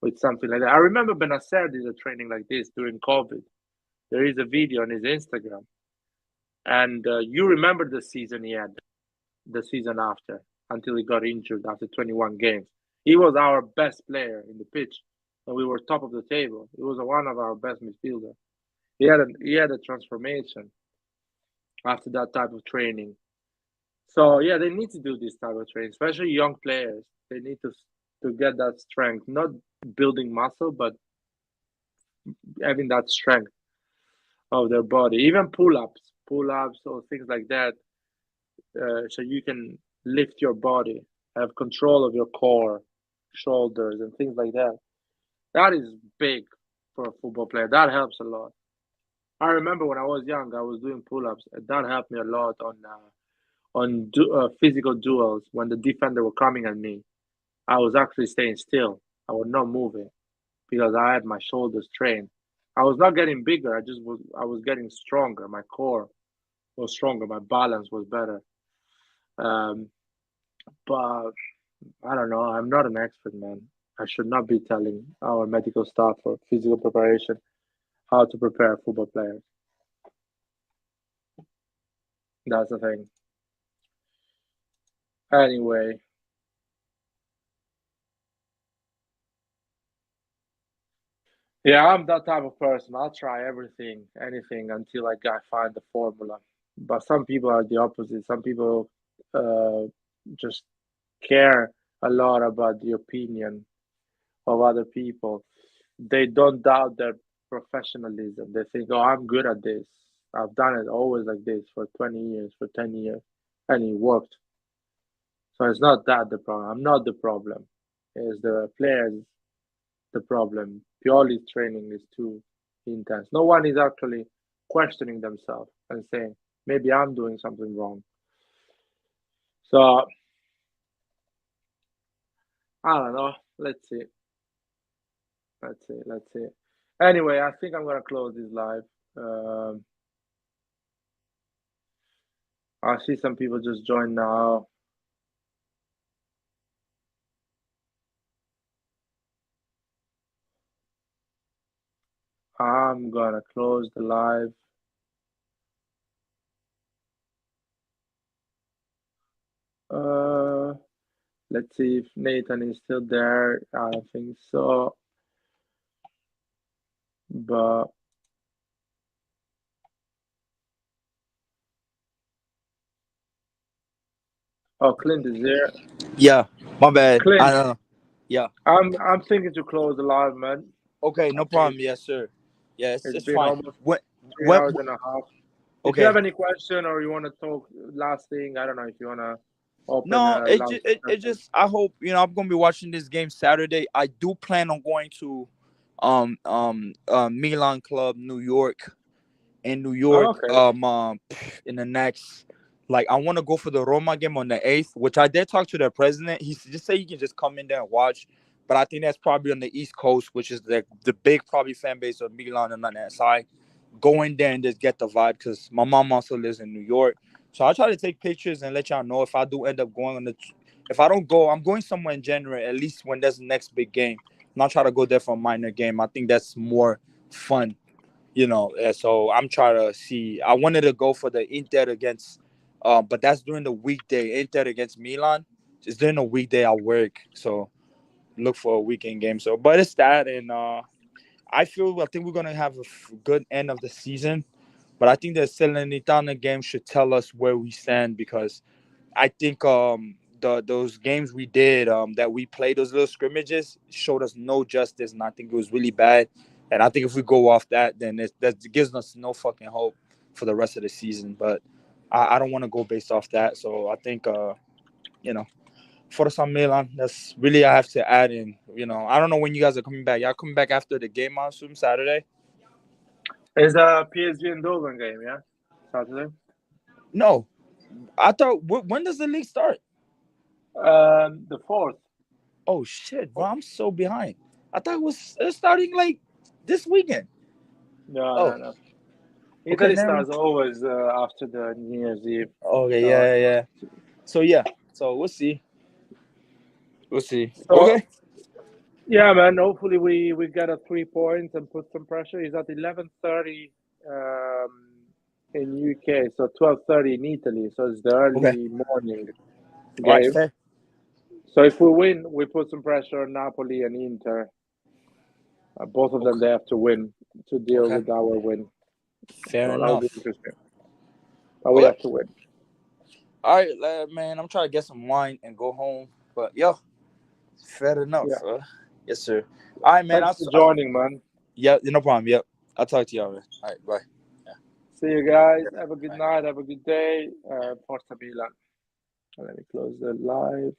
Speaker 1: with something like that. I remember Benacer did a training like this during COVID. There is a video on his Instagram. And you remember the season he had, the season after, until he got injured after 21 games. He was our best player in the pitch, and we were top of the table. He was one of our best midfielders. He had a transformation after that type of training. So yeah, they need to do this type of training, especially young players. They need to get that strength, not building muscle, but having that strength of their body. Even pull-ups or things like that, so you can lift your body, have control of your core, shoulders, and things like that. That is big for a football player. That helps a lot. I remember when I was young, I was doing pull-ups, and that helped me a lot on physical duels. When the defender were coming at me, I was actually staying still. I was not moving because I had my shoulders trained. I was not getting bigger. I was getting stronger. My core was stronger. My balance was better. But I don't know. I'm not an expert, man. I should not be telling our medical staff for physical preparation how to prepare football players. That's the thing. Anyway. Yeah, I'm that type of person. I'll try everything, anything until I find the formula. But some people are the opposite. Some people just care a lot about the opinion of other people. They don't doubt their professionalism. They think, oh, I'm good at this. I've done it always like this for 20 years, for 10 years, and it worked. So it's not that the problem. I'm not the problem. It's the players the problem. Pioli's training is too intense. No one is actually questioning themselves and saying, maybe I'm doing something wrong. So, I don't know. Let's see. Anyway, I think I'm going to close this live. I see some people just join now. I'm going to close the live. Let's see if Nathan is still there. I don't think so. But Clint is there.
Speaker 5: Yeah, my bad.
Speaker 1: Clint,
Speaker 5: I don't know. Yeah.
Speaker 1: I'm thinking to close the live, man.
Speaker 5: Okay, no problem. Yes, sir. Yeah, it's
Speaker 1: been
Speaker 5: fine.
Speaker 1: almost 3 hours and a half. If
Speaker 5: Okay.
Speaker 1: you have any question or you want to talk last thing, I don't know if you want to open.
Speaker 5: No, it just I hope I'm gonna be watching this game Saturday. I do plan on going to Milan Club New York in New York in the next, like, I want to go for the Roma game on the 8th, which I did talk to the president. He just said you can just come in there and watch, but I think that's probably on the East Coast, which is the big probably fan base of Milan and on that side. Go in there and just get the vibe, because my mom also lives in New York. So I'll try to take pictures and let y'all know if I do end up going on the. If I don't go, I'm going somewhere in January. At least when there's the next big game. I'm not trying to go there for a minor game. I think that's more fun, So I'm trying to see. I wanted to go for the Inter against, but that's during the weekday. Inter against Milan. It's during the weekday I work, so look for a weekend game. So, but it's that, and I think we're gonna have a good end of the season. But I think the Salernitana game should tell us where we stand because I think those games we did that we played, those little scrimmages, showed us no justice, and I think it was really bad. And I think if we go off that, then that gives us no fucking hope for the rest of the season. But I don't want to go based off that. So I think for San Milan, that's really I have to add in. I don't know when you guys are coming back. Y'all coming back after the game, I assume Saturday.
Speaker 1: It's a PSG and Dover game, yeah, Saturday.
Speaker 5: No, I thought. When does the league start?
Speaker 1: The 4th.
Speaker 5: Oh shit, bro! I'm so behind. I thought it was starting like this weekend.
Speaker 1: No. Italy starts always after the New Year's Eve.
Speaker 5: Okay, yeah. So we'll see. So, okay.
Speaker 1: Yeah, man. Hopefully we get a 3 points and put some pressure. He's at 11:30 in UK, so 12:30 in Italy. So it's the early morning game.
Speaker 5: Right, fair.
Speaker 1: So if we win, we put some pressure on Napoli and Inter. Both of them they have to win to deal with our win.
Speaker 5: Fair enough.
Speaker 1: That'll be interesting. But we have to win.
Speaker 5: All right, man. I'm trying to get some wine and go home. But fair enough.
Speaker 1: Yeah.
Speaker 5: Yes, sir. All right, man.
Speaker 1: Thanks for joining, man.
Speaker 5: Yeah, no problem. Yep. I'll talk to y'all, man. All right, bye. Yeah.
Speaker 1: See you guys. Have a good night. Have a good day. Forza Milan. Let me close the live.